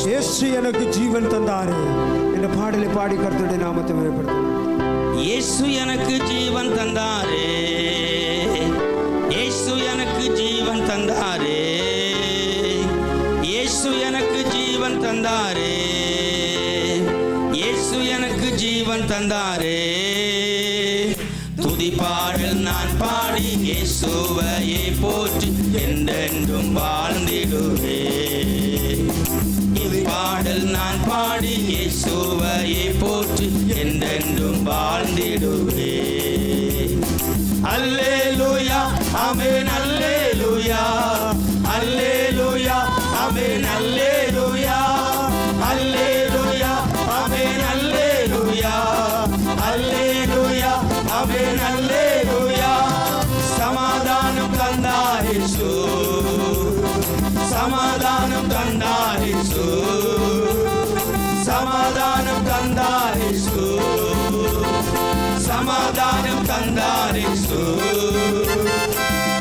இயேசு எனக்கு ஜீவன் தந்தாரே என்ற பாடலை பாடி கர்த்தருடைய நாமத்தை உயர்த்தலாம். இயேசு எனக்கு ஜீவன் தந்தாரே, இயேசு எனக்கு ஜீவன் தந்தாரே, இயேசு எனக்கு ஜீவன் தந்தாரே, இயேசு எனக்கு ஜீவன் தந்தாரே. துதி பாடல் நான் பாடி இயேசுவையே போற்றி என்றென்றும் வாழ்ந்திடுவே. பாடல் நான் பாடி இயேசுவையே போற்றி என்றென்றும் வாழ்ந்திடுவே. அல்லேலூயா ஆமென், அல்லேலூயா அல்லேலூயா ஆமென், அல்லேலூயா அல்லேலூயா ஆமென், அல்லேலூயா அல்லேலூயா ஆமென், அல்லேலூயா. சமாதானம் தந்தார் இயேசு, சமாதானம் தந்தார் இயேசு, சமாதானம் தந்தார் இயேசு, சமாதானம் தந்தார் இயேசு.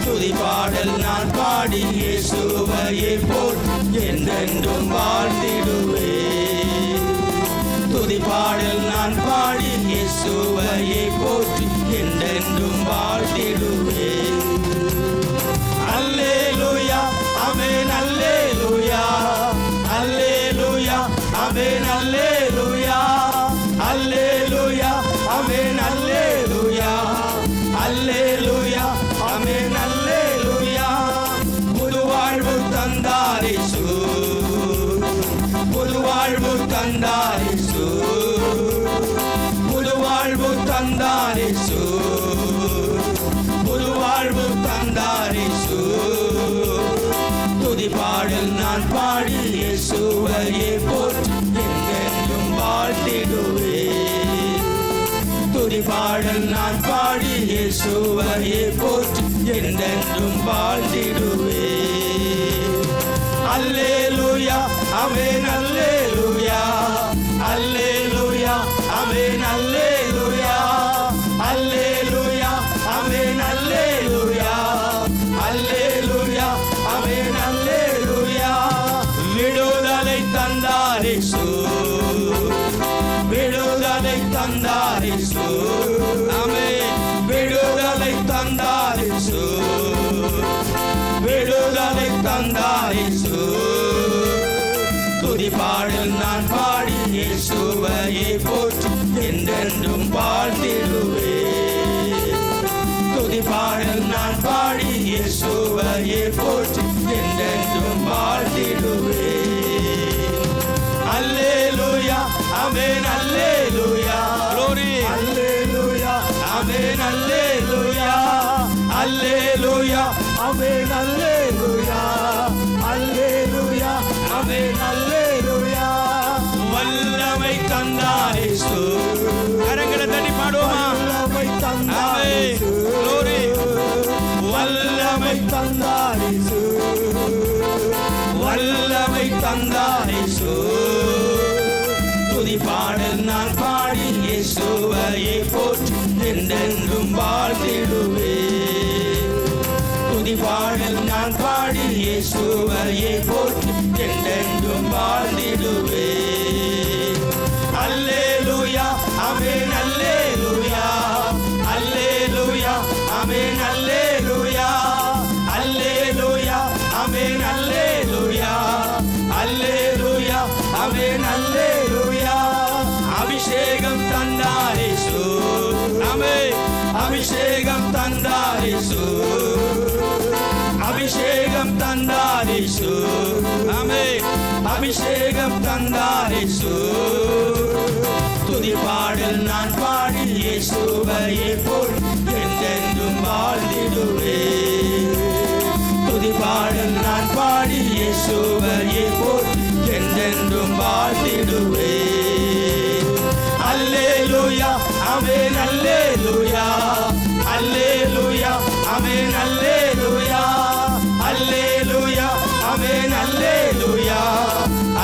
துதி பாடல் நான் பாடி இயேசுவையே போற்றி என்றென்றும் வாழ்ந்திடுவே. துதி பாடல் நான் பாடி இயேசுவையே போற்றி என்றென்றும் வாழ்ந்திடுவே. அல்லேலூயா ஆமென், அல்லேலூயா அல்லேலூயா ஆமென், அல்லேலூயா அல்லேலூயா ஆமென், அல்லேலூயா அல்லேலூயா ஆமென், அல்லேலூயா. புது வாழ்வு தந்தார் இயேசு, புது வாழ்வு தந்தார் இயேசு, புது வாழ்வு தந்தார் இயேசு, புது வாழ்வு தந்தார் இயேசு. துதி பாடல் நான் பாடி இயேசுவையே போற்றி என்றென்றும் வாழ்த்திடுவே. துதி பாடல் நான் பாடி இயேசுவையே போற்றி என்றென்றும் வாழ்த்திடுவே. அல்லேலூயா ஆமென், அல்லேலூயா அல்லேலூயா ஆமென், அல்லேலூயா அல்லேலூயா ஆமென், அல்லேலூயா அல்லேலூயா ஆமென், அல்லேலூயா. விடுதலை தந்தார் இயேசு, விடுதலை தந்தார் இயேசு ஆமென், விடுதலை தந்தார் இயேசு, விடுதலை தந்தார் இயேசு. துதி பாடல் நான் பாடி இயேசுவையே போற்றி என்றென்றும் வாழ்த்திடுவே. துதி பாடல் நான் பாடி இயேசுவையே போற்றி என்றென்றும் வாழ்த்திடுவே. அல்லேலூயா ஆமென், அல்லேலூயா அல்லேலூயா ஆமென், அல்லேலூயா அல்லேலூயா ஆமென், அல்லேலூயா அல்லேலூயா ஆமென், அல்லேலூயா. வல்லமை தந்தார் இயேசு, கரங்களை தட்டி பாடுவோமா? வல்லமை தந்தார் இயேசு, வல்லமை தந்தார் இயேசு, வல்லமை தந்தார் இயேசு. துதி பாடல் நான் பாடி இயேசுவையே போற்றி என்றென்றும் வாழ்த்திடுவே. துதி பாடல் நான் பாடி இயேசுவையே போற்றி என்றென்றும் வாழ்த்திடுவே. அல்லேலூயா ஆமென், அல்லேலூயா அல்லேலூயா ஆமென், அல்லேலூயா அல்லேலூயா ஆமென், அல்லேலூயா அல்லேலூயா ஆமென், அல்லேலூயா. அபிஷேகம் தந்தார் இயேசு ஆமென், அபிஷேகம் தந்தார் இயேசு, அபிஷேகம் தந்தார் இயேசு ஆமென், அபிஷேகம் தந்தார் இயேசு. துதி பாடல் நான் பாடி இயேசுவையே போற்றி என்றென்றும் வாழ்ந்திடுவே. துதி பாடல் நான் பாடி இயேசுவையே போற்றி என்றென்றும் வாழ்த்திடுவே. அல்லேலூயா ஆமென், அல்லேலூயா அல்லேலூயா ஆமென், அல்லேலூயா அல்லேலூயா ஆமென், அல்லேலூயா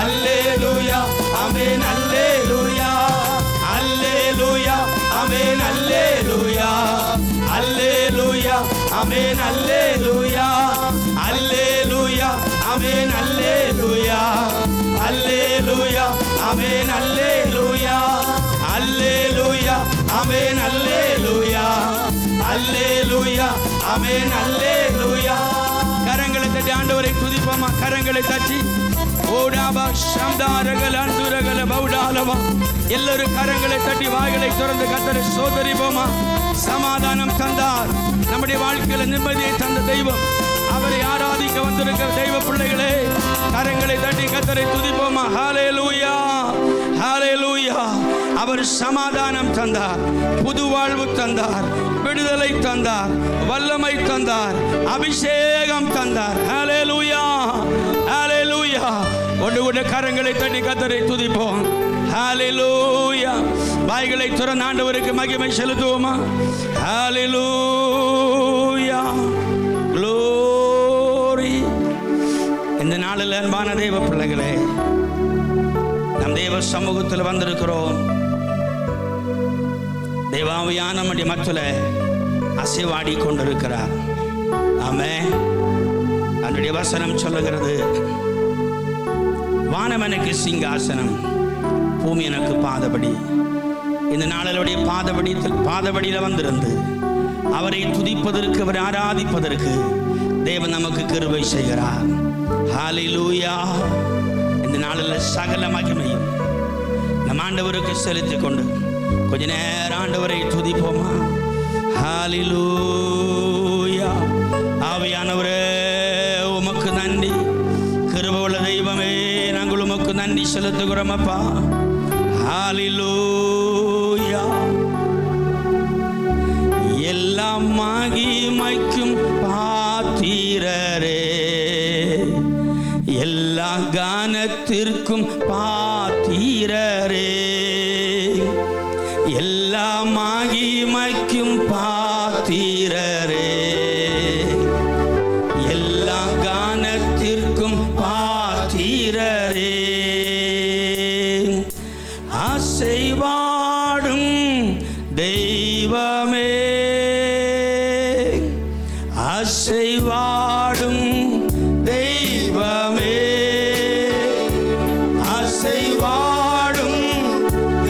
அல்லேலூயா ஆமென், அல்லேலூயா அல்லேலூயா ஆமென், அல்லேலூயா அல்லேலூயா ஆமென், அல்லேலூயா அல்லேலூயா ஆமென், அல்லேலூயா அல்லேலூயா அல்லேலூயா ஆமென் அல்லேலூயா அல்லேலூயா ஆமென் அல்லேலூயா அல்லேலூயா ஆமென் அல்லேலூயா. கரங்களை தட்டி ஆண்டவரை துதிப்போமா? கரங்களை தட்டி ஓடாபா சம்தாரகல அந்துரகல பௌடாலவா எல்லாரும் கரங்களை தட்டி வாய்களை திறந்து கர்த்தரை சோதரிப்போமா? சமாதானம் தந்தார், நம்முடைய வாழ்க்கையில நிம்மதியை தந்த தெய்வம், அவரை ஆராதிக்க வந்திருக்கிற தெய்வ பிள்ளைகளே கரங்களை தட்டி கர்த்தரை துதிப்போமா? ஹல்லேலூயா ஹல்லேலூயா. அவர் சமாதானம் தந்தார், புது வாழ்வு தந்தார், விடுதலை தந்தார், வல்லமை தந்தார், அபிஷேகம் தந்தார். ஹல்லேலூயா ஹல்லேலூயா. ஒன்று கூட கரங்களை தட்டி கர்த்தரை துதிப்போம். ஹல்லேலூயா. வாய்களை திறந்து ஆண்டவருக்கு மகிமை செலுத்துவோமா? ஹல்லேலூயா க்ளோரி. இந்த நாளில் அன்பான தேவ பிள்ளைகளே, நம் தேவ சமூகத்தில் வந்திருக்கிறோம். தேவாவியான நம்முடைய மக்களை அசைவாடி கொண்டிருக்கிறார். ஆமென். அவருடைய வசனம் சொல்லுகிறது, வானம் எனக்கு சிங்காசனம், பூமி எனக்கு பாதபடி. இந்த நாளிலுடைய பாதபடியில் வந்திருந்து அவரை துதிப்பதற்கு, அவரை ஆராதிப்பதற்கு தேவன் நமக்கு கிருபை செய்கிறார். ஹல்லேலூயா. இந்த நாளில் சகல மகிமையும் நம் ஆண்டவருக்கு செலுத்திக் கொண்டு கொஞ்ச நேரம் ஆண்டவரை துதிப்போமா? ஹல்லேலூயா. ஆவியானவரே உமக்கு நன்றி, கிருபையுள்ள தெய்வமே நாங்கள் உமக்கு நன்றி செலுத்துகிறோம் அப்பா. ஹல்லேலூயா. எல்லாம் மகிமைக்கும் பாத்திரரே, எல்லா கானத்திற்கும் பாத்திரரே, எல்லா மகிமைக்கும் பாத்திரரே, எல்லா கானத்திற்கும் பாத்திரரே. அசைவாடும் தெய்வமே, அசைவாடும் தெய்வமே, அசைவாடும்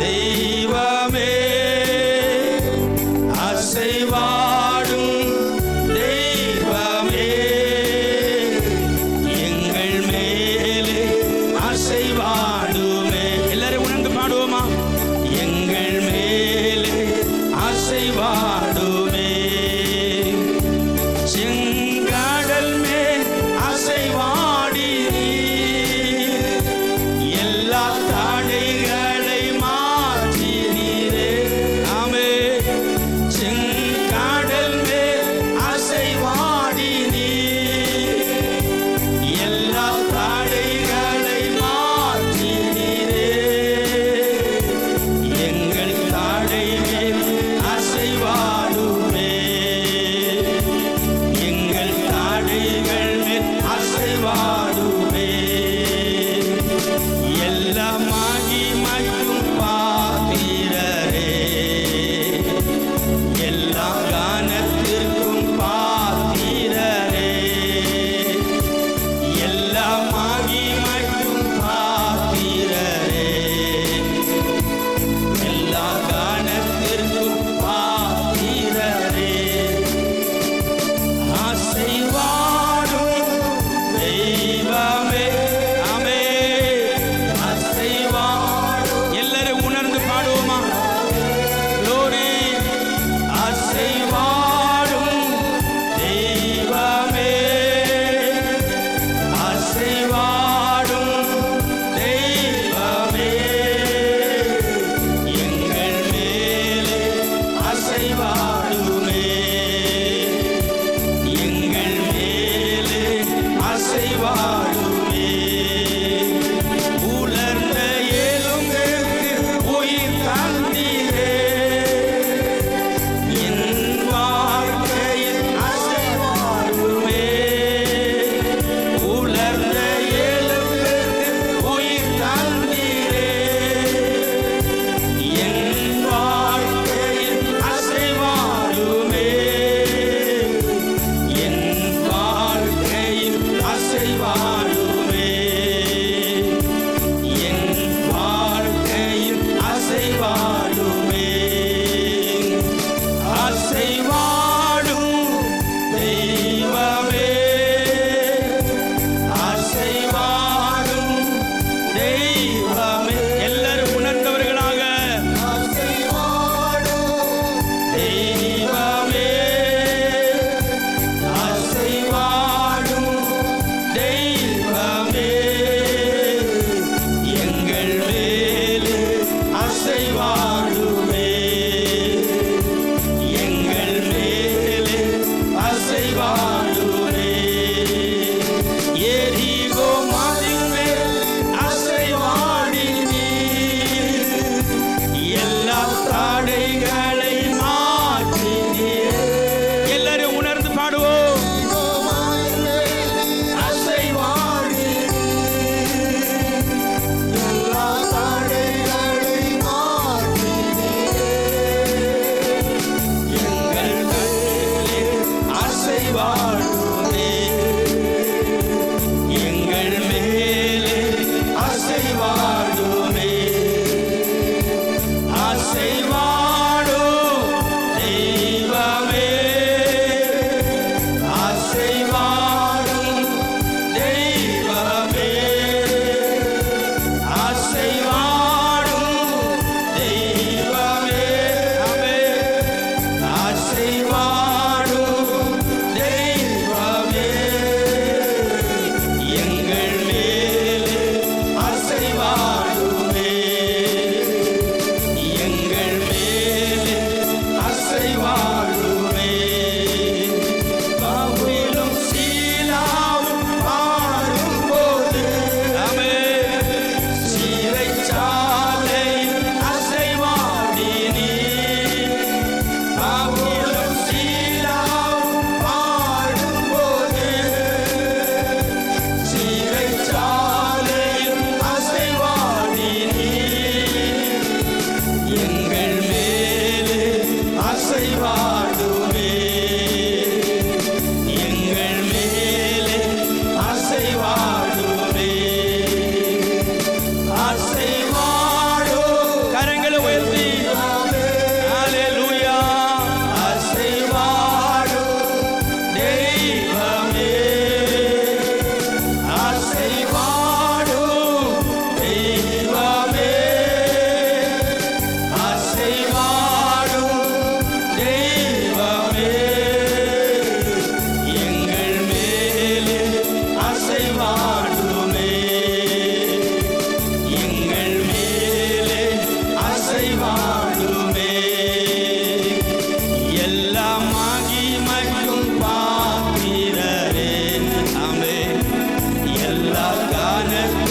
தெய்வமே, அசைவாடும் தெய்வமே, எங்கள் மேலே அசைவாடுமே. எல்லாரும் உணர்ந்து பாடுவோமா?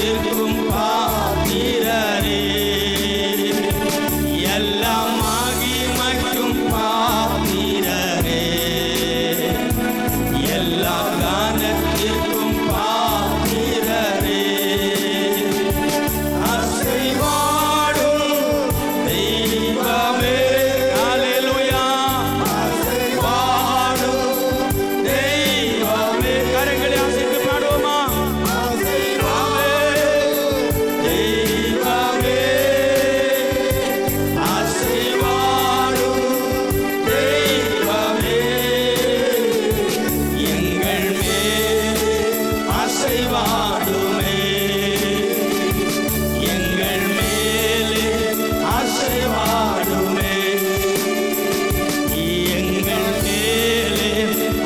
தீர்க்கும் பாத்திரரே, எல்லா மகிமைக்கும் பாத்திரரே, எல்லா கானத்திற்கும் பாத்திரரே, அசைவாடும் தெய்வமே. ஹல்லேலூயா. அசைவாடும் தெய்வமே. கரங்களை அசைத்து பாடுவோமா? தெய்வமே, அசைவாடும் தெய்வமே, எங்கள் மேல் அசைவாடுமே, எங்கள் மேலே அசைவாடுமே, எங்கள் மேலே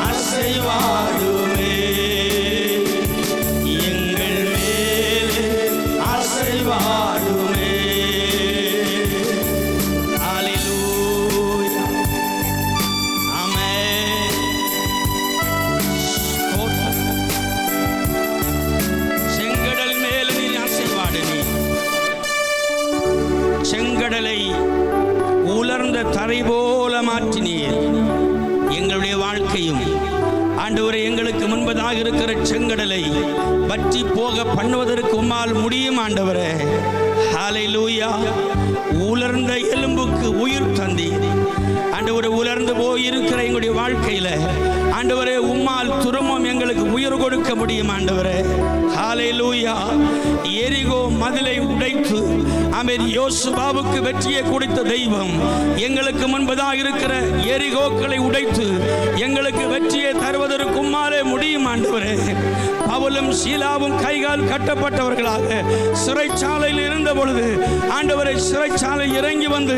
அசைவாடுமே, எங்கள் மேலே அசைவாடுமே. ஹல்லேலூயா. ஆமென். ஸ்தோத்திரம். செங்கடல் மேல் நீர் அசைவாடினீர். செங்கடலை உலர்ந்த தரை போல மாற்றினீர். எங்களுடைய வாழ்க்கையும் ஆண்டவரே, எங்களுக்கு முன்பதாக இருக்கிற செங்கடலை வற்றி போக பண்ணுவதற்கு உம்மால் முடியும் ஆண்டவரே. ஹல்லேலூயா. உலர்ந்த எலும்புக்கு உயிர் தந்தீர் ஆண்டவரே. உலர்ந்து போயிருக்கிற எங்களுடைய வாழ்க்கையில ஆண்டவரே, உம்மால் துரும்பம் எங்களுக்கு உயிர் கொடுக்க முடியும் ஆண்டவரே. ஹல்லேலூயா. எரிகோ மதிலை உடைத்து ஆமென் யோசுவாவுக்கு வெற்றியை கொடுத்த தெய்வம் எங்களுக்கு முன்பதாக இருக்கிற எரிகோக்களை உடைத்து எங்களுக்கு வெற்றியை தருவதற்கு உம்மாலே முடியும் ஆண்டவரே. பவுலும் சீலாவும் கைகால் கட்டப்பட்டவர்களாக சிறைச்சாலையில் இருந்த பொழுது ஆண்டவரை சிறைச்சாலை இறங்கி வந்து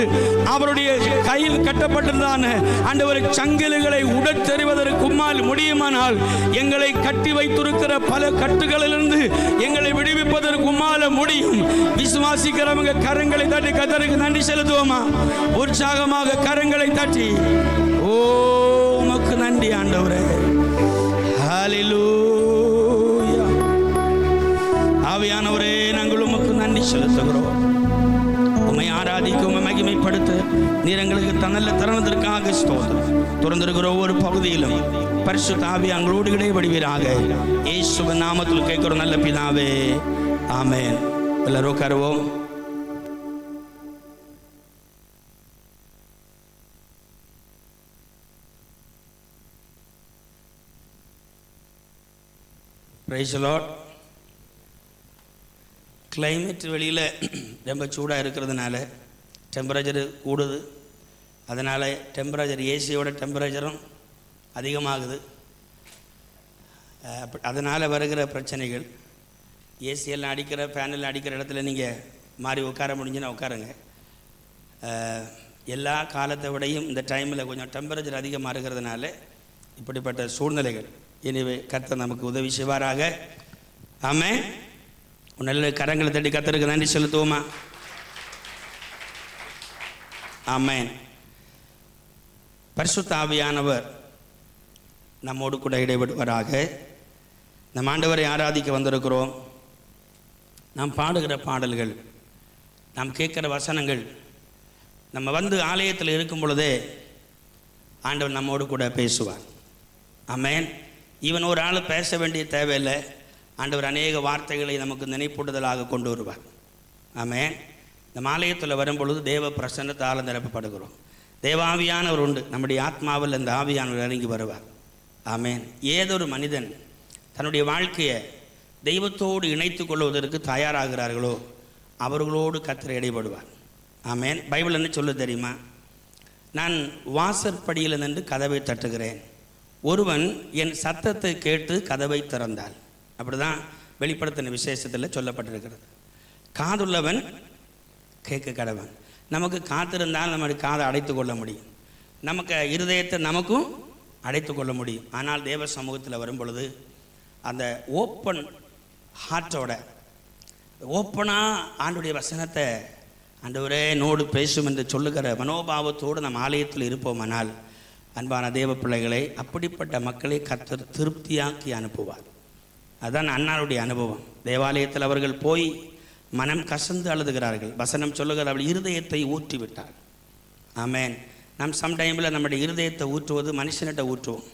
அவருடைய கையில் கட்டப்பட்டிருந்தான ஆண்டவரை சங்கிலிகளை உடத்தெறிவதற்கு உம்மால் முடியுமானால் எங்களை கட்டி வைத்திருக்கிற பல கட்டுகளிலிருந்து எங்களை விடுவிப்பதற்கு உம்மால முடியும். விசுவாசிக்கிறவங்க கரங்களை தட்டி கர்த்தருக்கு நன்றி செலுத்துவோமா? உற்சாகமாக கரங்களை தட்டி ஓ உமக்கு நன்றி ஆண்டவரே. ஹல்லேலூயா. ஆவியானவரே, நாங்கள் உமக்கு நன்றி செலுத்துகிறோம். உம்மை ஆராதிக்க, உம்மை மகிமைப்படுத்த நீர் எங்களுக்கு நல்ல தருணத்திற்காக ஸ்தோத்திரம். தொடர்ந்திருக்கிற ஒவ்வொரு பகுதியிலும் பரிசுத்த ஆவி எங்களோடு இடைபடுவீராக. இயேசுவின் நாமத்தில் கேட்கிறோம் நல்ல பிதாவே, ஆமென். எல்லாரும் உட்காருவோம். Praise the Lord. கிளைமேட் வெளியில் ரொம்ப சூடாக இருக்கிறதுனால டெம்பரேச்சர் கூடுது. அதனால் டெம்பரேச்சர் ஏசியோட டெம்பரேச்சரும் அதிகமாகுது. அதனால் வருகிற பிரச்சனைகள், ஏசியெல்லாம் அடிக்கிற ஃபேனெல்லாம் அடிக்கிற இடத்துல நீங்கள் மாறி உட்கார முடிஞ்சுன்னா உட்காருங்க. எல்லா காலத்தை விடையும் இந்த டைமில் கொஞ்சம் டெம்பரேச்சர் அதிகமாக இருக்கிறதுனால இப்படிப்பட்ட சூழ்நிலைகள். எனவே கர்த்தர் நமக்கு உதவி செய்வாராக. ஆமென். நல்ல கரங்களை தட்டி கர்த்தருக்கு நன்றி செலுத்துவோமா? ஆமென். பரிசுத்த ஆவியானவர் நம்மோடு கூட இடைபடுவாராக. நம் ஆண்டவரை ஆராதிக்க வந்திருக்கிறோம். நாம் பாடுகிற பாடல்கள், நாம் கேட்குற வசனங்கள், நம்ம வந்து ஆலயத்தில் இருக்கும் பொழுதே ஆண்டவர் நம்மோடு கூட பேசுவார். ஆமென். இவன் ஒரு ஆள் பேச வேண்டிய தேவையில்லை. ஆண்டவர் அநேக வார்த்தைகளை நமக்கு நினைப்பூட்டுதலாக கொண்டு வருவார். ஆமென். நம்ம ஆலயத்தில் வரும்பொழுது தேவ பிரசன்னத்தால் நிரப்பப்படுகிறோம். தேவாவியானவர் உண்டு. நம்முடைய ஆத்மாவில் இந்த ஆவியானவர் இறங்கி வருவார். ஆமென். ஏதொரு மனிதன் தன்னுடைய வாழ்க்கையை தெய்வத்தோடு இணைத்து கொள்வதற்கு தயாராகிறார்களோ அவர்களோடு கர்த்தர் இடைபடுவார். ஆமென். பைபிள் என்ன சொல்ல தெரியுமா? நான் வாசற்படியில் நின்று கதவை தட்டுகிறேன், ஒருவன் என் சத்தத்தை கேட்டு கதவை திறந்தாள். அப்படி தான் வெளிப்படுத்தின விசேஷத்தில் சொல்லப்பட்டிருக்கிறது. காதுள்ளவன் கேட்க கடவன். நமக்கு காத்திருந்தால் நம்முடைய காதை அடைத்து கொள்ள முடியும், நமக்கு இருதயத்தை நமக்கும் அடைத்து கொள்ள முடியும். ஆனால் தேவ சமூகத்தில் வரும் பொழுது அந்த ஓப்பன் ஹார்ட்டோட ஓப்பனாக ஆண்டுடைய வசனத்தை ஆண்டவரே நோடு பேசும் என்று சொல்லுகிற மனோபாவத்தோடு நம் ஆலயத்தில் இருப்போமானால் அன்பான தேவ பிள்ளைகளை, அப்படிப்பட்ட மக்களை கர்த்தர் திருப்தியாக்கி அனுப்புவார். அதுதான் அன்னாருடைய அனுபவம். தேவாலயத்தில் அவர்கள் போய் மனம் கசந்து அழுதுகிறார்கள். வசனம் சொல்லுகிற அவள் இருதயத்தை ஊற்றி விட்டாள். ஆமேன். நம் சம்டைமில் நம்முடைய இருதயத்தை ஊற்றுவது மனுஷன்கிட்ட ஊற்றுவோம்.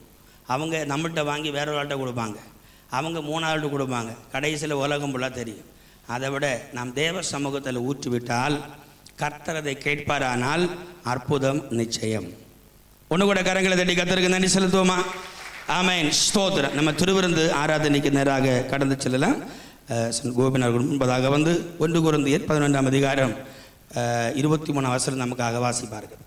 அவங்க நம்மகிட்ட வாங்கி வேற ஒரு ஆள்கிட்ட கொடுப்பாங்க, அவங்க 3ஆள்கிட்ட கொடுப்பாங்க, கடைசியில் உலகம் ஃபுல்லாக தெரியும். அதை விட நாம் தேவ சமூகத்தில் ஊற்றிவிட்டால் கர்த்தர் அதை கேட்பாரானால் அற்புதம் நிச்சயம். ஒன்று கூட கரங்களை தட்டி கர்த்தருக்கு நன்றி செலுத்துவோமா? ஆமேன், ஸ்தோத்திரம். நம்ம திருவிருந்து ஆராதனைக்கு நேராக கடந்து செல்லலாம். கோபிநார்கள் முன்பதாக வந்து 1 கொரிந்தியர் 11ஆம் அதிகாரம் 23ஆம் வசனம் நமக்காக வாசிப்பார்கள்.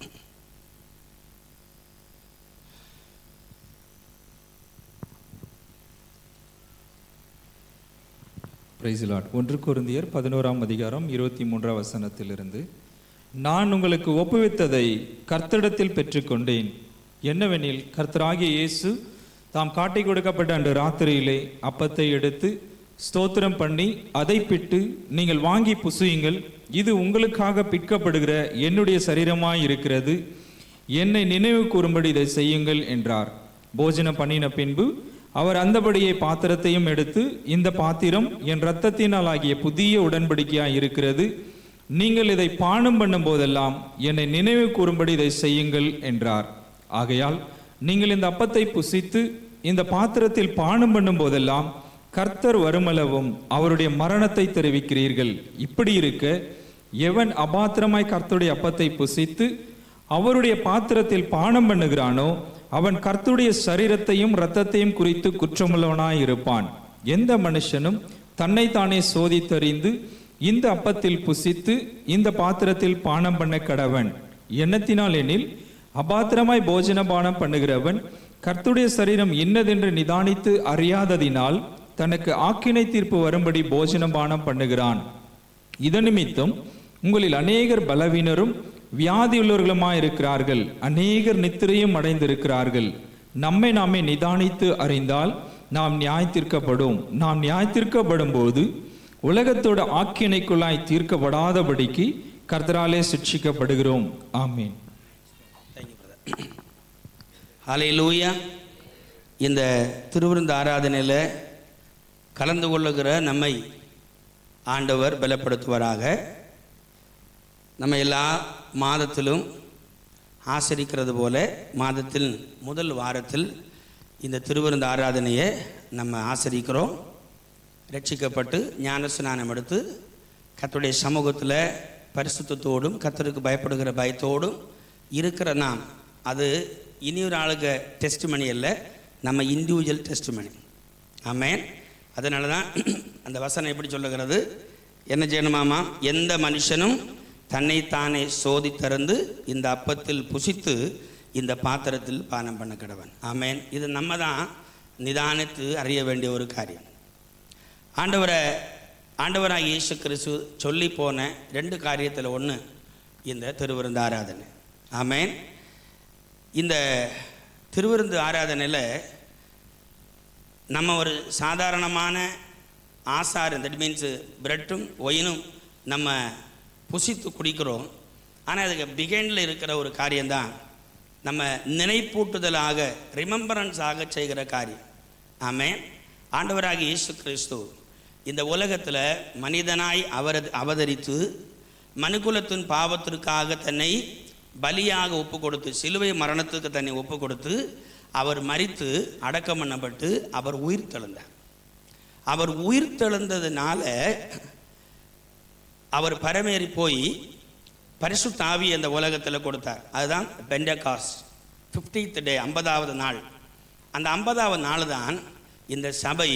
Price Lord. 1 கொரிந்தியர் 11ஆம் அதிகாரம் 23ஆம் வசனத்திலிருந்து, நான் உங்களுக்கு ஒப்புவித்ததை கர்த்தரிடத்தில் பெற்றுக்கொண்டேன். என்னவெனில், கர்த்தராகிய இயேசு தாம் காட்டி கொடுக்கப்பட்ட அன்று ராத்திரியிலே அப்பத்தை எடுத்து ஸ்தோத்திரம் பண்ணி அதை பிட்டு, நீங்கள் வாங்கி புசியுங்கள், இது உங்களுக்காக பிற்கப்படுகிற என்னுடைய சரீரமாய் இருக்கிறது, என்னை நினைவு கூறும்படி இதை செய்யுங்கள் என்றார். போஜனம் பண்ணின பின்பு அவர் அந்தபடியே பாத்திரத்தையும் எடுத்து, இந்த பாத்திரம் என் இரத்தத்தினால் ஆகிய புதிய உடன்படிக்கையாய் இருக்கிறது, நீங்கள் இதை பானம் பண்ணும் போதெல்லாம் என்னை நினைவு கூறும்படி இதை செய்யுங்கள் என்றார். ஆகையால் நீங்கள் இந்த அப்பத்தை புசித்து இந்த பாத்திரத்தில் பானம் பண்ணும் போதெல்லாம் கர்த்தர் வருமளவும் அவருடைய மரணத்தை தெரிவிக்கிறீர்கள். இப்படி இருக்க, எவன் அபாத்திரமாய் கர்த்தருடைய அப்பத்தை புசித்து அவருடைய பாத்திரத்தில் பானம் பண்ணுகிறானோ அவன் கர்த்தருடைய சரீரத்தையும் இரத்தத்தையும் குறித்து குற்றமுள்ளவனாய் இருப்பான். எந்த மனுஷனும் தன்னைத்தானே சோதித்தறிந்து இந்த அப்பத்தில் புசித்து இந்த பாத்திரத்தில் பானம் பண்ண கடவன். எண்ணத்தினால் எனில், அபாத்திரமாய் போஜன பானம் பண்ணுகிறவன் கர்த்தருடைய சரீரம் இன்னதென்று நிதானித்து அறியாததினால் தனக்கு ஆக்கினை தீர்ப்பு வரும்படி போஜன பானம் பண்ணுகிறான். இதன் நிமித்தம் உங்களில் அநேகர் பலவீனரும் வியாதியுள்ளவர்களுமாயிருக்கிறார்கள், அநேகர் நித்திரையும் அடைந்திருக்கிறார்கள். நம்மை நாமே நிதானித்து அறிந்தால் நாம் நியாயத்தீர்க்கப்படும். நாம் நியாயத்தீர்க்கப்படும் போது உலகத்தோட ஆக்கினைக்குள்ளாய் தீர்க்கப்படாதபடிக்கு கர்த்தராலே சிட்சிக்கப்படுகிறோம். ஆமீன். ஹல்லேலூயா. இந்த திருவிருந்து ஆராதனையில் கலந்து கொள்ளுகிற நம்மை ஆண்டவர் பலப்படுத்துவாராக. நம்ம எல்லா மாதத்திலும் ஆசரிக்கிறது போல மாதத்தில் முதல் வாரத்தில் இந்த திருவிருந்து ஆராதனையை நம்ம ஆசரிக்கிறோம். ரட்சிக்கப்பட்டு ஞானஸ்நானம் எடுத்து கர்த்தருடைய சமூகத்தில் பரிசுத்தத்தோடும் கர்த்தருக்கு பயப்படுகிற பயத்தோடும் இருக்கிற நாம், அது இனியொரு ஆளுக்கு டெஸ்ட்மனி அல்ல, நம்ம இண்டிவிஜுவல் டெஸ்ட்மனி. ஆமேன். அதனால தான் அந்த வசனம் எப்படி சொல்லுகிறது, என்ன செய்யணுமாமா? எந்த மனுஷனும் தன்னைத்தானே சோதித்தறிந்து இந்த அப்பத்தில் புசித்து இந்த பாத்திரத்தில் பானம் பண்ண கடவன். ஆமேன். இது நம்ம தான் நிதானித்து அறிய வேண்டிய ஒரு காரியம். ஆண்டவராக இயேசு கிறிஸ்து சொல்லி போன 2 காரியத்தில் ஒன்று இந்த திருவிருந்து ஆராதனை. ஆமேன். இந்த திருவிருந்து ஆராதனையில் நம்ம ஒரு சாதாரணமான ஆசாரம், தட் மீன்ஸ் பிரெட்டும் ஒயினும் நம்ம புசித்து குடிக்கிறோம். ஆனால் அதுக்கு பிகைண்டில் இருக்கிற ஒரு காரியம்தான் நம்ம நினைப்பூட்டுதலாக, ரிமெம்பரன்ஸாக செய்கிற காரியம். ஆமேன். ஆண்டவராக இயேசு கிறிஸ்து இந்த உலகத்தில் மனிதனாய் அவதரித்து மனுக்குலத்தின் பாவத்திற்காக தன்னை பலியாக ஒப்பு கொடுத்து, சிலுவை மரணத்துக்கு தன்னை ஒப்பு கொடுத்து, அவர் மரித்து அடக்கம் பண்ணப்பட்டு அவர் உயிர் தெழுந்தார். அவர் உயிர் தெழுந்ததுனால அவர் பரமேறி போய் பரிசுத்த ஆவி அந்த உலகத்தில் கொடுத்தார். அதுதான் பெண்டகாஸ்ட், 50th day, 50வது நாள். அந்த 50வது நாள் தான் இந்த சபை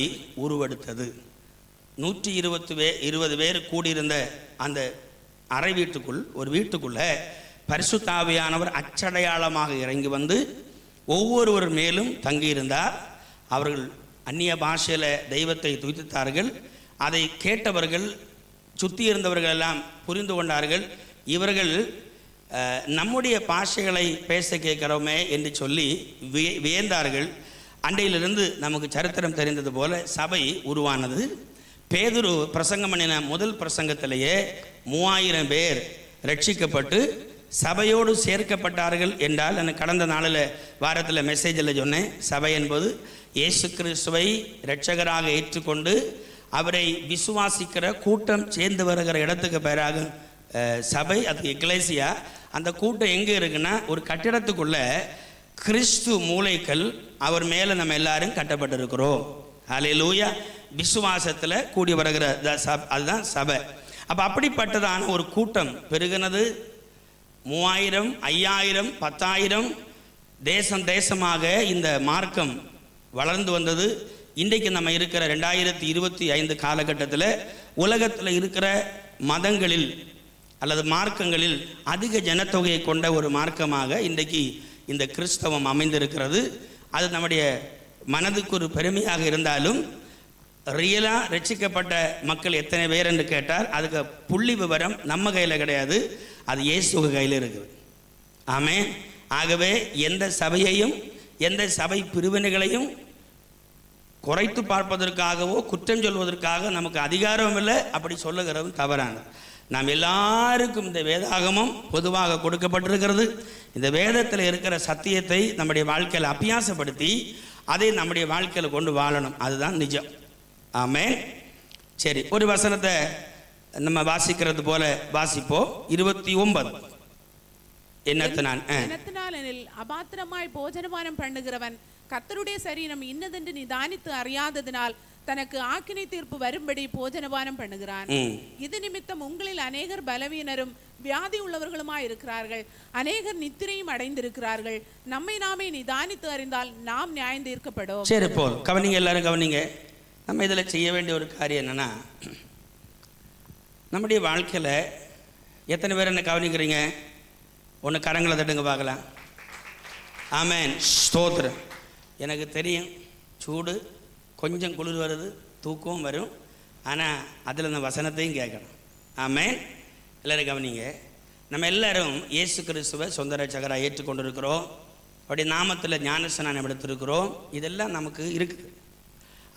உருவெடுத்தது. 120 பேர் கூடியிருந்த அந்த அறை வீட்டுக்குள், ஒரு வீட்டுக்குள்ள பரிசுத்த ஆவியானவர் அச்சடையாளமாக இறங்கி வந்து ஒவ்வொருவர் மேலும் தங்கியிருந்தார். அவர்கள் அந்நிய பாஷையில் தெய்வத்தை துதித்தார்கள். அதை கேட்டவர்கள், சுற்றி இருந்தவர்கள் எல்லாம் புரிந்து கொண்டார்கள். இவர்கள் நம்முடைய பாஷைகளை பேச கேட்கிறோமே என்று சொல்லி வியந்தார்கள். அண்டையிலிருந்து நமக்கு சரித்திரம் தெரிந்தது போல சபை உருவானது. பேதுரு பிரசங்கம் பண்ணின முதல் பிரசங்கத்திலேயே 3000 பேர் ரட்சிக்கப்பட்டு சபையோடு சேர்க்கப்பட்டார்கள் என்றால், எனக்கு கடந்த நாளில் வாரத்தில் மெசேஜில் சொன்னேன், சபை என்பது இயேசு கிறிஸ்துவை இரட்சகராக ஏற்றுக்கொண்டு அவரை விசுவாசிக்கிற கூட்டம் சேர்ந்து வருகிற இடத்துக்கு பேராக சபை, அது எக்லேசியா. அந்த கூட்டம் எங்கே இருக்குன்னா ஒரு கட்டிடத்துக்குள்ள கிறிஸ்து மூளைகள் அவர் மேலே நம்ம எல்லாரும் கட்டப்பட்டிருக்கிறோம். ஹல்லேலூயா. விசுவாசத்தில் கூடி வருகிற அதுதான் சபை. அப்போ அப்படிப்பட்டதான ஒரு கூட்டம் பெருகினது. 3000, 5000, 10,000 தேசம் தேசமாக இந்த மார்க்கம் வளர்ந்து வந்தது. இன்றைக்கு நம்ம இருக்கிற 2025 காலகட்டத்தில் உலகத்தில் இருக்கிற மதங்களில் அல்லது மார்க்கங்களில் அதிக ஜனத்தொகையை கொண்ட ஒரு மார்க்கமாக இன்றைக்கு இந்த கிறிஸ்தவம் அமைந்திருக்கிறது. அது நம்முடைய மனதுக்கு ஒரு பெருமையாக இருந்தாலும் ரியலாக ரட்சிக்கப்பட்ட மக்கள் எத்தனை பேர் என்று கேட்டால் அதுக்கு புள்ளி விவரம் நம்ம கையில் கிடையாது, அது இயேசு கையில் இருக்குது. ஆமென். ஆகவே எந்த சபையையும் எந்த சபை பிரிவினைகளையும் குறைத்து பார்ப்பதற்காகவோ குற்றம் சொல்வதற்காக நமக்கு அதிகாரம் இல்லை. அப்படி சொல்லுகிறதும் தவறானது. நாம் எல்லாருக்கும் இந்த வேதாகமம் பொதுவாக கொடுக்கப்பட்டிருக்கிறது. இந்த வேதத்தில் இருக்கிற சத்தியத்தை நம்முடைய வாழ்க்கையில் அபியாசப்படுத்தி அதை நம்முடைய வாழ்க்கையில் கொண்டு வாழணும். அதுதான் நிஜம். ஆமென். சரி, ஒரு வசனத்தை நம்ம வாசிக்கிறது போல வாசிப்போம். 29. என்னத்தினாலெனில் அபாத்திரமாய் போஜனபானம் பண்ணுகிறவன் கர்த்தருடைய சரீரம் இன்னதென்று நிதானித்து அறியாததினால் தனக்கு ஆக்கினை தீர்ப்பு வரும்படி போஜனபானம் பண்ணுகிறான். இது நிமித்தம் உங்களில் அநேகர் பலவீனரும் வியாதி உள்ளவர்களுமாய் இருக்கிறார்கள், அநேகர் நித்திரையும் அடைந்திருக்கிறார்கள். நம்மை நாமே நிதானித்து அறிந்தால் நாம் நியாயம் தீர்க்கப்படும். சரி, போல் கவனிங்க, எல்லாரும் கவனிங்க. நம்ம இதில் செய்ய வேண்டிய ஒரு காரியம் என்னன்னா, நம்முடைய வாழ்க்கையில் எத்தனை பேர் என்ன கவனிக்கிறீங்க? ஒன்று கரங்களை தட்டுங்க பார்க்கலாம். ஆமென். ஸ்தோத்திரம். எனக்கு தெரியும் சூடு, கொஞ்சம் குளிர் வருது, தூக்கம் வரும், ஆனால் அதில் இந்த வசனத்தையும் கேட்கணும். ஆமென். எல்லோரும் கவனிங்க. நம்ம எல்லாரும் இயேசு கிறிஸ்துவை சொந்த ரட்சகராக ஏற்றுக்கொண்டிருக்கிறோம். அப்படி நாமத்தில் ஞானஸ்நானம் எடுத்திருக்கிறோம். இதெல்லாம் நமக்கு இருக்குது.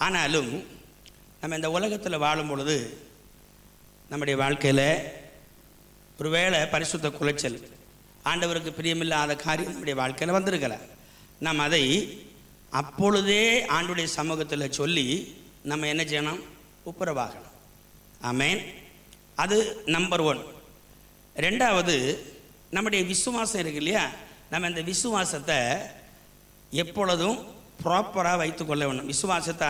ஆனாலும் நம்ம இந்த உலகத்தில் வாழும் பொழுது நம்முடைய வாழ்க்கையில் ஒரு வேளை பரிசுத்த குலைச்சல், ஆண்டவருக்கு பிரியமில்லாத காரியம் நம்முடைய வாழ்க்கையில் வந்திருக்கலாம். நாம் அதை அப்பொழுதே ஆண்டுடைய சமூகத்தில் சொல்லி நம்ம என்ன செய்யணும்? ஒப்புரவாகணும். ஆமென். அது நம்பர் 1. 2வது, நம்முடைய விசுவாசம் இருக்கு இல்லையா, நம்ம இந்த விசுவாசத்தை எப்பொழுதும் ப்ராப்பராக வைத்து கொள்ள வேணும். விசுவாசத்தை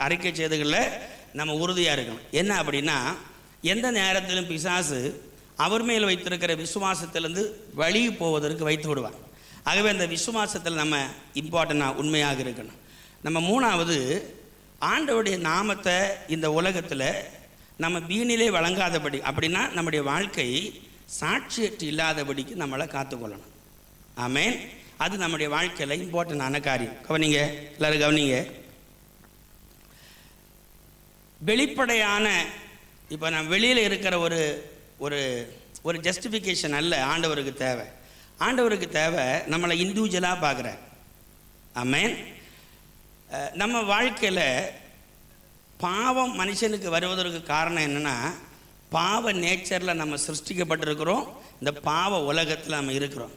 அறிக்கை செய்துகளில் நம்ம உறுதியாக இருக்கணும். என்ன அப்படின்னா, எந்த நேரத்திலும் பிசாசு அவர் மேல் வைத்திருக்கிற விசுவாசத்திலேருந்து வழி போவதற்கு வைத்து விடுவார். ஆகவே அந்த விசுவாசத்தில் நம்ம இம்பார்ட்டண்டாக உண்மையாக இருக்கணும். நம்ம 3வது, ஆண்டவருடைய நாமத்தை இந்த உலகத்தில் நம்ம வீணிலே வழங்காதபடி, அப்படின்னா நம்முடைய வாழ்க்கை சாட்சியற்று இல்லாதபடிக்கு நம்மளை காத்துக்கொள்ளணும். ஆமென். அது நம்முடைய வாழ்க்கையில் இம்பார்ட்டண்டான காரியம். கவனிங்க, எல்லாரும் கவனிங்க. வெளிப்படையான, இப்போ நான் வெளியில் இருக்கிற ஒரு ஒரு ஒரு ஜஸ்டிஃபிகேஷன் அல்ல ஆண்டவருக்கு தேவை. ஆண்டவருக்கு தேவை நம்மளை இண்டிவிஜுவலாக பார்க்குறார். ஆமென். நம்ம வாழ்க்கையில் பாவம் மனுஷனுக்கு வருவதற்கு காரணம் என்னென்னா, பாவ நேச்சரில் நம்ம சிருஷ்டிக்கப்பட்டிருக்கிறோம். இந்த பாவ உலகத்தில் நம்ம இருக்கிறோம்.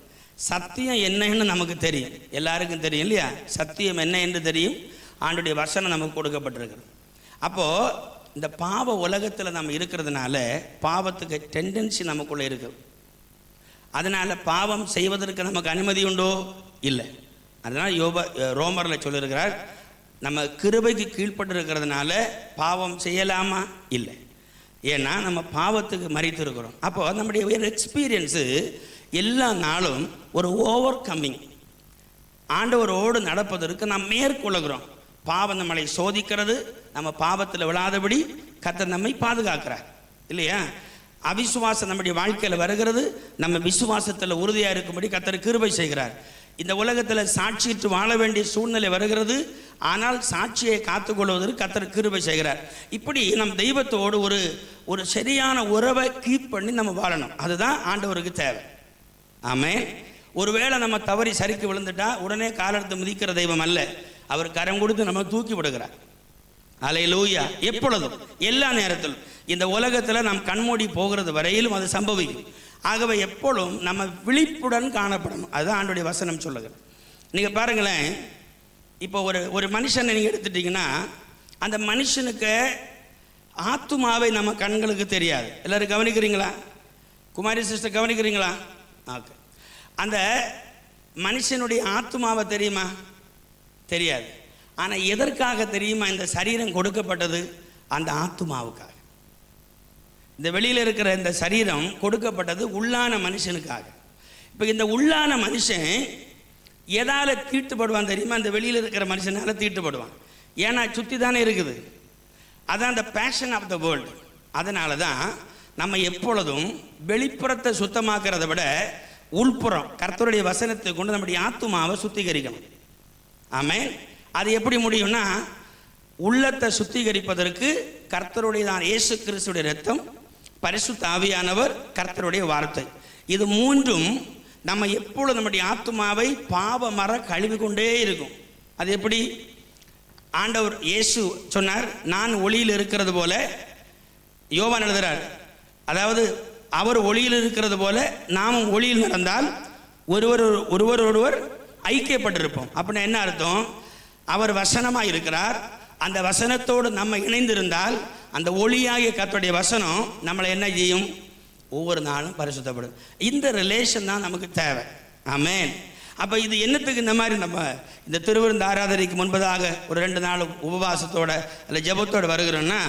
சத்தியம் என்னன்னு நமக்கு தெரியும், எல்லாருக்கும் தெரியும் இல்லையா? சத்தியம் என்ன என்று தெரியும். ஆண்டுடைய வசனம் நமக்கு கொடுக்கப்பட்டிருக்கிறது. அப்போது இந்த பாவ உலகத்தில் நம்ம இருக்கிறதுனால பாவத்துக்கு டெண்டன்சி நமக்குள்ளே இருக்குது. அதனால் பாவம் செய்வதற்கு நமக்கு அனுமதி உண்டோ? இல்லை. அதனால் ரோமரில் சொல்லியிருக்கிறார், நம்ம கிருபைக்கு கீழ்பட்டு இருக்கிறதுனால பாவம் செய்யலாமா? இல்லை. ஏன்னா நம்ம பாவத்துக்கு மறித்து இருக்கிறோம். அப்போது நம்முடைய எக்ஸ்பீரியன்ஸு எல்லா நாளும் ஒரு ஓவர் கம்மிங், ஆண்டவரோடு நடப்பதற்கு நாம் மேற்கொள்ளுகிறோம். பாவம் நம்மளை சோதிக்கிறது, நம்ம பாவத்தில் விழாதபடி கர்த்தர் நம்மை பாதுகாக்கிறார் இல்லையா? அவிசுவாசம் நம்முடைய வாழ்க்கையில் வருகிறது, நம்ம விசுவாசத்தில் உறுதியாக இருக்கும்படி கர்த்தர் கிருபை செய்கிறார். இந்த உலகத்தில் சாட்சியிட்டு வாழ வேண்டிய சூழ்நிலை வருகிறது, ஆனால் சாட்சியை காத்துக்கொள்வதற்கு கர்த்தர் கிருபை செய்கிறார். இப்படி நம் தெய்வத்தோடு ஒரு சரியான உறவை கீப் பண்ணி நம்ம வாழணும். அதுதான் ஆண்டவருக்கு தேவை. ஆமென். ஒருவேளை நம்ம தவறி சரிக்கு விழுந்துட்டா உடனே காலெடுத்து மிதிக்கிற தெய்வம் அல்ல. அவர் கரம் கொடுத்து நம்ம தூக்கி விடுகிறார். அல்லேலூயா. எப்பொழுதும் எல்லா நேரத்திலும் இந்த உலகத்தில் நாம் கண்மூடி போகிறது வரையிலும் அது சம்பவிக்கும். ஆகவே எப்பொழுதும் நம்ம விழிப்புடன் காணப்படணும். அதுதான் ஆண்டுடைய வசனம் சொல்லுகிறது. நீங்கள் பாருங்களேன், இப்போ ஒரு மனுஷனை நீங்கள் எடுத்துட்டிங்கன்னா அந்த மனுஷனுக்கு ஆத்துமாவை நம்ம கண்களுக்கு தெரியாது. எல்லோரும் கவனிக்கிறீங்களா? குமாரி சிஸ்டர் கவனிக்கிறீங்களா? ஓகே. அந்த மனுஷனுடைய ஆத்துமாவை தெரியுமா? தெரியாது. ஆனால் எதற்காக தெரியுமா இந்த சரீரம் கொடுக்கப்பட்டது? அந்த ஆத்துமாவுக்காக. இந்த வெளியில் இருக்கிற இந்த சரீரம் கொடுக்கப்பட்டது உள்ளான மனுஷனுக்காக. இப்போ இந்த உள்ளான மனுஷன் எதால் தீட்டுப்படுவான் தெரியுமா? இந்த வெளியில் இருக்கிற மனுஷனால் தீட்டுப்படுவான். ஏன்னா சுற்றி தானே இருக்குது. அதான் அந்த பேஷன் ஆஃப் த வேர்ல்டு. அதனால தான் நம்ம எப்பொழுதும் வெளிப்புறத்தை சுத்தமாக்கிறத விட உள்புறம் கர்த்தருடைய வசனத்தை கொண்டு நம்முடைய ஆத்துமாவை சுத்திகரிக்கணும். ஆமென். அது எப்படி முடியும்னா, உள்ளத்தை சுத்திகரிப்பதற்கு கர்த்தருடைய தான் இயேசு கிறிஸ்துடைய இரத்தம், பரிசுத்த ஆவியானவர், கர்த்தருடைய வார்த்தை, இது மூன்றும் நம்ம எப்பொழுது நம்முடைய ஆத்துமாவை பாவமற கழுவி கொண்டே இருக்கும். அது எப்படி? ஆண்டவர் இயேசு சொன்னார், நான் ஒளியில் இருக்கிறது போல, யோவான் எழுதுகிறார், அதாவது அவர் ஒளியில் இருக்கிறது போல நாமும் ஒளியில் நடந்தால் ஒருவர் ஐக்கியப்பட்டிருப்போம். அப்படின்னா என்ன அர்த்தம்? அவர் வசனமாக இருக்கிறார். அந்த வசனத்தோடு நம்ம இணைந்திருந்தால் அந்த ஒளியாகிய கர்த்தருடைய வசனம் நம்மளை என்ன செய்யும்? ஒவ்வொரு நாளும் பரிசுத்தப்படும். இந்த ரிலேஷன் தான் நமக்கு தேவை. ஆமென். அப்போ இது என்னத்துக்கு இந்த மாதிரி நம்ம இந்த திருவிருந்த ஆராதனைக்கு முன்பதாக ஒரு 2 நாள் உபவாசத்தோட அல்ல ஜெபத்தோடு வருகிறோன்னா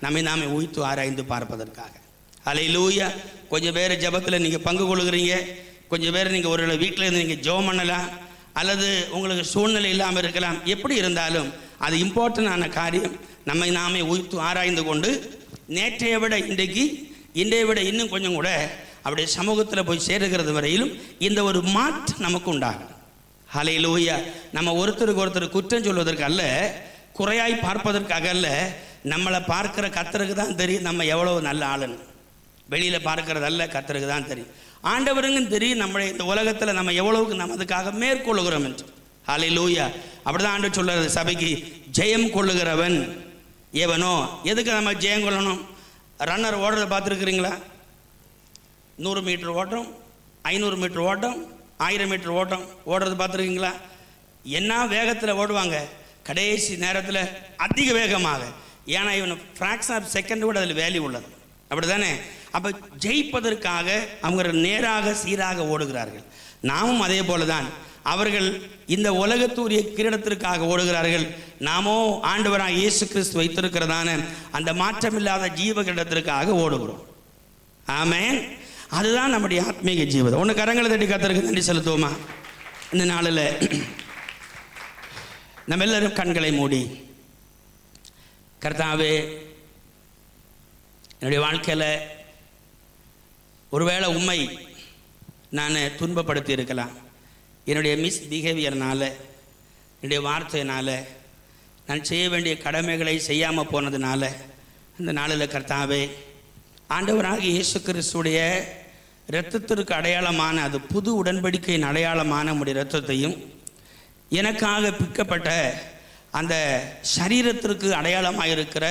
நாமே உய்த்து ஆராய்ந்து பார்ப்பதற்காக. அல்லேலூயா. கொஞ்சம் பேர் ஜெபத்தில் நீங்கள் பங்கு கொள்கிறீங்க, கொஞ்சம் பேர் நீங்கள் ஒரு வீட்டில் இருந்து நீங்கள் ஜெபம் பண்ணலாம், அல்லது உங்களுக்கு சூழ்நிலை இல்லாமல் இருக்கலாம். எப்படி இருந்தாலும் அது இம்பார்ட்டண்டான காரியம். நாமே உய்த்து ஆராய்ந்து கொண்டு நேற்றைய விட இன்றைய விட இன்னும் கொஞ்சம் கூட அப்படியே சமூகத்தில் போய் சேருகிறது வரையிலும் இந்த ஒரு மாற்றம் நமக்கு உண்டாகும். அல்லேலூயா. நம்ம ஒருத்தருக்கு ஒருத்தர் குற்றம் சொல்வதற்கு அல்ல, குறையாய் பார்ப்பதற்காக அல்ல. நம்மளை பார்க்குற கர்த்தருக்கு தான் தெரியும் நம்ம எவ்வளோ நல்ல ஆளுன்னு. வெளியில் பார்க்கறதல்ல, கர்த்தருக்கு தான் தெரியும். ஆண்டவருக்கும் தெரியும் நம்மளை இந்த உலகத்தில் நம்ம எவ்வளவுக்கு நமதுக்காக மேற்கொள்ளுகிறோம் என்று. அல்லேலூயா. அப்படி தான் ஆண்டவர் சொல்லுறது, சபைக்கு ஜெயம் கொள்ளுகிறவன் எவனோ. எதுக்கு நம்ம ஜெயம் கொள்ளணும்? ரன்னர் ஓடுறதை பார்த்துருக்குறீங்களா? 100 மீட்டர் ஓட்டம், 500 மீட்டர் ஓட்டம், 1000 மீட்டர் ஓட்டம் ஓடுறது பார்த்துருக்கீங்களா? என்ன வேகத்தில் ஓடுவாங்க, கடைசி நேரத்தில் அதிக வேகமாக. ஏன்னா இவன் ஃப்ராக்ஷன் ஆஃப் செகண்ட் கூட அதில் வேல்யூ உள்ளது. அப்படி தானே? அப்போ ஜெயிப்பதற்காக அவங்க நேராக சீராக ஓடுகிறார்கள். நாமும் அதே போல தான். அவர்கள் இந்த உலகத்தூரிய கிரீடத்திற்காக ஓடுகிறார்கள். நாமோ ஆண்டவராக இயேசு கிறிஸ்து வைத்திருக்கிறதான அந்த மாற்றமில்லாத ஜீவ கிரீடத்திற்காக ஓடுகிறோம். ஆமென். அதுதான் நம்முடைய ஆத்மீக ஜீவிதம். ஒன்று கரங்களை தட்டி கர்த்தருக்கு நன்றி செலுத்துவோமா? இந்த நாளில் நம்ம எல்லாரும் கண்களை மூடி, கர்த்தாவே, என்னுடைய வாழ்க்கையில் ஒருவேளை உண்மை நான் துன்பப்படுத்தி இருக்கலாம். என்னுடைய மிஸ்பிஹேவியர்னால், என்னுடைய வார்த்தையினால், நான் செய்ய வேண்டிய கடமைகளை செய்யாமல் போனதுனால இந்த நாளில் கர்த்தாவே, ஆண்டவராகிய இயேசு கிறிஸ்துடைய இரத்தத்திற்கு அடையாளமான, அது புது உடன்படிக்கையின் அடையாளமான உடைய இரத்தத்தையும், எனக்காக பிற்கப்பட்ட அந்த சரீரத்திற்கு அடையாளமாக இருக்கிற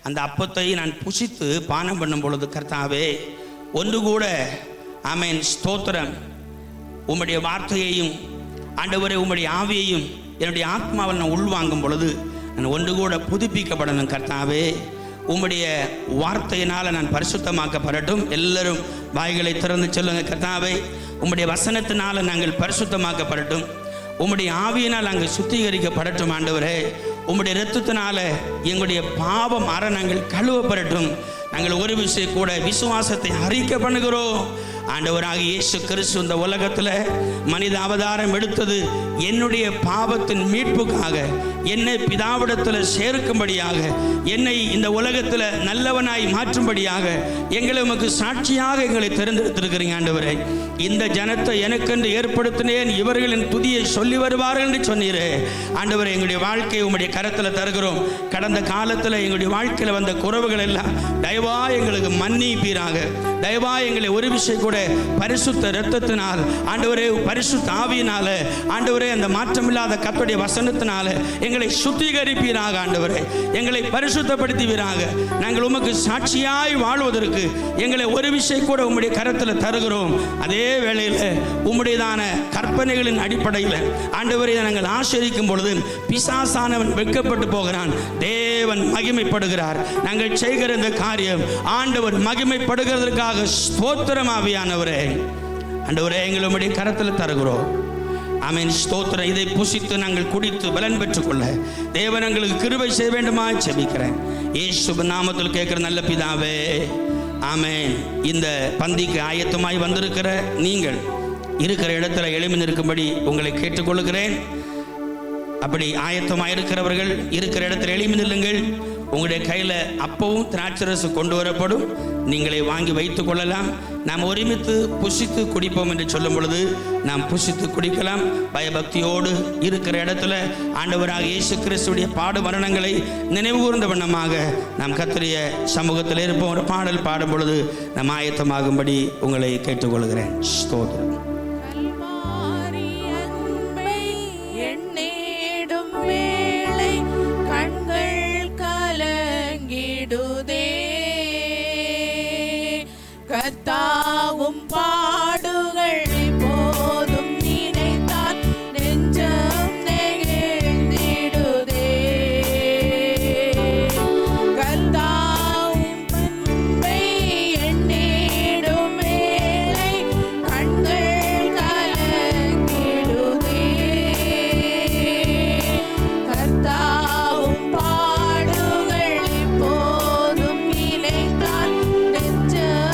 அந்த அப்பத்தை நான் புசித்து பானம் பண்ணும் பொழுது கர்த்தாவே, ஒன்று கூட ஆமென் ஸ்தோத்திரம், உம்முடைய வார்த்தையையும் ஆண்டவரே உம்முடைய ஆவியையும் என்னுடைய ஆத்மாவில் நான் உள்வாங்கும் பொழுது நான் ஒன்று கூட புதுப்பிக்கப்படணும். கர்த்தாவே, உம்முடைய வார்த்தையினால் நான் பரிசுத்தமாக்கப்படட்டும். எல்லாரும் வாய்களை திறந்து சொல்லுங்க. கர்த்தாவே, உம்முடைய வசனத்தினால் நாங்கள் பரிசுத்தமாக்கப்படட்டும். உம்முடைய ஆவியினால் நாங்கள் சுத்திகரிக்கப்படட்டும். ஆண்டவரே, உம்முடைய இரத்தத்தினால எங்களுடைய பாவம் அற நாங்கள் கழுவப்படட்டும். நாங்கள் ஒரு விஷயம் கூட விசுவாசத்தை அறிக்கை பண்ணுகிறோம். ஆண்டவராக இயேசு கிறிஸ்து இந்த உலகத்தில் மனித அவதாரம் எடுத்தது என்னுடைய பாவத்தின் மீட்புக்காக, என்னை பிதாவிடத்தில் சேர்க்கும்படியாக, என்னை இந்த உலகத்தில் நல்லவனாய் மாற்றும்படியாக, எங்களை உமக்கு சாட்சியாக எங்களை தேர்ந்தெடுத்திருக்கிறீங்க. ஆண்டவரே, இந்த ஜனத்தை எனக்கென்று ஏற்படுத்தினேன், இவர்களின் துதியை சொல்லி வருவார்கள் என்று சொன்னீரே. ஆண்டவரே, எங்களுடைய வாழ்க்கையை உம்முடைய கரத்தில் தருகிறோம். கடந்த காலத்தில் எங்களுடைய வாழ்க்கையில் வந்த குறைவுகள் எல்லாம் தயவா எங்களுக்கு மன்னிப்பீராக. தயவா எங்களை ஒரு விஷயம் கூட இயேசுடைய பரிசுத்த இரத்தத்தினால் ஆண்டவரே, பரிசுத்த ஆவியினால ஆண்டவரே, அந்த மாற்றமில்லாத கர்த்தருடைய வசனத்தினால எங்களை சுத்திகரிப்பீராக. ஆண்டவரே, எங்களை பரிசுத்தப்படுத்துவீராக. நாங்கள் உமக்கு சாட்சியாய் வாழ்வதற்கு எங்களை ஒரு விஷயம் கூட உம்முடைய கரத்தில் தருகிறோம். அதே வேளையில் உம்முடையதான கற்பனைகளின் அடிப்படையில் ஆண்டவரை நாங்கள் ஆசரிக்கும் பொழுது பிசாசானவன் வெட்கப்பட்டு போகிறான், தேவன் மகிமைப்படுகிறார். நாங்கள் செய்கிற இந்த காரியம் ஆண்டவர் மகிமைப்படுகிறதற்காக ஸ்தோத்திரம். ஆவியானவரே, ஆண்டவரே, எங்களை உம்முடைய கரத்தில் தருகிறோம். ஆமென். ஸ்தோத்திரம். இதை புசித்து நாங்கள் குடித்து பலன் பெற்றுக்கொள்ள தேவன் எங்களுக்கு கிருபை செய்ய வேண்டுமா ஜெபிக்கிறேன். இயேசுவின் நாமத்தில் கேட்கிற நல்ல பிதாவே, ஆமென். இந்த பந்திக்கு ஆயத்தமாய் வந்திருக்கிற நீங்கள் இருக்கிற இடத்துல எழும்பி நிற்கும்படி உங்களை கேட்டுக்கொள்கிறேன். அப்படி ஆயத்தமாக இருக்கிறவர்கள் இருக்கிற இடத்துல எழும்பி நில்லுங்கள். உங்களுடைய கையில் அப்பவும் திராட்சரசு கொண்டு வரப்படும். நீங்களே வாங்கி வைத்து கொள்ளலாம். நாம் ஒருமித்து புசித்து குடிப்போம் என்று சொல்லும் பொழுது நாம் புசித்து குடிக்கலாம். பயபக்தியோடு இருக்கிற இடத்துல ஆண்டவராக இயேசு கிறிஸ்துடைய பாடு மரணங்களை நினைவு கூர்ந்த வண்ணமாக நாம் கர்த்தருடைய சமூகத்தில் இருப்போம். ஒரு பாடல் பாடும் பொழுது நாம் ஆயத்தமாகும்படி உங்களை கேட்டுக்கொள்கிறேன். ஸ்தோத்திரம். கர்த்தாவும் பாடுகள் போதும் நினைத்தால் நெஞ்சம் நெகிழ்ந்திடுதே. கர்த்தாவும் பண்பை எண்ணிடும் வேளை கண்கள் கலங்கிடுதே. கர்த்தாவும் பாடுகள் போதும் நினைத்தால் நெஞ்சம்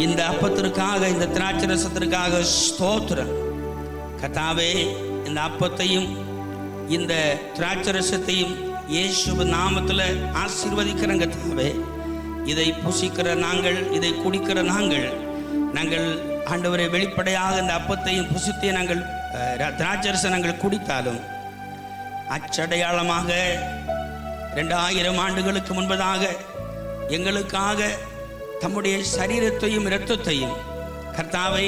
இந்த அப்பத்திற்காக, இந்த திராட்சை ரசத்திற்காக ஸ்தோத்திரம். கர்த்தாவே, இந்த அப்பத்தையும் இந்த திராட்சை ரசத்தையும் இயேசுவின் நாமத்தில் ஆசீர்வதிக்கிறேன். கர்த்தாவே, இதை புசிக்கிற நாங்கள், இதை குடிக்கிற நாங்கள் ஆண்டவரை வெளிப்படையாக இந்த அப்பத்தையும் புசித்தையும் நாங்கள் திராட்சை ரசம் நாங்கள் குடித்தாலும் அச்சடையாளமாக 2000 ஆண்டுகளுக்கு முன்பதாக எங்களுக்காக தம்முடைய சரீரத்தையும் இரத்தத்தையும் கர்த்தாவை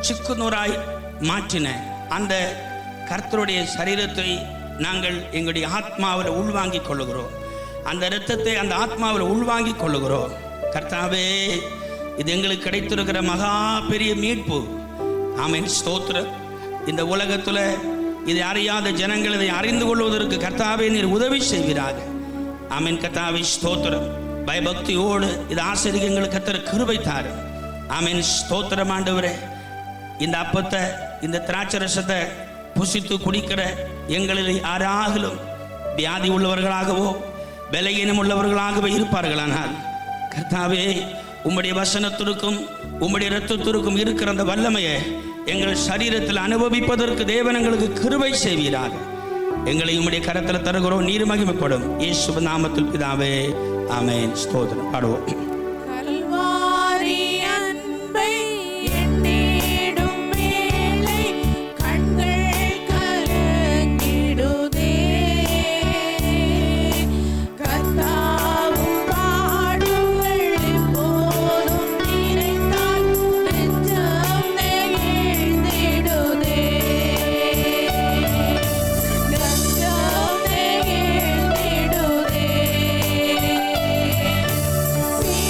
சிக்குநூறாய் மாற்றின அந்த கர்த்தருடைய சரீரத்தை நாங்கள் எங்களுடைய ஆத்மாவில் உள்வாங்கிக் கொள்ளுகிறோம். அந்த இரத்தத்தை அந்த ஆத்மாவில் உள்வாங்கிக் கொள்ளுகிறோம். கர்த்தாவே, இது எங்களுக்கு கிடைத்திருக்கிற மகா பெரிய மீட்பு. ஆமென். ஸ்தோத்திரம். இந்த உலகத்தில் இதை அறியாத ஜனங்கள் இதை அறிந்து கொள்வதற்கு கர்த்தாவே நீர் உதவி செய்வீராக. ஆமென். கர்த்தாவே, ஸ்தோத்திரம். பயபக்தியோடு இது ஆசிரியங்களுக்கு கர்த்தர் கிருபை தாரு. ஆமென். ஸ்தோத்திரம். ஆண்டவரே, இந்த அப்பத்தை இந்த திராட்சை ரசத்தை புசித்து குடிக்கிற எங்களில் யாராகிலும் வியாதி உள்ளவர்களாகவோ பலகீனம் உள்ளவர்களாகவோ இருப்பார்களானால் கர்த்தாவே, உம்முடைய வசனத்திற்கும் உம்முடைய இரத்தத்திற்கும் இருக்கிற அந்த வல்லமையை எங்கள் சரீரத்தில் அனுபவிப்பதற்கு தேவன் எங்களுக்கு கிருபை செய்வீராக. எங்களை உம்முடைய கரத்தில் தருகிறோம். நீர் மகிமைப்படும். இயேசுவின் நாமத்தில் பிதாவே, ஆமென். ஸ்தோத்திரம். பாடுவோம். See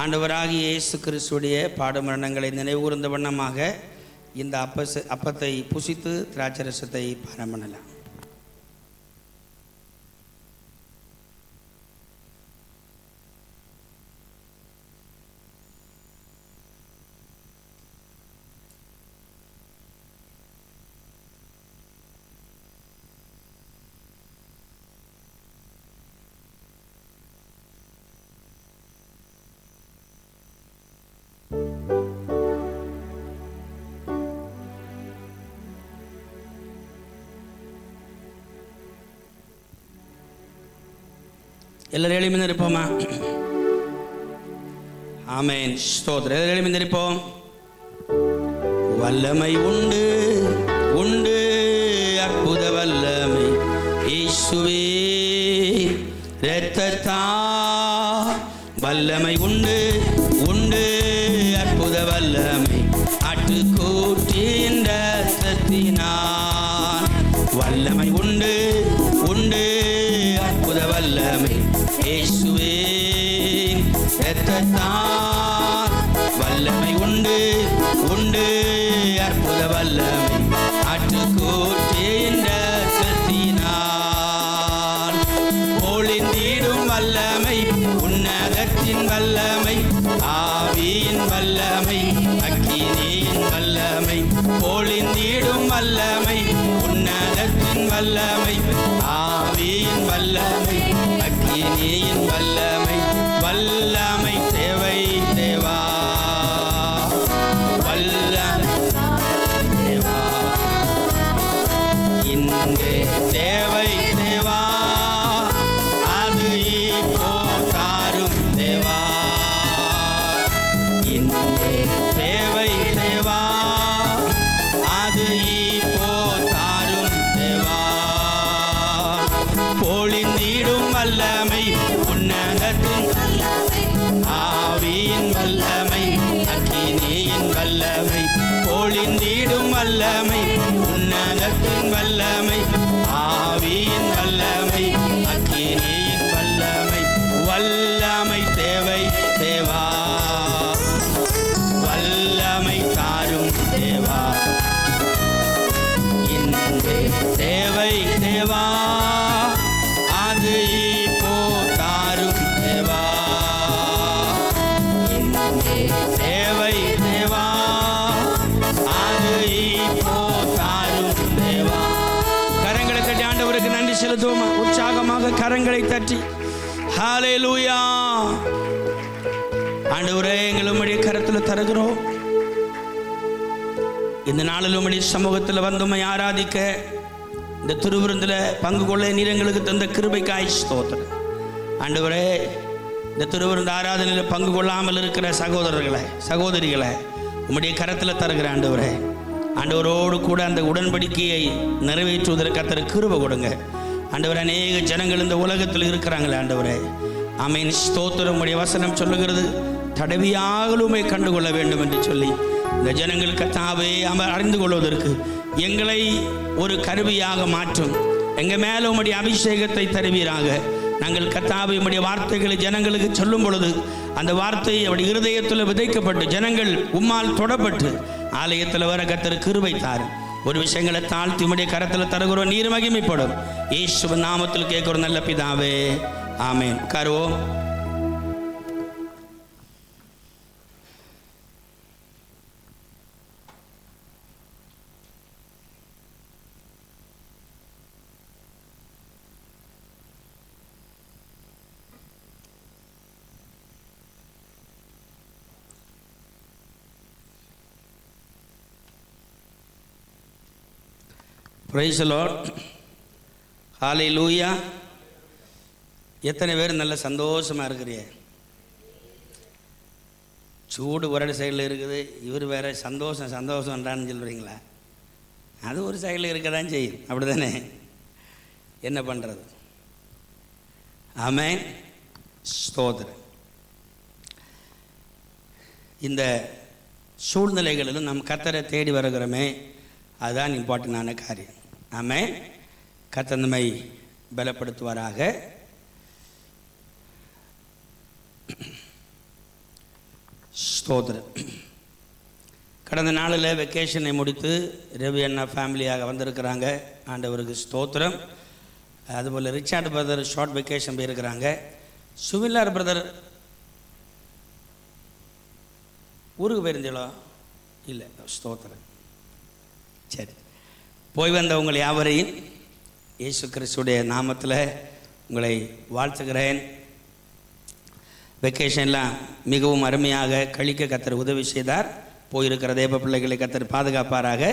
ஆண்டவராகிய இயேசு கிறிஸ்துடைய பாடுமரணங்களை நினைவுகூர்ந்த வண்ணமாக இந்த அப்பத்தை புசித்து திராட்சரசத்தை பானம் பண்ணலாம். எல்லாரும் எளிமையாக இருப்போமா? ஆமென், ஸ்தோத்திரம். எல்லாரும் எளிமையாக இருப்போம். வல்லமை உண்டு உண்டு அற்புத வல்லமை இயேசுவே இரத்தத்தா. வல்லமை உண்டு உண்டு அற்புத வல்லமை ஆட்டுக்குட்டியின் இரத்தத்தினால். வல்லமை உண்டு உண்டு அற்புத வல்லமை இயேசுவே இரத்தத்தால். வல்லமை உண்டு உண்டு அற்புத வல்லமை ஆட்டுக்குட்டியின் இரத்தத்தினால். பொழிந்திடும் வல்லமை உன்னதத்தின் வல்லமை ஆவியின் வல்லமை அக்கினியின் வல்லமை. பொழிந்திடும் வல்லமை உன்னதத்தின் வல்லமை ஆவியின் வல்லமை அக்கினியின் வல்லமை. வல்லமை தேவை தேவா, வல்லமை தேவா, இங்கே தேவை தேவா, அது இப்போ தாரும் தேவா. இங்கே தேவை தேவா, அது இப்போ தாரும் தேவா. பொழிந்திடும் வல்லமை உன்னதத்தின் ஆவியின் வல்லமை அக்கினியின் வல்லமை. பொழிந்திடும் வல்லமை உன்னதத்தின் வல்லமை ஆவியின் வல்லமை அக்கினியின் வல்லமை. வல்லமை தேவை தேவா, வல்லமை தாரும் தேவா. இன்றே தேவை தேவா, அது இப்போ தாரும் தேவா. இன்றே தேவை தேவா, அது இப்போ தாரும் தேவா. கரங்களை தட்டி ஆண்டவருக்கு நன்றி செலுத்துவோமா? உற்சாகமாக கரங்களை தட்டி ஹல்லேலூயா. ஆண்டவரே, எங்களை உம்முடைய கரத்தில் தருகிறோம். இந்த நாளில் உம்முடைய சமூகத்தில் வந்து உம்மை ஆராதிக்க இந்த திருவிருந்தில் பங்கு கொள்ள நீர் எங்களுக்கு தந்த கிருபைக்காய் ஸ்தோத்திரம். ஆண்டவரே, இந்த திருவிருந்து ஆராதனையில் பங்கு கொள்ளாமல் இருக்கிற சகோதரர்களை சகோதரிகளை உம்முடைய கரத்தில் தருகிற ஆண்டவரே, ஆண்டவரோடு கூட அந்த உடன்படிக்கையை நிறைவேற்றுவதற்கு கர்த்தர் கிருபை கொடுங்க ஆண்டவரே. அநேக ஜனங்கள் இந்த உலகத்தில் இருக்கிறாங்களே ஆண்டவரே. ஆமென், ஸ்தோத்திரம். உம்முடைய வசனம் சொல்லுகிறது, தடவியாகலுமே கண்டுகொள்ள வேண்டும் என்று சொல்லி இந்த ஜனங்கள் கர்த்தாவே அறிந்து கொள்வதற்கு எங்களை ஒரு கருவியாக மாற்றும். எங்கள் மேலே உம்முடைய அபிஷேகத்தை தருவீராக. நாங்கள் கர்த்தாவே உம்முடைய வார்த்தைகளை ஜனங்களுக்கு சொல்லும் பொழுது அந்த வார்த்தை அவருடைய இருதயத்தில் விதைக்கப்பட்டு ஜனங்கள் உம்மால் தொடப்பட்டு ஆலயத்தில் வர கர்த்தர் கிருபை தாரும். ஒரு விஷயங்களை தாழ்த்தி உம்முடைய கரத்தில் தருகிறோம். நீர் மகிமைப்படும். இயேசுவின் நாமத்தில் கேட்கிறோம் நல்ல பிதாவே, ஆமென். உட்காருவோம். Praise the Lord. ஹல்லேலூயா. எத்தனை பேர் நல்ல சந்தோஷமாக இருக்கிறீங்க? சூடு ஒரு சைடில் இருக்குது, இவர் வேறு சந்தோஷம் சந்தோஷம்ன்றான்னு சொல்கிறீங்களா? அது ஒரு சைடில் இருக்க தான் செய்யும், அப்படி தானே? என்ன பண்ணுறது? ஆமென், ஸ்தோத்திரம். இந்த சூழ்நிலைகளிலும் நம் கர்த்தரை தேடி வருகிறோமே, அதுதான் இம்பார்ட்டண்டான காரியம். ஆமென். கர்த்தர் நம்மை பலப்படுத்துவாராக. ஸ்தோத்திரம். கடந்த நாளில் வெக்கேஷனை முடித்து ரவி அண்ணா ஃபேமிலியாக வந்திருக்கிறாங்க. ஆண்டவருக்கு ஸ்தோத்திரம். அதுபோல் ரிச்சார்ட் பிரதர் ஷார்ட் வெக்கேஷன் போயிருக்கிறாங்க. சுவில்லார் பிரதர் ஊருக்கு போயிருந்தீங்களோ? இல்லை, ஸ்தோத்திரம். சரி, போய் வந்த உங்கள் யாவரையும் இயேசு கிறிஸ்துடைய நாமத்தில் உங்களை வாழ்த்துகிறேன். வெக்கேஷன்லாம் மிகவும் அருமையாக கழிக்க கர்த்தர் உதவி செய்தார். போயிருக்கிற தேவ பிள்ளைகளை கர்த்தர் பாதுகாப்பாராக.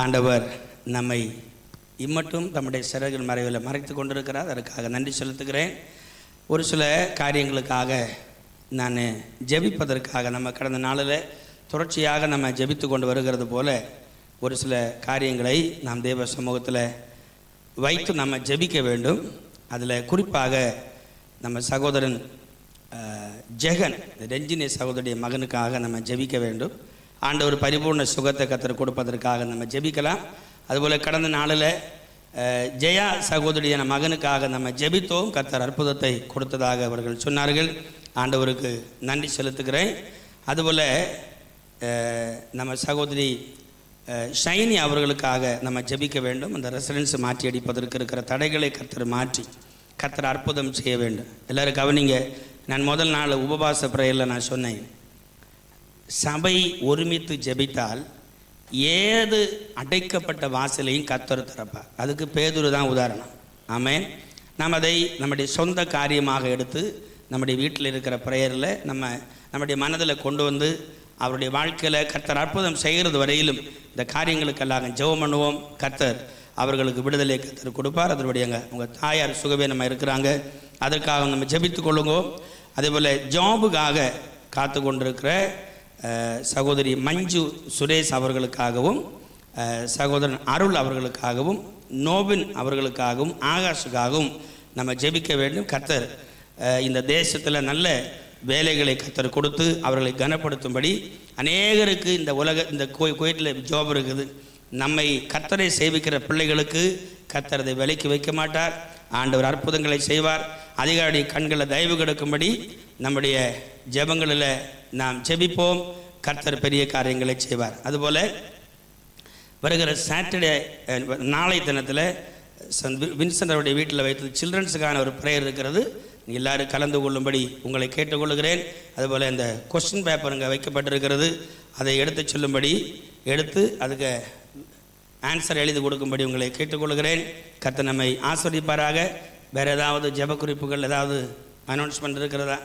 ஆண்டவர் நம்மை இம்மட்டும் தம்முடைய சிறகுகள் மறைவில் மறைத்து கொண்டிருக்கிறார். அதற்காக நன்றி செலுத்துகிறேன். ஒரு சில காரியங்களுக்காக நான் ஜெபிப்பதற்காக நம்ம கடந்த நாளில் தொடர்ச்சியாக நம்ம ஜெபித்து கொண்டு வருகிறது போல ஒரு சில காரியங்களை நாம் தேவ சமூகத்தில் வைத்து நம்ம ஜெபிக்க வேண்டும். அதில் குறிப்பாக நம்ம சகோதரன் ஜெகன் ரஞ்சினி சகோதரிய மகனுக்காக நம்ம ஜெபிக்க வேண்டும். ஆண்டவர் பரிபூர்ண சுகத்தை கர்த்தர் கொடுப்பதற்காக நம்ம ஜெபிக்கலாம். அதுபோல் கடந்த நாளில் ஜெயா சகோதரியான மகனுக்காக நம்ம ஜெபித்தோம். கர்த்தர் அற்புதத்தை கொடுத்ததாக அவர்கள் சொன்னார்கள். ஆண்டவருக்கு நன்றி செலுத்துகிறேன். அதுபோல் நம்ம சகோதரி ஷைனி அவர்களுக்காக நம்ம ஜெபிக்க வேண்டும். அந்த ரெசிடென்ஸ் மாற்றி அடிப்பதற்கு இருக்கிற தடைகளை கர்த்தர் மாற்றி கர்த்தர் அற்புதம் செய்ய வேண்டும். எல்லோரும் கவனிங்க. நான் முதல் நாள் உபவாச பிரேயரில் நான் சொன்னேன், சபை ஒருமித்து ஜெபித்தால் ஏது அடைக்கப்பட்ட வாசலையும் கர்த்தர் திறப்பார். அதுக்கு பேதுரு தான் உதாரணம். ஆமென். நாம் அதை நம்முடைய சொந்த காரியமாக எடுத்து நம்முடைய வீட்டில் இருக்கிற பிரேயரில் நம்முடைய மனதில் கொண்டு வந்து அவருடைய வாழ்க்கையில் கர்த்தர் அற்புதம் செய்கிறது வரையிலும் இந்த காரியங்களுக்கெல்லாம் ஜெபம் பண்ணுவோம். கர்த்தர் அவர்களுக்கு விடுதலை கர்த்தர் கொடுப்பார். அதனுடையங்க உங்கள் தாயார் சுகவீனமாக இருக்கிறாங்க, அதற்காக நம்ம ஜெபித்து கொள்ளுங்க. அதேபோல் ஜாபுக்காக காத்து கொண்டிருக்கிற சகோதரி மஞ்சு சுரேஷ் அவர்களுக்காகவும் சகோதரன் அருள் அவர்களுக்காகவும் நோபின் அவர்களுக்காகவும் ஆகாஷுக்காகவும் நம்ம ஜெபிக்க வேண்டும். கர்த்தர் இந்த தேசத்தில் நல்ல வேலைகளை கர்த்தர் கொடுத்து அவர்களை கனப்படுத்தும்படி அநேகருக்கு இந்த கோயிலில் ஜாப் இருக்குது. நம்மை கர்த்தரை சேவிக்கிற பிள்ளைகளுக்கு கர்த்தர் அதை விலைக்கு வைக்க மாட்டார். ஆண்டவர் அற்புதங்களை செய்வார். அதிகாரி கண்களை தயவு கிடக்கும்படி நம்முடைய ஜெபங்களில் நாம் ஜெபிப்போம். கர்த்தர் பெரிய காரியங்களை செய்வார். அதுபோல் வருகிற சாட்டர்டே நாளை தினத்தில் வின்சென்ட் அவருடைய வீட்டில் வைத்து சில்ட்ரன்ஸுக்கான ஒரு ப்ரேயர் இருக்கிறது. எல்லாரும் கலந்து கொள்ளும்படி உங்களை கேட்டுக்கொள்கிறேன். அதுபோல் இந்த கொஸ்டின் பேப்பர் இங்கே வைக்கப்பட்டிருக்கிறது, அதை எடுத்து சொல்லும்படி எடுத்து அதுக்கு ஆன்சர் எழுதி கொடுக்கும்படி உங்களை கேட்டுக்கொள்கிறேன். கர்த்தர் நம்மை ஆசீர்வதிப்பாராக. வேறு ஏதாவது ஜெப குறிப்புகள் ஏதாவது அனௌன்ஸ்மெண்ட் இருக்கிறதா?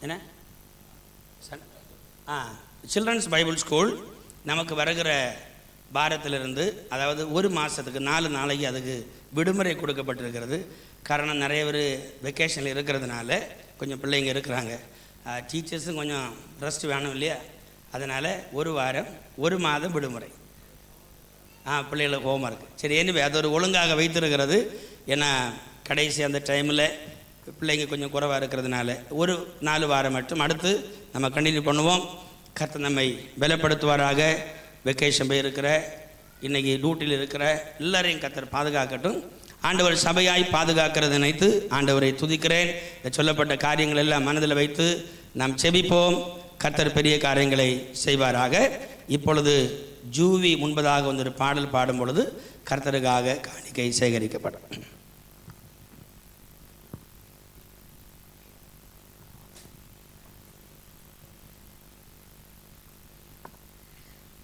என்ன சில்ட்ரன்ஸ் பைபிள் ஸ்கூல் நமக்கு வருகிற பாரத்திலிருந்து, அதாவது ஒரு மாதத்துக்கு 4 நாளைக்கு அதுக்கு விடுமுறை கொடுக்கப்பட்டிருக்கிறது. காரணம் நிறைய பேர் வெக்கேஷனில் இருக்கிறதுனால கொஞ்சம் பிள்ளைங்க இருக்கிறாங்க. டீச்சர்ஸும் கொஞ்சம் ரெஸ்ட் வேணும் இல்லையா? அதனால் ஒரு மாதம் விடுமுறை. பிள்ளைகளுக்கு ஹோம்ஒர்க். சரி, எனவே அது ஒரு ஒழுங்காக வைத்திருக்கிறது. ஏன்னா கடைசி அந்த டைமில் பிள்ளைங்க கொஞ்சம் குறைவாக இருக்கிறதுனால ஒரு 4 வாரம் மட்டும் அடுத்து நம்ம கண்டினியூ பண்ணுவோம். கர்த்தர் நம்மை பலப்படுத்துவாராக. வெக்கேஷன் போயிருக்கிற இன்றைக்கி டியூட்டியில் இருக்கிற எல்லாரையும் கர்த்தர் பாதுகாக்கட்டும். ஆண்டவர் சபையாய் பாதுகாக்கிறது நினைத்து ஆண்டவரை துதிக்கிறேன். சொல்லப்பட்ட காரியங்கள் எல்லாம் மனதில் வைத்து நாம் செபிப்போம். கர்த்தர் பெரிய காரியங்களை செய்வாராக. இப்பொழுது ஜூவி முன்பதாக வந்து ஒரு பாடல் பாடும் பொழுது கர்த்தருக்காக காணிக்கை சேகரிக்கப்படும்.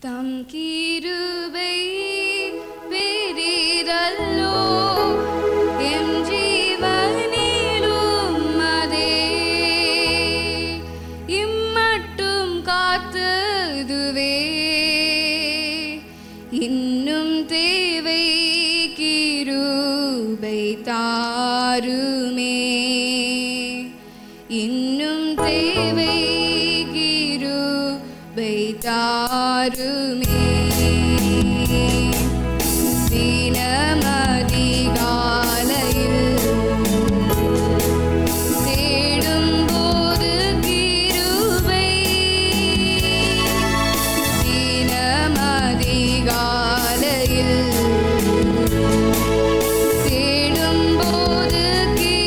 தம் கிருபை பெரிதல்லோ எம் ஜீவனிலும் அதே இம்மட்டும் காத்ததுவே இன்னும் தேவை கிருபை தாருமே இன்னும் தேவை தாருமே தினமதிகாலையில் தேடும்போது கிருபை தினமதிகாலையில் தேடும்போது கிருபை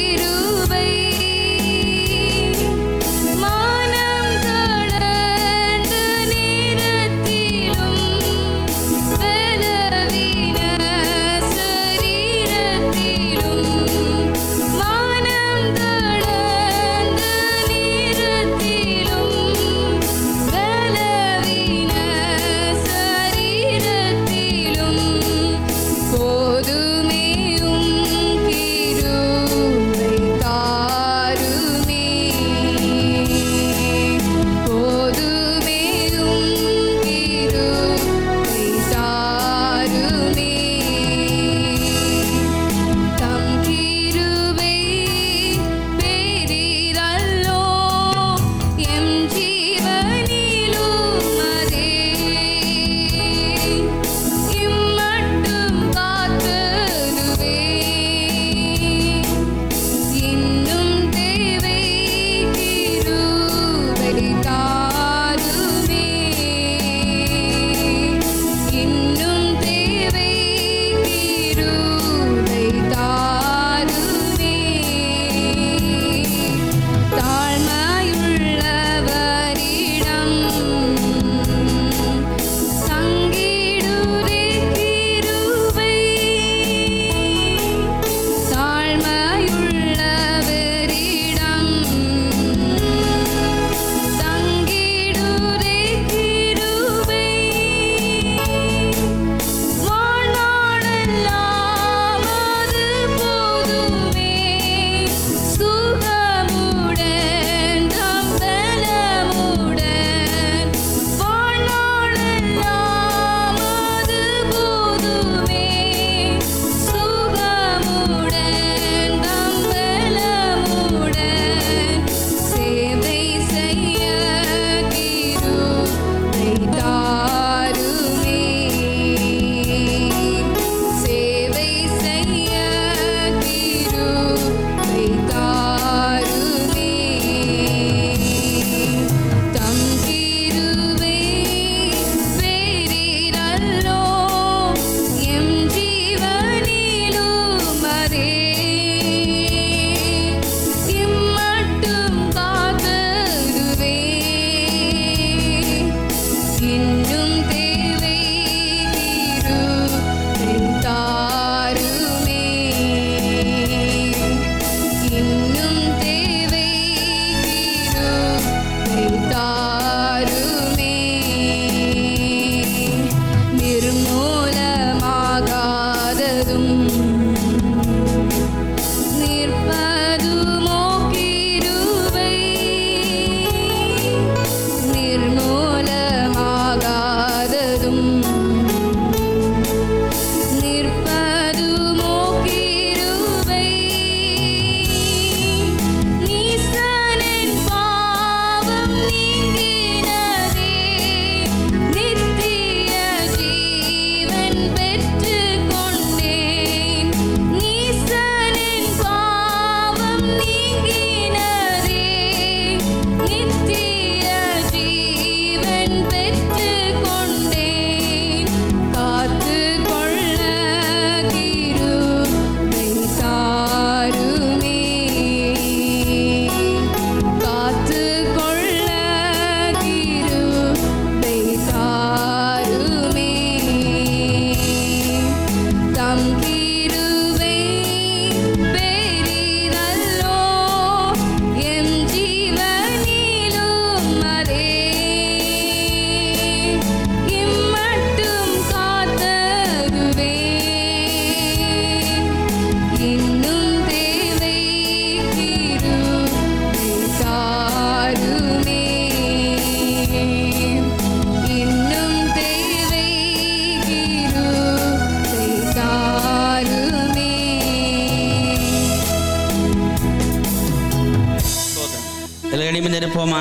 நிற்போமா?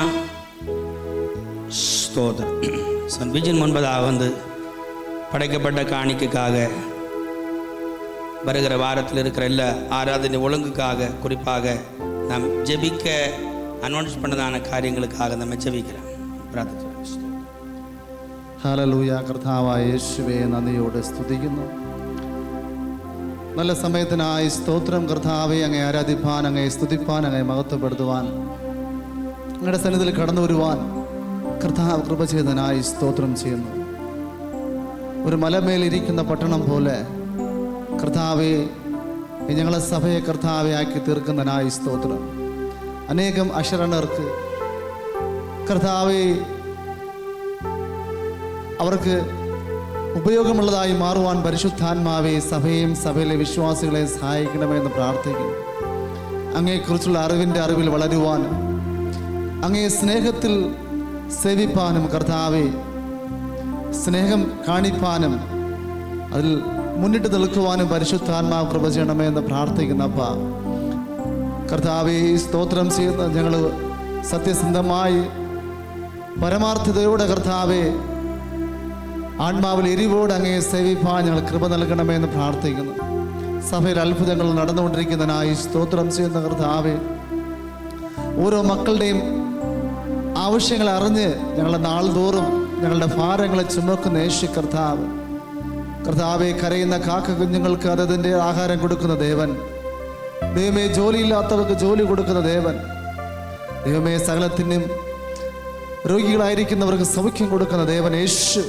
ஸ்தோத்திரம். விஜயன் முன்பதாக வந்து படைக்கப்பட்ட காணிக்கைக்காக வருகிற வாரத்தில் இருக்கிற எல்லா ஆராதனை ஒழுங்குக்காக குறிப்பாக நாம் ஜெபிக்க அனௌன்ஸ் பண்ணதான காரியங்களுக்காக நம்ம ஜெபிக்கிறோம். പ്രാർത്ഥിച്ചു. ഹല്ലേലൂയ. കർത്താവായ യേശുവേ നന്ദിയോടെ സ്തുതിക്കുന്നു. നല്ല സമയത്തിനായി സ്തോത്രം. കർത്താവെ അങ്ങേ ആരാധിപ്പാൻ, അങ്ങേ സ്തുതിപ്പാൻ, അങ്ങേ മഹത്വപ്പെടുത്തുവാൻ, അങ്ങയുടെ സന്നിധിയിൽ കടന്നു വരുവാൻ കർത്താവ് കൃപ ചെയ്തതിനായി സ്തോത്രം ചെയ്യുന്നു. ഒരു മലമേലിരിക്കുന്ന പട്ടണം പോലെ കർത്താവെ ഞങ്ങളെ സഭയെ കർത്താവെ ആക്കി തീർക്കുന്നതിനായി സ്തോത്രം. അനേകം അശരണർക്ക് കർത്താവെ അവർക്ക് ഉപയോഗമുള്ളതായി മാറുവാൻ പരിശുദ്ധാത്മാവെ സഭയെയും സഭയിലെ വിശ്വാസികളെ സഹായിക്കണമെന്ന് പ്രാർത്ഥിക്കുന്നു. അങ്ങയെക്കുറിച്ചുള്ള അറിവിൽ വളരുവാനും അങ്ങയെ സ്നേഹത്തിൽ സേവിപ്പാനും കർത്താവെ സ്നേഹം കാണിപ്പാനും അതിൽ മുന്നിട്ട് നിൽക്കുവാനും പരിശുദ്ധാത്മാവ് കൃപ ചെയ്യണമെന്ന് പ്രാർത്ഥിക്കുന്നപ്പ കർത്താവെ സ്തോത്രം ചെയ്യുന്ന ഞങ്ങൾ സത്യസന്ധമായി പരമാർത്ഥതയോടെ കർത്താവെ ആത്മാവിൽ എരിവോട് അങ്ങയെ സേവിപ്പാൻ ഞങ്ങൾ കൃപ നൽകണമെന്ന് പ്രാർത്ഥിക്കുന്നു. സഭയിൽ അത്ഭുതങ്ങൾ നടന്നുകൊണ്ടിരിക്കുന്നതിനായി സ്തോത്രം ചെയ്യുന്ന കർത്താവെ ഓരോ മക്കളുടെയും ആവശ്യങ്ങൾ അറിഞ്ഞ് ഞങ്ങളുടെ നാൾതോറും ഞങ്ങളുടെ ഭാരങ്ങളെ ചുമക്കുന്ന യേശു കർത്താവെ കരയുന്ന കാക്ക കുഞ്ഞുങ്ങൾക്ക് അതതിൻ്റെ ആഹാരം കൊടുക്കുന്ന ദേവൻ, ദൈവമേ ജോലിയില്ലാത്തവർക്ക് ജോലി കൊടുക്കുന്ന ദേവൻ, ദൈവമേ സകലത്തിനും രോഗികളായിരിക്കുന്നവർക്ക് സൗഖ്യം കൊടുക്കുന്ന ദേവൻ യേശു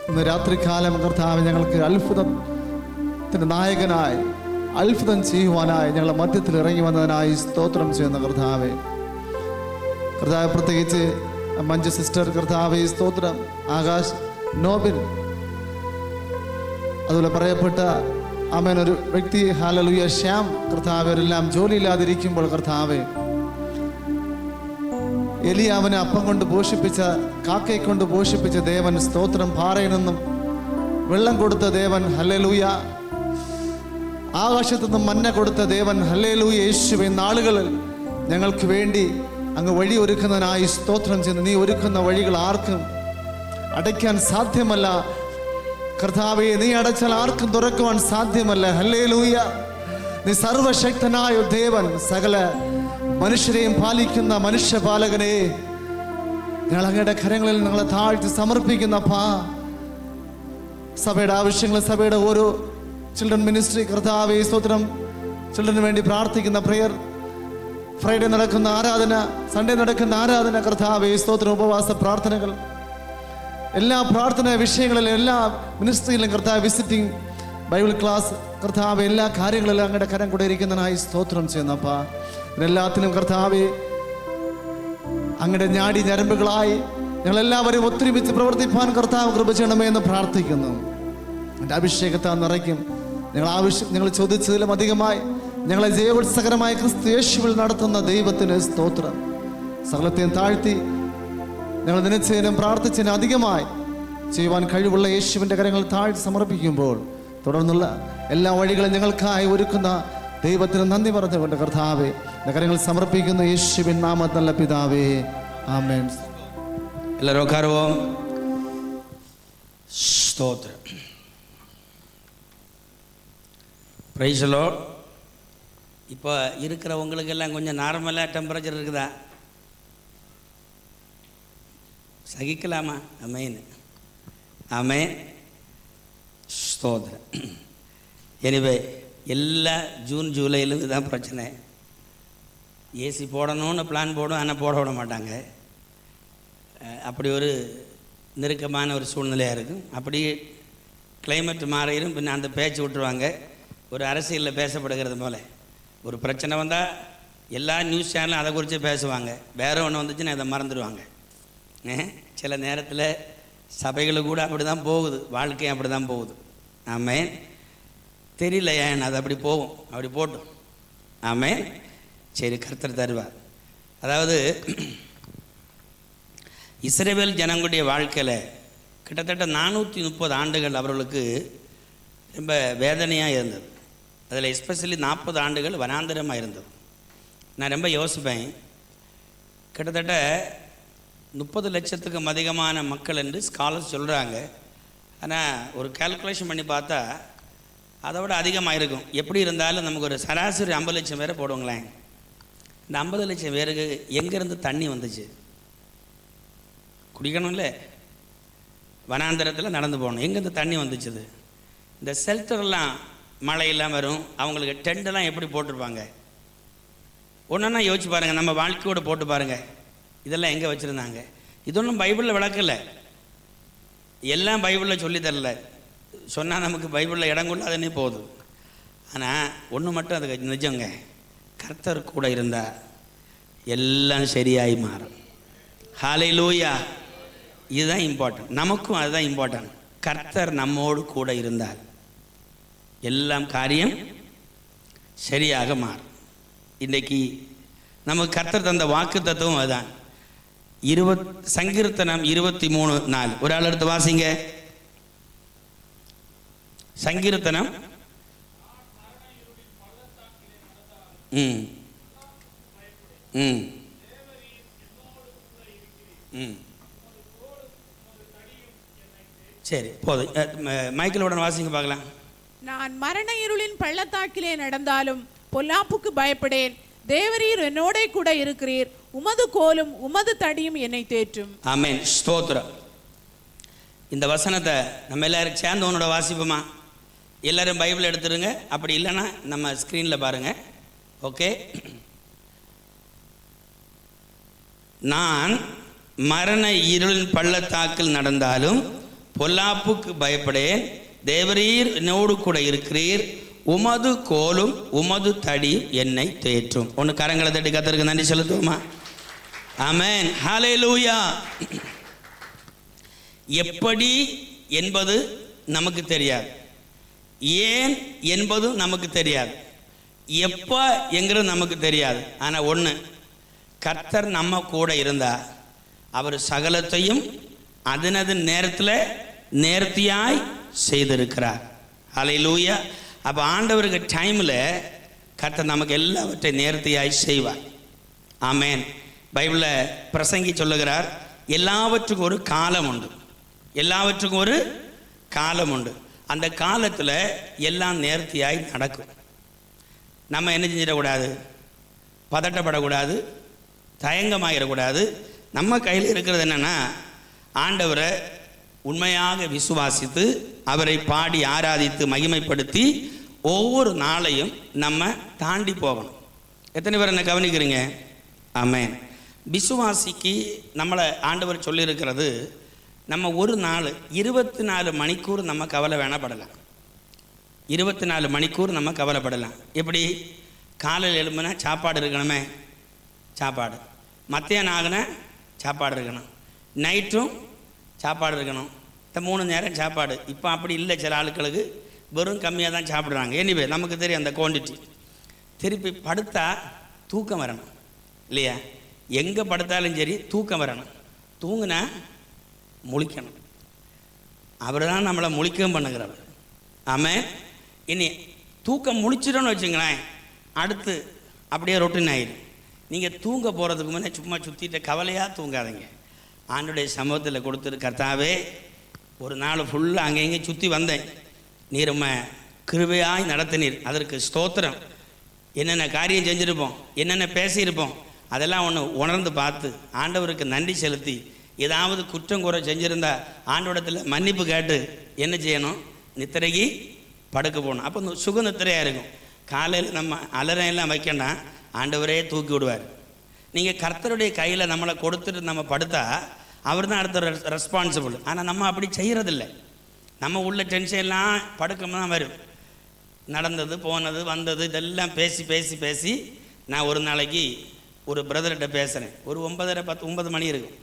ഇന്ന് രാത്രികാലം കർത്താവ് ഞങ്ങൾക്ക് അത്ഭുതത്തിൻ്റെ നായകനായി അത്ഭുതം ചെയ്യുവാനായി ഞങ്ങളുടെ മധ്യത്തിൽ ഇറങ്ങി വന്നതിനായി സ്തോത്രം ചെയ്യുന്ന കർത്താവെ പ്രത്യേകിച്ച് മഞ്ജു സിസ്റ്റർ കർത്താവെ സ്തോത്രം, ആകാശ്, നോബിൻ, അതുപോലെ പറയപ്പെട്ട ആമേൻ ഒരു വ്യക്തി ഹല്ലേലൂയ ശ്യാം കർത്താവെ അവരെല്ലാം ജോലിയില്ലാതിരിക്കുമ്പോൾ കർത്താവെ എലിയാവനെ അപ്പം കൊണ്ട് പോഷിപ്പിച്ച കാക്കയെ കൊണ്ട് പോഷിപ്പിച്ച ദേവൻ സ്തോത്രം, പാറയിൽ നിന്നും വെള്ളം കൊടുത്ത ദേവൻ ഹല്ലേലൂയ, ആകാശത്തു നിന്നും മന്ന കൊടുത്ത ദേവൻ ഹല്ലേലൂയ യേശുവേ നാളുകളിൽ ഞങ്ങൾക്ക് വേണ്ടി അങ്ങ് വഴി ഒരുക്കുന്നതിനായി സ്തോത്രം ചെയ്യുന്നു. നീ ഒരുക്കുന്ന വഴികൾ ആർക്കും അടയ്ക്കാൻ സാധ്യമല്ല കർത്താവേ, നീ അടച്ചാൽ ആർക്കും തുറക്കുവാൻ സാധ്യമല്ല. ഹല്ലേലൂയ, നീ സർവശക്തനായ ദേവൻ, സകല മനുഷ്യരെയും പാലിക്കുന്ന മനുഷ്യപാലകനെ ഞങ്ങൾ അങ്ങയുടെ കരങ്ങളിൽ ഞങ്ങളെ താഴ്ത്തി സമർപ്പിക്കുന്നപ്പാ. സഭയുടെ ആവശ്യങ്ങൾ, സഭയുടെ ഓരോ ചിൽഡ്രൻ മിനിസ്ട്രി കർത്താവേ സ്തോത്രം, ചിൽഡ്രന് വേണ്ടി പ്രാർത്ഥിക്കുന്ന പ്രെയർ, ഫ്രൈഡേ നടക്കുന്ന ആരാധന, സൺഡേ നടക്കുന്ന ആരാധന കർത്താവേ സ്തോത്രം, ഉപവാസ പ്രാർത്ഥനകൾ, എല്ലാ പ്രാർത്ഥന വിഷയങ്ങളിലും എല്ലാ മിനിസ്ട്രിയിലും കർത്താവ് വിസിറ്റിംഗ് ബൈബിൾ ക്ലാസ് കർത്താവ് എല്ലാ കാര്യങ്ങളിലും അങ്ങയുടെ കരം കൂടെ ഇരിക്കുന്നതിനായി സ്തോത്രം ചെയ്യുന്നപ്പാ. ഇതിനെല്ലാത്തിലും കർത്താവെ അങ്ങയുടെ ഞാടി ഞരമ്പുകളായി ഞങ്ങളെല്ലാവരും ഒത്തൊരുമിച്ച് പ്രവർത്തിപ്പാൻ കർത്താവ് കൃപ ചെയ്യണമേ എന്ന് പ്രാർത്ഥിക്കുന്നു. എൻ്റെ അഭിഷേകത്താൽ നിറയ്ക്കും ഞങ്ങൾ ചോദിച്ചതിലും അധികമായി ഞങ്ങളെ ജയോത്സകരമായ ക്രിസ്തു യേശുവിൽ നടത്തുന്ന ദൈവത്തിന് സ്തോത്രം. സകലത്തെയും താഴ്ത്തി ഞങ്ങൾ നനച്ചതിനും പ്രാർത്ഥിച്ചതിനും അധികമായി ചെയ്യുവാൻ കഴിവുള്ള യേശുവിൻ്റെ കരങ്ങൾ താഴ്ത്തി സമർപ്പിക്കുമ്പോൾ തുടർന്നുള്ള എല്ലാ വഴികളും ഞങ്ങൾക്കായി ഒരുക്കുന്ന ദൈവത്തിന് നന്ദി പറഞ്ഞുകൊണ്ട് കർത്താവെ കരങ്ങൾ സമർപ്പിക്കുന്ന യേശുവിൻ നാമത്തിൽ നല്ല പിതാവേ, ആമേൻ. എല്ലാവരും ഉட்காருவோம். ஸ்தோத்திரம். Price the Lord. இப்போ இருக்கிறவங்களுக்கெல்லாம் கொஞ்சம் நார்மலாக டெம்பரேச்சர் இருக்குதா? சகிக்கலாமா? ஆமென், ஆமென், ஸ்தோத்திரம். எனிவே எல்லா ஜூன் ஜூலையிலேருந்து தான் பிரச்சனை. ஏசி போடணும்னு பிளான் போடும், ஆனால் போட விட மாட்டாங்க. அப்படி ஒரு நெருக்கமான ஒரு சூழ்நிலையாக இருக்கும். அப்படி கிளைமேட் மாறிடும், பின்ன அந்த பேச்சு விட்டுருவாங்க. ஒரு அரசியலில் பேசப்படுகிறது போல் ஒரு பிரச்சனை வந்தால் எல்லா நியூஸ் சேனலும் அதை குறித்து பேசுவாங்க. வேறு ஒன்று வந்துச்சுன்னா அதை மறந்துடுவாங்க. சில நேரத்தில் சபைகளுக்கு கூட அப்படி தான் போகுது, வாழ்க்கையும் அப்படி தான் போகுது. ஆமென். தெரியல ஏன் அது அப்படி போகும், அப்படி போட்டோம். ஆமென். சரி, கர்த்தர் தருவார். அதாவது இஸ்ரவேல் ஜனங்களுடைய வாழ்க்கையில் கிட்டத்தட்ட 430 ஆண்டுகள் அவர்களுக்கு ரொம்ப வேதனையாக இருந்தது. அதில் எஸ்பெஷலி 40 ஆண்டுகள் வனாந்தரமாக இருந்தது. நான் ரொம்ப யோசிப்பேன், கிட்டத்தட்ட 30 லட்சத்துக்கும் அதிகமான மக்கள் என்று ஸ்காலர்ஸ் சொல்கிறாங்க. ஆனால் ஒரு கால்குலேஷன் பண்ணி பார்த்தா அதை விட அதிகமாக இருக்கும். எப்படி இருந்தாலும் நமக்கு ஒரு சராசரி 50 லட்சம் பேரை போடுவோங்களேன். இந்த 50 லட்சம் பேருக்கு எங்கேருந்து தண்ணி வந்துச்சு? குடிக்கணும்ல, வனாந்தரத்தில் நடந்து போகணும். எங்கேருந்து தண்ணி வந்துச்சுது? இந்த ஷெல்டர்லாம் மழையெல்லாம் வரும், அவங்களுக்கு டெண்டெல்லாம் எப்படி போட்டிருப்பாங்க? ஒன்றா யோசிச்சு பாருங்கள், நம்ம வாழ்க்கையோடு போட்டு பாருங்கள். இதெல்லாம் எங்கே வச்சுருந்தாங்க? இதொன்றும் பைபிளில் விளக்கலை, எல்லாம் பைபிளில் சொல்லித்தரல. சொன்னால் நமக்கு பைபிளில் இடம் கொள்ளாதே போகுது. ஆனால் ஒன்று மட்டும் அதுக்கு நிஜங்க, கர்த்தர் கூட இருந்தால் எல்லாம் சரியாகி மாறும். ஹல்லேலூயா. இதுதான் இம்பார்ட்டன்ட். நமக்கும் அதுதான் இம்பார்ட்டன்ட். கர்த்தர் நம்மோடு கூட இருந்தால் எல்லாம் காரியம் சரியாக மாறும். இன்றைக்கு நமக்கு கர்த்தர் தந்த வாக்கு தத்துவம் அதுதான். சங்கீர்த்தனம் 23:4 ஒரு ஆள் எடுத்து வாசிங்க. சங்கீர்த்தனம் சரி போதும். மைக்கேலுடன் வாசிங்க பார்க்கலாம். நான் மரண இருளின் பள்ளத்தாக்கிலே நடந்தாலும் பொல்லாப்புக்கு பயப்படேன். தேவரீர் என்னோட கூட இருக்கிறீர். உமது கோலும் உமது தடியும் என்னை தேற்றும். ஆமென். ஸ்தோத்திரம். இந்த வசனத்தை நம்ம எல்லாரும் சேர்ந்து உன்னோட வாசிப்போமா? எல்லாரும் பைபிள் எடுத்துருங்க. அப்படி இல்லைன்னா நம்ம ஸ்க்ரீனில் பாருங்க. ஓகே. நான் மரண இருளின் பள்ளத்தாக்கில் நடந்தாலும் பொல்லாப்புக்கு பயப்படேன். தேவரீர் என்னோடு கூட இருக்கிறீர். உமது கோலும் உமது தடி என்னை தேற்றும். ஒன்று கரங்களை தட்டி கர்த்தருக்கு நன்றி செலுத்துவோமா? ஆமென். ஹல்லேலூயா. எப்படி என்பது நமக்கு தெரியாது, ஏன் என்பது நமக்கு தெரியாது, எப்போ என்கிறது நமக்கு தெரியாது. ஆனால் ஒன்று, கர்த்தர் நம்ம கூட இருந்தால் அவர் சகலத்தையும் அதனது நேரத்தில் நேர்த்தியாய் செய்திருக்கிறார். ஹல்லேலூயா. அப்போ ஆண்டவருக்கு டைமில் கர்த்தர் நமக்கு எல்லாவற்றையும் நேர்த்தியாய் செய்வார். ஆமென். பைபிளில் பிரசங்கி சொல்லுகிறார், எல்லாவற்றுக்கும் ஒரு காலம் உண்டு. எல்லாவற்றுக்கும் ஒரு காலம் உண்டு. அந்த காலத்தில் எல்லாம் நேர்த்தியாய் நடக்கும். நம்ம என்ன செஞ்சிடக்கூடாது? பதட்டப்படக்கூடாது, தயங்கமாகிடக்கூடாது. நம்ம கையில் இருக்கிறது என்னென்னா, ஆண்டவரை உண்மையாக விசுவாசித்து அவரை பாடி ஆராதித்து மகிமைப்படுத்தி ஒவ்வொரு நாளையும் நம்ம தாண்டி போகணும். எத்தனை பேர் என்ன கவனிக்கிறீங்க? ஆமென். விசுவாசிக்கு நம்மளை ஆண்டவர் சொல்லியிருக்கிறது, நம்ம ஒரு நாள் 24 மணிக்கூர் நம்ம கவலை வேணப்படலாம். 24 மணிக்கூர் நம்ம கவலைப்படலாம். எப்படி? காலையில் எழும்புனா சாப்பாடு இருக்கணுமே, சாப்பாடு. மத்தியானம் ஆகுனா சாப்பாடு இருக்கணும், நைட்டும் சாப்பாடு இருக்கணும். இந்த 3 நேரம் சாப்பாடு. இப்போ அப்படி இல்லை. சில ஆட்களுக்கு வெறும் கம்மியாக தான் சாப்பிட்றாங்க. எனிவே நமக்கு தெரியும் அந்த குவான்டிட்டி. திருப்பி படுத்தா தூக்கம் வரணும் இல்லையா? எங்கே படுத்தாலும் சரி தூக்கம் வரணும். தூங்குனா முழிக்கணும். அவர் தான் நம்மளை முழிக்கவும் பண்ணுகிறவர். ஆமாம். இனி தூக்கம் முழிச்சிடணும்னு வச்சுங்களேன், அடுத்து அப்படியே ரொட்டின் ஆகிடும். நீங்கள் தூங்க போகிறதுக்கு முன்னே சும்மா சுற்றிட்டு கவலையாக தூங்காதீங்க. ஆண்டுடைய சமூகத்தில் கொடுத்துரு, கர்த்தாவே ஒரு நாள் ஃபுல்லாக அங்கே இங்கே சுற்றி வந்தேன், நீர் உம்மை கிருபையாய் நடத்தினீர், அதற்கு ஸ்தோத்திரம். என்னென்ன காரியம் செஞ்சுருப்போம், என்னென்ன பேசியிருப்போம், அதெல்லாம் ஒன்று உணர்ந்து பார்த்து ஆண்டவருக்கு நன்றி செலுத்தி, ஏதாவது குற்றம் குறை செஞ்சுருந்தா ஆண்டவரிடத்தில் மன்னிப்பு கேட்டு என்ன செய்யணும்? நித்திரைக்கு படுக்க போகணும். அப்போ சுக நித்திரையாக இருக்கும். காலையில் நம்ம அலறையெல்லாம் வைக்கண்டாம், ஆண்டவரே தூக்கி விடுவார். நீங்கள் கர்த்தருடைய கையில் நம்மளை கொடுத்துட்டு நம்ம படுத்தா அவர் தான் அடுத்த ரெஸ்பான்சிபிள். ஆனால் நம்ம அப்படி செய்கிறதில்லை. நம்ம உள்ள டென்ஷன்லாம் படுக்கமாக தான் வரும். நடந்தது போனது வந்தது இதெல்லாம் பேசி பேசி பேசி நான் ஒரு நாளைக்கு ஒரு பிரதர்கிட்ட பேசுகிறேன். ஒரு 9:30 மணி இருக்கும்.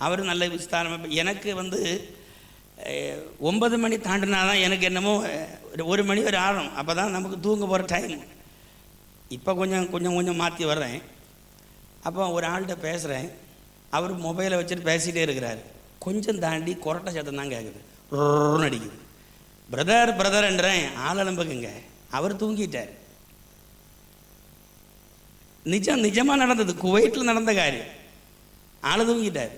அவர் நல்ல விஸ்தாரமாக. எனக்கு 9 மணி தாண்டினா தான் எனக்கு என்னமோ 1 மணி வரை ஆறும். அப்போ தான் நமக்கு தூங்க போகிற டைம். இப்போ கொஞ்சம் கொஞ்சம் கொஞ்சம் மாற்றி வர்றேன். அப்போ ஒரு ஆள்கிட்ட பேசுகிறேன். அவர் மொபைலை வச்சுட்டு பேசிகிட்டே இருக்கிறார். கொஞ்சம் தாண்டி கொரட்டை சத்தம் தான் கேட்குது, ரொன்னு அடிக்குது. பிரதர்ன்றேன், ஆளம்புக்குங்க. அவர் தூங்கிட்டார். நிஜமாக நடந்தது, குவைட்டில் நடந்த காரியம். ஆள் தூங்கிட்டார்.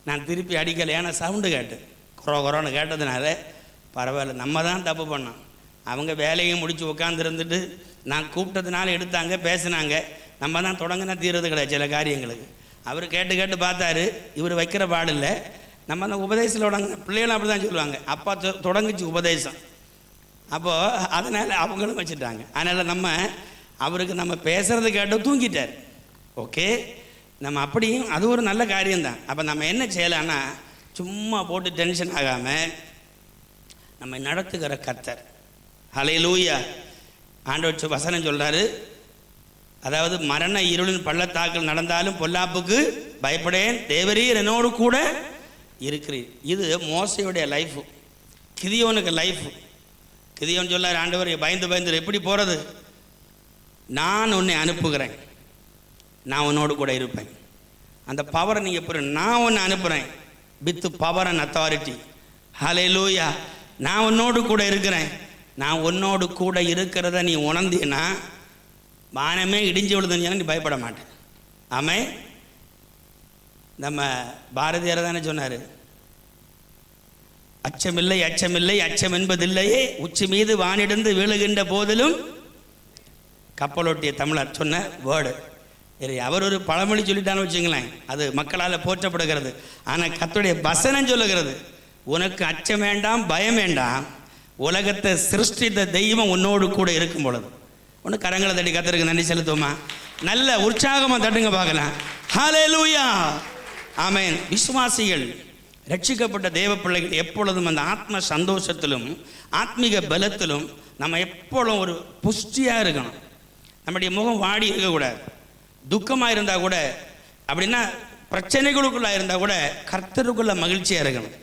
நான் திருப்பி அடிக்கலை, ஏன்னா சவுண்டு கேட்டு கொரோன்னு கேட்டதுனால பரவாயில்ல, நம்ம தான் தப்பு பண்ணோம். அவங்க வேலையை முடித்து உட்காந்துருந்துட்டு நான் கூப்பிட்டதுனால எடுத்தாங்க, பேசினாங்க. நம்ம தான் தொடங்கினா தீர்றது கிடையாது சில காரியங்களுக்கு. அவர் கேட்டு கேட்டு பார்த்தாரு, இவர் வைக்கிற பாடில்லை. நம்ம அந்த உபதேசத்தில் தொடங்க பிள்ளைகளும் அப்படி தான் சொல்லுவாங்க, அப்பா தொடங்குச்சு உபதேசம். அப்போது அதனால் அவங்களும் வச்சுட்டாங்க. அதனால் நம்ம அவருக்கு நம்ம பேசுகிறது கேட்டு தூங்கிட்டார். ஓகே, நம்ம அப்படியும் அது ஒரு நல்ல காரியம்தான். அப்போ நம்ம என்ன செய்யலான்னா, சும்மா போட்டு டென்ஷன் ஆகாமல் நம்ம நடத்துகிற கர்த்தர். ஹல்லேலூயா. ஆண்டவர் வசனம் சொல்கிறாரு, அதாவது மரண இருளின் பள்ளத்தாக்கில் நடந்தாலும் பொல்லாப்புக்கு பயப்படேன், தேவரீர் என்னோடு கூட இருக்கிறீர். இது மோசையுடைய லைஃபு, கிதியோனுக்கு லைஃபு. கிதியோன் சொல்லார், ஆண்டவர் பயந்து எப்படி போகிறது, நான் உன்னை அனுப்புகிறேன், நான் உன்னோடு கூட இருப்பேன். அந்த பவரை நீங்கள் எப்படி, நான் உன்னை அனுப்புகிறேன் வித் பவர் அண்ட் அத்தாரிட்டி. ஹல்லேலூயா. நான் உன்னோடு கூட இருக்கிறேன். நான் உன்னோடு கூட இருக்கிறத நீ உணர்ந்தீன்னா வானமே இடிஞ்சு விழுதுன்னு நீ பயப்பட மாட்டேன். ஆமே. நம்ம பாரதியார் தானே சொன்னார், அச்சமில்லை அச்சமில்லை அச்சம் என்பதில்லையே, உச்சி மீது வானிடந்து வீழுகின்ற போதிலும். கப்பலோட்டிய தமிழர் சொன்ன வேர்டு. அவர் ஒரு பழமொழி சொல்லிட்டான்னு வச்சுங்களேன், அது மக்களால் போற்றப்படுகிறது. ஆனால் கர்த்தருடைய வசனம் சொல்லுகிறது, உனக்கு அச்சம் வேண்டாம், பயம் வேண்டாம், உலகத்தை சிருஷ்டித்த தெய்வம் உன்னோடு கூட இருக்கும் பொழுது. ஒன்று கரங்களை தட்டி கர்த்தருக்கு நன்றி செலுத்துவோமா? நல்ல உற்சாகமாக தட்டுங்க பார்க்கலாம். ஹல்லேலூயா. ஆமென். விசுவாசிகள், ரட்சிக்கப்பட்ட தேவ பிள்ளைகள் எப்பொழுதும் அந்த ஆத்ம சந்தோஷத்திலும் ஆத்மீக பலத்திலும் நம்ம எப்பொழுதும் ஒரு புஷ்டியாக இருக்கணும். நம்முடைய முகம் வாடி இருக்கக்கூடாது. துக்கமாக இருந்தால் கூட, அப்படின்னா பிரச்சனைகளுக்குள்ளே இருந்தால் கூட கர்த்தருக்குள்ள மகிழ்ச்சியாக இருக்கணும்.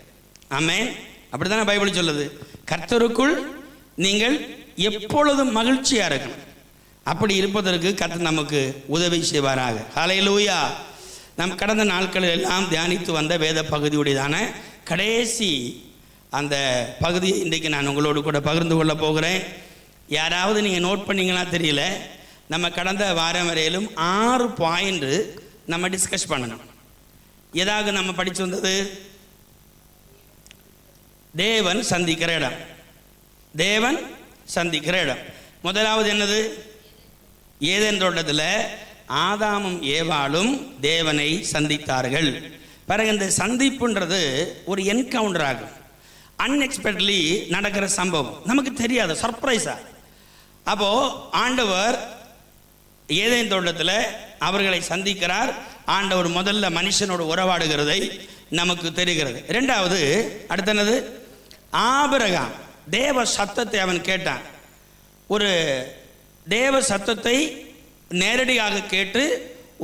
ஆமென். அப்படி தானே பைபிள் சொல்லுது, கர்த்தருக்குள் நீங்கள் எப்பொழுதும் மகிழ்ச்சியாக இருக்கணும். அப்படி இருப்பதற்கு கர்த்தர் நமக்கு உதவி செய்வாராக. ஹல்லேலூயா. நம் கடந்த நாட்களில் எல்லாம் தியானித்து வந்த வேத பகுதியுடையதான கடைசி அந்த பகுதியை இன்றைக்கு நான் உங்களோடு கூட பகிர்ந்து கொள்ள போகிறேன். யாராவது நீங்கள் நோட் பண்ணிங்கன்னா தெரியல, நம்ம கடந்த வாரம் வரையிலும் 6 பாயிண்ட் நம்ம டிஸ்கஸ் பண்ணணும். எதாக நம்ம படித்து வந்தது? தேவன் சந்திக்கிற இடம். தேவன் சந்திக்கிற இடம். முதலாவது என்னது? ஏதேன் தோட்டத்தில் ஆதாமும் ஏவாளும் தேவனை சந்தித்தார்கள். பிறகு இந்த சந்திப்புன்றது ஒரு என்கவுண்டர் ஆகும். அன்எக்ஸ்பெக்ட்லி நடக்கிற சம்பவம், நமக்கு தெரியாது, சர்ப்ரைஸா. அப்போது ஆண்டவர் ஏதேன் தோட்டத்தில் அவர்களை சந்திக்கிறார். ஆண்டவர் முதல்ல மனுஷனோடு உறவாடுகிறதை நமக்கு தெரிகிறது. இரண்டாவது அடுத்தது ஆபிரகாம் தேவ சத்தத்தை அவன் கேட்டான். ஒரு தேவ சத்தத்தை நேரடியாக கேட்டு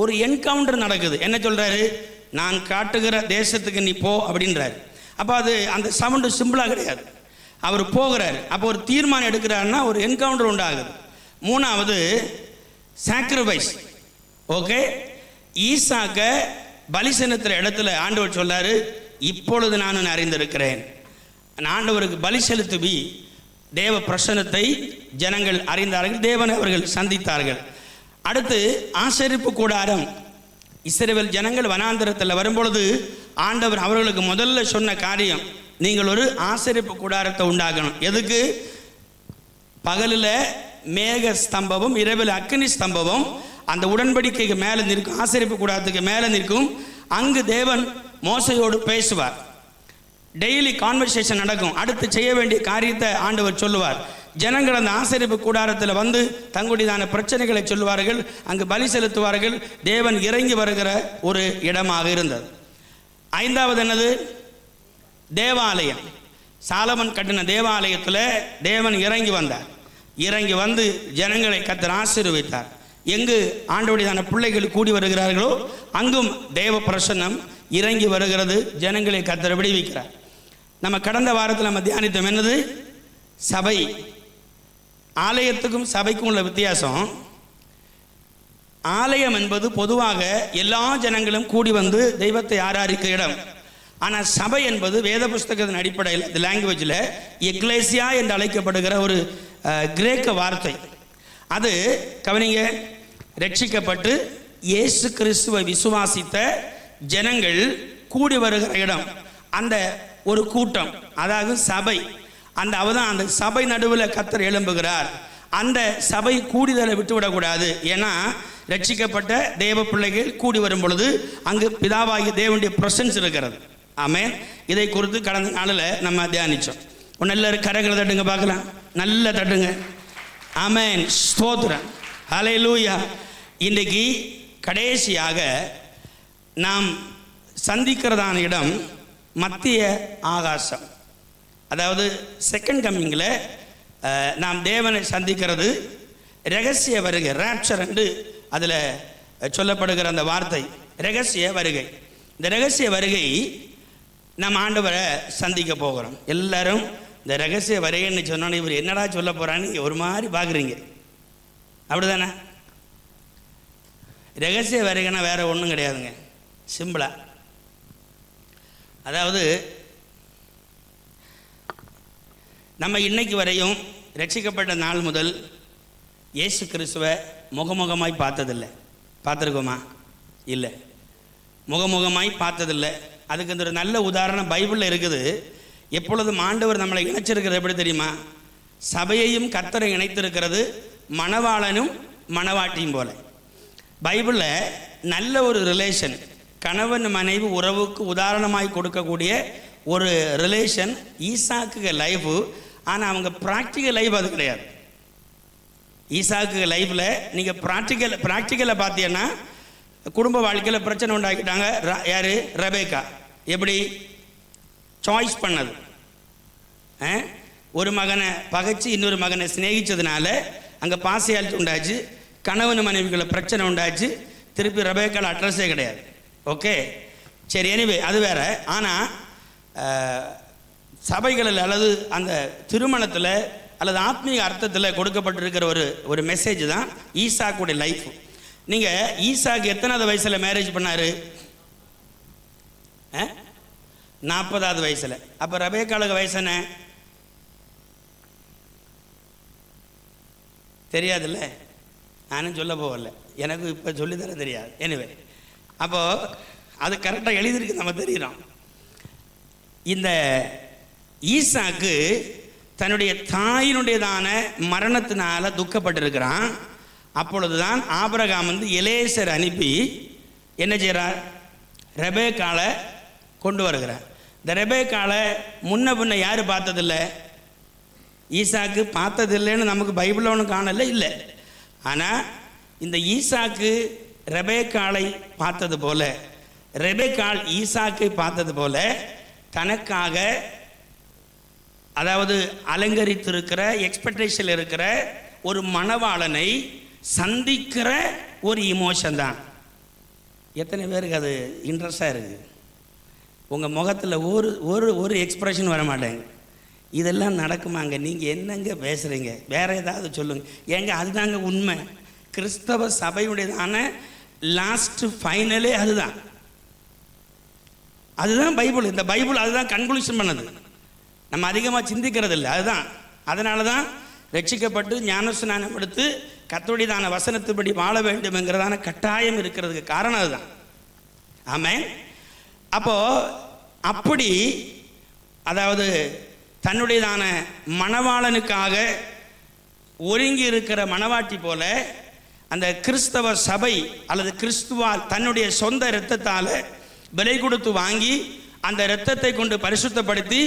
ஒரு என்கவுண்டர் நடக்குது. என்ன சொல்றாரு? நான் காட்டுகிற தேசத்துக்கு நீ போ அப்படின்றாரு. அப்போ அது அந்த சவுண்டு சிம்பிளாக கிடையாது, அவர் போகிறார். அப்போ ஒரு தீர்மானம் எடுக்கிறாருன்னா ஒரு என்கவுண்டர் உண்டாகுது. மூணாவது சாக்ரிஃபைஸ். ஓகே, ஈசாக்க பலி செலுத்துகிற இடத்துல ஆண்டவர் சொல்லாரு, இப்பொழுது நான் அறிந்திருக்கிறேன். ஆண்டவருக்கு பலி செலுத்துவி தேவ பிரசன்னத்தை ஜனங்கள் அறிந்தார்கள், தேவனை அவர்கள் சந்தித்தார்கள். அடுத்து ஆசரிப்பு கூடாரம். இஸ்ரவேல் ஜனங்கள் வனாந்தரத்தில் வரும்பொழுது ஆண்டவர் அவர்களுக்கு முதல்ல சொன்ன காரியம், நீங்கள் ஒரு ஆசரிப்பு கூடாரத்தை உண்டாக்கணும். எதுக்கு? பகலில் மேக ஸ்தம்பமும் இரவில் அக்கினி ஸ்தம்பமும் அந்த உடன்படிக்கைக்கு மேலே நிற்கும், ஆசரிப்பு கூடாரத்துக்கு மேலே நிற்கும். அங்கு தேவன் மோசையோடு பேசுவார். டெய்லி கான்வர்சேஷன் நடக்கும். அடுத்து செய்ய வேண்டிய காரியத்தை ஆண்டவர் சொல்லுவார். ஜனங்கள் அந்த ஆசரிப்பு கூடாரத்தில் வந்து தங்களுடையதான பிரச்சனைகளை சொல்லுவார்கள், அங்கு பலி செலுத்துவார்கள். தேவன் இறங்கி வருகிற ஒரு இடமாக இருந்தது. ஐந்தாவது என்னது? தேவாலயம். சாலமன் கட்டின தேவாலயத்தில் தேவன் இறங்கி வந்தார். இறங்கி வந்து ஜனங்களை கர்த்தர் ஆசீர்வதித்தார். எங்கு ஆண்டவருடையதான பிள்ளைகள் கூடி வருகிறார்களோ அங்கும் தேவ பிரசன்னம் இறங்கி வருகிறது. ஜனங்களை கர்த்தர் விடுவிக்கிறார். நம்ம கடந்த வாரத்தில் நம்ம தியானித்தோம் என்னது? சபை. ஆலயத்துக்கும் சபைக்கும் உள்ள வித்தியாசம், ஆலயம் என்பது பொதுவாக எல்லா ஜனங்களும் கூடி வந்து தெய்வத்தை ஆராதிக்கிற இடம். ஆனால் சபை என்பது வேத புஸ்தகத்தின் அடிப்படையில் இந்த லாங்குவேஜில் எக்லேசியா என்று அழைக்கப்படுகிற ஒரு கிரேக்க வார்த்தை. அது கவனிங்க, ரட்சிக்கப்பட்டு இயேசு கிறிஸ்துவை விசுவாசித்த ஜனங்கள் கூடி வருகிற இடம், அந்த ஒரு கூட்டம், அதாவது சபை. அந்த சபை நடுவில் கர்த்தர் எழும்புகிறார். அந்த சபை கூடிதலை விட்டுவிடக்கூடாது. ஏன்னா ரட்சிக்கப்பட்ட தேவ பிள்ளைகள் கூடி வரும் பொழுது அங்கு பிதாவாகிய தேவனுடைய பிரசன்ஸ் இருக்கிறது. ஆமென். இதை குறித்து கடந்த நாளில் நம்ம தியானித்தோம். நல்ல கரங்களை தட்டுங்க பார்க்கலாம், நல்ல தட்டுங்க. ஆமென், ஸ்தோத்திரம், ஹல்லேலூயா. இன்றைக்கு கடைசியாக நாம் சந்திக்கிறதான இடம் மத்திய ஆகாசம். அதாவது செகண்ட் கம்மிங்கில் நாம் தேவனை சந்திக்கிறது ரகசிய வருகை, ராப்சர் என்று அதில் சொல்லப்படுகிற அந்த வார்த்தை ரகசிய வருகை. இந்த ரகசிய வருகை நம்ம ஆண்டவரை சந்திக்க போகிறோம். எல்லாரும் இந்த ரகசிய வரையன்னு சொன்னோன்னே இவர் என்னடா சொல்ல போகிறான்னு ஒரு மாதிரி பார்க்குறீங்க, அப்படி தானே? ரகசிய வரைகனா வேறு ஒன்றும் கிடையாதுங்க, சிம்பிளாக. அதாவது நம்ம இன்னைக்கு வரையும் ரட்சிக்கப்பட்ட நாள் முதல் இயேசு கிறிஸ்துவை முகமுகமாய் பார்த்ததில்லை. பார்த்துருக்கோமா? இல்லை, முகமுகமாய் பார்த்ததில்லை. அதுக்கு இந்த ஒரு நல்ல உதாரணம் பைபிளில் இருக்குது. எப்பொழுதும் ஆண்டவர் நம்மளை இணைச்சிருக்கிறது எப்படி தெரியுமா? சபையையும் கர்த்தரை இணைத்திருக்கிறது மணவாளனும் மணவாட்டியும் போல. பைபிளில் நல்ல ஒரு ரிலேஷன், கணவன் மனைவி உறவுக்கு உதாரணமாய் கொடுக்கக்கூடிய ஒரு ரிலேஷன் ஈசாக்கு லைஃபு. ஆனால் அவங்க ப்ராக்டிக்கல் லைஃப் அது கிடையாது. ஈசாக்கு லைஃப்பில் நீங்கள் ப்ராக்டிக்கலை பார்த்தீங்கன்னா குடும்ப வாழ்க்கையில் பிரச்சனை உண்டாக்கிட்டாங்க. யார்? ரெபேக்கா. எப்படி? சாய்ஸ் பண்ணது. ஒரு மகனை பகைச்சு இன்னொரு மகனை சிநேகிச்சதுனால அங்கே பாசையால் உண்டாச்சு, கணவன் மனைவிக்குள்ள பிரச்சனை உண்டாச்சு. திருப்பி ரெபேக்கால அட்ரஸே கிடையாது. ஓகே, சரி, எனிவே அது வேற. ஆனால் சபைகளில் அல்லது அந்த திருமணத்தில் அல்லது ஆத்மீக அர்த்தத்தில் கொடுக்கப்பட்டிருக்கிற ஒரு மெசேஜ் தான் ஈசாக்குடைய லைஃப். நீங்கள் ஈசாக்கு எத்தனாவது வயசில் மேரேஜ் பண்ணார்? 40வது வயசில். அப்போ ரெபேக்காளுக்கு வயசு என்ன தெரியாதுல்ல? நானும் சொல்ல போகல, எனக்கு இப்போ சொல்லித்தர தெரியாது. எனிவே, அப்போது அது கரெக்டாக எழுதியிருக்கு, நம்ம தெரிகிறோம். இந்த ஈசாக்கு தன்னுடைய தாயினுடையதான மரணத்தினால துக்கப்பட்டிருக்கிறான். அப்பொழுதுதான் ஆபிரகாம் எலேசர் அனுப்பி என்ன செய்கிறார்? ரெபேக்காளை கொண்டு வருகிறார். இந்த ரெபேக்காளை முன்ன பின்ன யார் பார்த்ததில்லை? ஈசாக்கு பார்த்ததில்லைன்னு நமக்கு பைபிளில் ஒன்றும் காணலை, இல்லை. ஆனால் இந்த ஈசாக்கு ரெபேக்காளை பார்த்தது போல, ரெபேக்காள் ஈசாக்கை பார்த்தது போல தனக்காக, அதாவது அலங்கரித்திருக்கிற எக்ஸ்பெக்டேஷன் இருக்கிற ஒரு மணவாளனை சந்திக்கிற ஒரு இமோஷன் தான். எத்தனை பேருக்கு அது இன்ட்ரெஸ்டாக இருக்குது? உங்கள் முகத்தில் ஒரு எக்ஸ்பிரஷன் வர மாட்டேங்க. இதெல்லாம் நடக்குமாங்க? நீங்கள் என்னங்க பேசுகிறீங்க? வேறு ஏதாவது சொல்லுங்கள். ஏங்க அதுதாங்க உண்மை. கிறிஸ்தவ சபையுடையதான லாஸ்ட் ஃபைனலே அதுதான் பைபிள். இந்த பைபிள் அதுதான் கன்க்ளூஷன் பண்ணது. நம்ம அதிகமாக சிந்திக்கிறது இல்லை, அதுதான். அதனால தான் ரட்சிக்கப்பட்டு ஞானஸ்நானம் எடுத்து கர்த்தருடையதான வசனத்துப்படி வாழ வேண்டும் என்கிறதான கட்டாயம் இருக்கிறதுக்கு காரணம் அதுதான். ஆமென். அப்போது அப்படி, அதாவது தன்னுடையதான மணவாளனுக்காக ஒருங்கி இருக்கிற மணவாட்டி போல அந்த கிறிஸ்தவ சபை அல்லது கிறிஸ்துவால் தன்னுடைய சொந்த இரத்தத்தால் விலை கொடுத்து வாங்கி அந்த இரத்தத்தை கொண்டு பரிசுத்தப்படுத்தி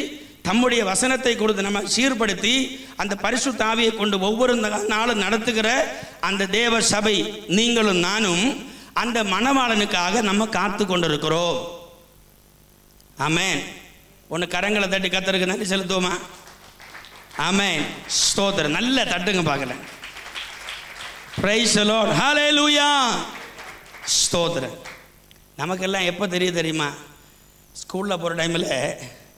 தம்முடைய வசனத்தை கொடுத்து நம்ம சீர்படுத்தி அந்த பரிசுத்த ஆவியை கொண்டு ஒவ்வொரு நாளும் நடத்துகிற அந்த தேவ சபை நீங்களும் நானும் அந்த மணவாளனுக்காக நம்ம காத்து கொண்டிருக்கிறோம். ஆமென். ஒன்று கரங்களை தட்டி கர்த்தருக்கு நன்றி செலுத்துவோமா? ஆமென். ஸ்தோத்திரம். நல்ல தட்டுங்க பார்க்கல. Praise the Lord. ஹல்லேலூயா. ஸ்தோத்திரம். நமக்கெல்லாம் எப்போ தெரியுமா? ஸ்கூலில் போகிற டைமில்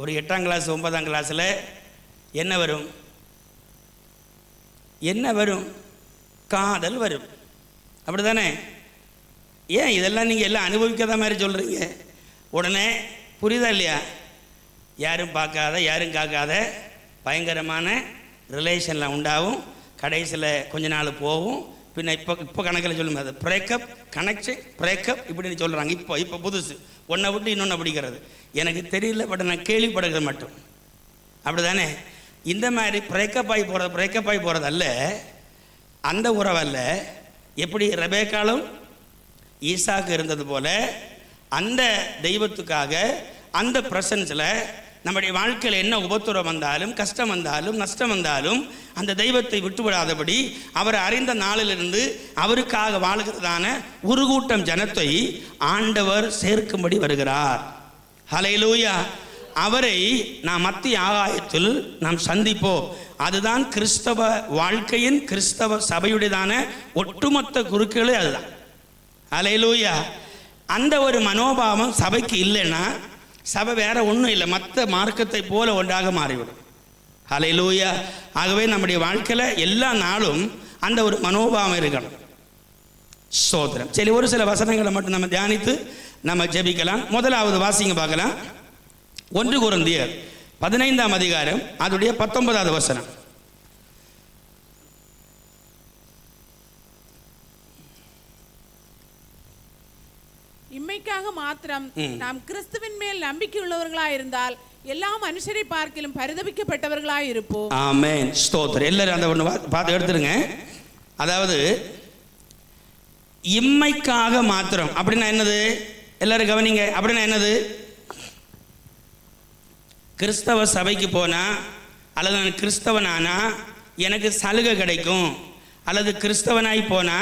ஒரு 8ஆம் கிளாஸ் 9ஆம் கிளாஸில் என்ன வரும்? காதல் வரும். அப்படி தானே? ஏன் இதெல்லாம் நீங்கள் எல்லாம் அனுபவிக்காத மாதிரி சொல்கிறீங்க? உடனே புரியுதா இல்லையா? யாரும் பார்க்காத யாரும் காக்காத பயங்கரமான ரிலேஷனில் உண்டாகும். கடைசியில் கொஞ்ச நாள் போகும். பின்ன இப்போ கணக்கில் சொல்லுங்க, அது பிரேக்கப் கனெக்ஷன் பிரேக்கப் இப்படின்னு சொல்கிறாங்க. இப்போ புதுசு ஒன்றை விட்டு இன்னொன்று பிடிக்கிறது. எனக்கு தெரியல, பட் நான் கேள்விப்படுகிறது மட்டும். அப்படி தானே? இந்த மாதிரி பிரேக்கப் ஆகி போகிறதல்ல, அந்த உறவல்ல. எப்படி ரெபேக்காலும் ஈசாக்கு இருந்தது போல அந்த தெய்வத்துக்காக அந்த பிரசன்ஸில் நம்முடைய வாழ்க்கையில் என்ன உபத்திரம் வந்தாலும் கஷ்டம் வந்தாலும் நஷ்டம் வந்தாலும் அந்த தெய்வத்தை விட்டுவிடாதபடி அவர் அறிந்த நாளிலிருந்து அவருக்காக வாழ்கிறதான ஒரு கூட்டம் ஜனத்தை ஆண்டவர் சேர்க்கும்படி வருகிறார். ஹல்லேலூயா. அவரை நாம் மத்திய ஆகாயத்தில் நாம் சந்திப்போம். அதுதான் கிறிஸ்தவ வாழ்க்கையின் கிறிஸ்தவ சபையுடையதான ஒட்டுமொத்த குறுக்களே அதுதான். ஹல்லேலூயா. அந்த ஒரு மனோபாவம் சபைக்கு இல்லைன்னா சபை வேற ஒன்றும் இல்லை, மற்ற மார்க்கத்தை போல ஒன்றாக மாறிவிடும். ஹல்லேலூயா. ஆகவே நம்முடைய வாழ்க்கையில் எல்லா நாளும் அந்த ஒரு மனோபாவம் இருக்கணும். ஸ்தோத்திரம். சரி, ஒரு சில வசனங்களை மட்டும் நம்ம தியானித்து நம்ம ஜெபிக்கலாம். முதலாவது வாசிங்க பார்க்கலாம். 1 கொரிந்தியர் 15ஆம் அதிகாரம் அதனுடைய 19வது வசனம். இம்மைக்காக மாத்திரம் நாம் கிறிஸ்துவின் மேல் நம்பிக்கை உள்ளவர்களாய் இருந்தால் எல்லா மனுஷரை பார்க்கிலும் பரிதபிக்கப்பட்டவர்களாய் இருப்போம். ஆமென். ஸ்தோத்திரம். எல்லாரும் அந்த ஒன்று பார்த்து எடுத்துருங்க. அதாவது இம்மைக்காக மாத்திரம் அப்படின்னா என்னது? எல்லாரும் கவனிங்க. அப்படின்னா என்னது? கிறிஸ்தவ சபைக்கு போனா அல்லது நான் கிறிஸ்தவனானா எனக்கு சலுகை கிடைக்கும், அல்லது கிறிஸ்தவனாய் போனா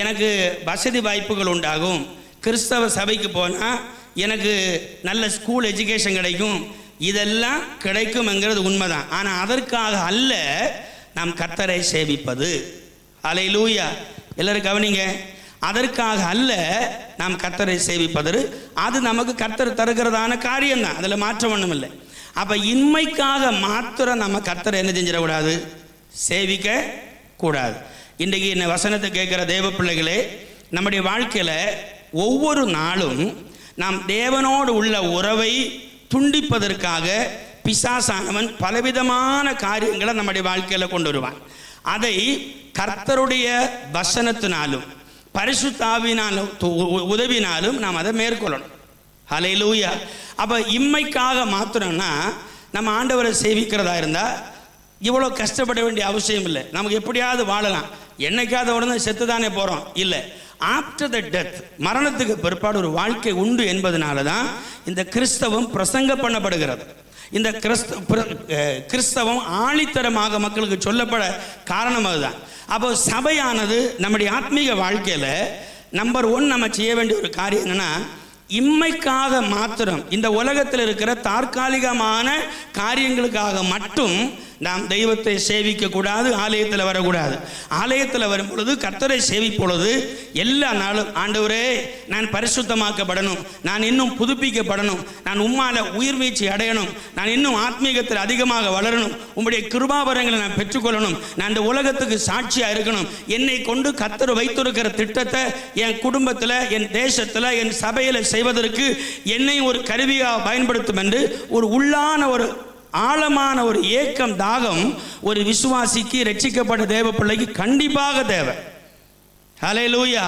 எனக்கு வசதி வாய்ப்புகள் உண்டாகும், கிறிஸ்தவ சபைக்கு போனால் எனக்கு நல்ல ஸ்கூல் எஜுகேஷன் கிடைக்கும், இதெல்லாம் கிடைக்கும்ங்கிறது உண்மைதான். ஆனால் அதற்காக அல்ல நாம் கர்த்தரை சேவிப்பது. அல்லேலூயா. எல்லாரும் கவனிங்க. அதற்காக அல்ல நாம் கர்த்தரை சேவிப்பது. அது நமக்கு கர்த்தர் தருகிறதான காரியம்தான், அதில் மாற்றம் ஒன்றும் இல்லை. அப்போ இன்மைக்காக மாத்திரம் நம்ம கர்த்தரை என்ன செஞ்சிடக்கூடாது? சேவிக்க கூடாது. இன்றைக்கு இந்த வசனத்தை கேட்குற தேவ பிள்ளைகளே, நம்முடைய வாழ்க்கையில் ஒவ்வொரு நாளும் நாம் தேவனோடு உள்ள உறவை துண்டிப்பதற்காக பிசாசானவன் பலவிதமான காரியங்களை நம்முடைய வாழ்க்கையில் கொண்டு வருவான். அதை கர்த்தருடைய வசனத்தினாலும் பரிசுத்த ஆவியினாலும் உதவினாலும் நாம் அதை மேற்கொள்ளணும். ஹல்லேலூயா. அப்போ இம்மைக்காக மாத்திரம்னா நம்ம ஆண்டவரை சேவிக்கிறதா இருந்தால் இவ்வளோ கஷ்டப்பட வேண்டிய அவசியம் இல்லை. நமக்கு எப்படியாவது வாழலாம். என்னைக்காவது உடனே செத்து தானே போகிறோம்? இல்லை. ஆஃப்டர் த டெத், மரணத்துக்கு பிற்பாடு ஒரு வாழ்க்கை உண்டு என்பதனால தான் இந்த கிறிஸ்தவம் பிரசங்க பண்ணப்படுகிறது. இந்த கிறிஸ்தவம் ஆணித்தரமாக மக்களுக்கு சொல்லப்பட காரணம் அதுதான். அப்போ சபையானது நம்முடைய ஆத்மீக வாழ்க்கையில் நம்பர் 1 நம்ம செய்ய வேண்டிய ஒரு காரியம் என்னன்னா, இம்மைக்காக மாத்திரம் இந்த உலகத்தில் இருக்கிற தற்காலிகமான காரியங்களுக்காக மட்டும் நாம் தெய்வத்தை சேவிக்க கூடாது, ஆலயத்தில் வரக்கூடாது. ஆலயத்தில் வரும் பொழுது கர்த்தரை சேவிப்பொழுது எல்லா நாளும் ஆண்டவரே நான் பரிசுத்தமாக்கப்படணும், நான் இன்னும் புதுப்பிக்கப்படணும், நான் உம்மால உயிர் வீழ்ச்சி அடையணும், நான் இன்னும் ஆத்மீகத்தில் அதிகமாக வளரணும், உம்முடைய கிருபாவரங்களை நான் பெற்றுக்கொள்ளணும், நான் இந்த உலகத்துக்கு சாட்சியாக இருக்கணும், என்னை கொண்டு கர்த்தர் வைத்திருக்கிற திட்டத்தை என் குடும்பத்தில், என் தேசத்தில், என் சபையில் செய்வதற்கு என்னை ஒரு கருவியாக பயன்படுத்தும் என்று ஒரு உள்ளான ஒரு ஆழமான ஒரு ஏக்கம், தாகம் ஒரு விசுவாசிக்கு, ரட்சிக்கப்பட்ட தேவ பிள்ளைக்கு கண்டிப்பாக தேவை. ஹல்லேலூயா.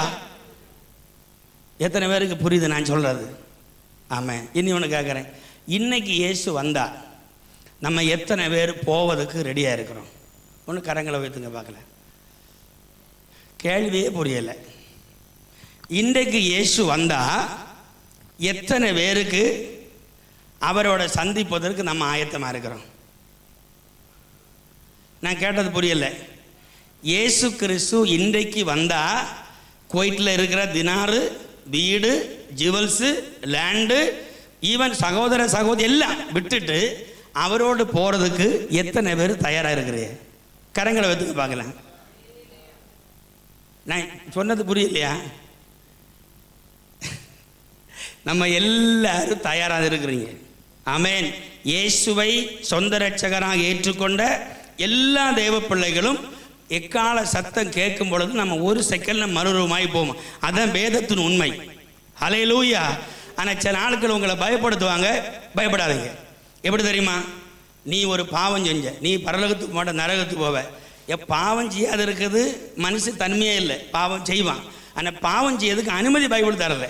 எத்தனை பேருக்கு புரியுது நான் சொல்றது? ஆமாம். இனி ஒன்று கேட்குறேன். இன்னைக்கு இயேசு வந்தா நம்ம எத்தனை பேர் போவதுக்கு ரெடியாக இருக்கிறோம்? ஒன்று கரங்களை வைத்துங்க பார்க்கல. கேள்வியே புரியலை. இன்றைக்கு இயேசு வந்தா எத்தனை பேருக்கு அவரோட சந்திப்பதற்கு நம்ம ஆயத்தமாக இருக்கிறோம்? நான் கேட்டது புரியலை. இயேசு கிறிஸ்து இன்றைக்கு வந்தா குவைட்டில் இருக்கிற தினாரு, வீடு, ஜுவல்ஸு, லேண்டு, ஈவன் சகோதர சகோதரி எல்லாம் விட்டுட்டு அவரோடு போகிறதுக்கு எத்தனை பேர் தயாராக இருக்கிறீங்க? கரங்களை வைத்துக்க பார்க்கலாம். நான் சொன்னது புரியலையா? நம்ம எல்லாரும் தயாராக இருக்கிறீங்க. ஆமென். இயேசுவை சொந்த இரட்சகராக ஏற்றுக்கொண்ட எல்லா தேவ பிள்ளைகளும் எக்கால சத்தம் கேட்கும் பொழுது நம்ம ஒரு செகண்ட்ல மறுரூபமாய் போவோம். அதான் வேதத்தின் உண்மை. ஹல்லேலூயா. ஆனால் சில ஆட்கள் உங்களை பயப்படுத்துவாங்க. பயப்படாதீங்க. எப்படி தெரியுமா? நீ ஒரு பாவம் செஞ்ச, நீ பரலோகத்துக்கு போட்ட நரகத்துக்கு போவ. பாவம் செய்யாது இருக்குது மனுஷ தன்மையே இல்லை, பாவம் செய்வான். ஆனால் பாவம் செய்யறதுக்கு அனுமதி பைபிள் தரல.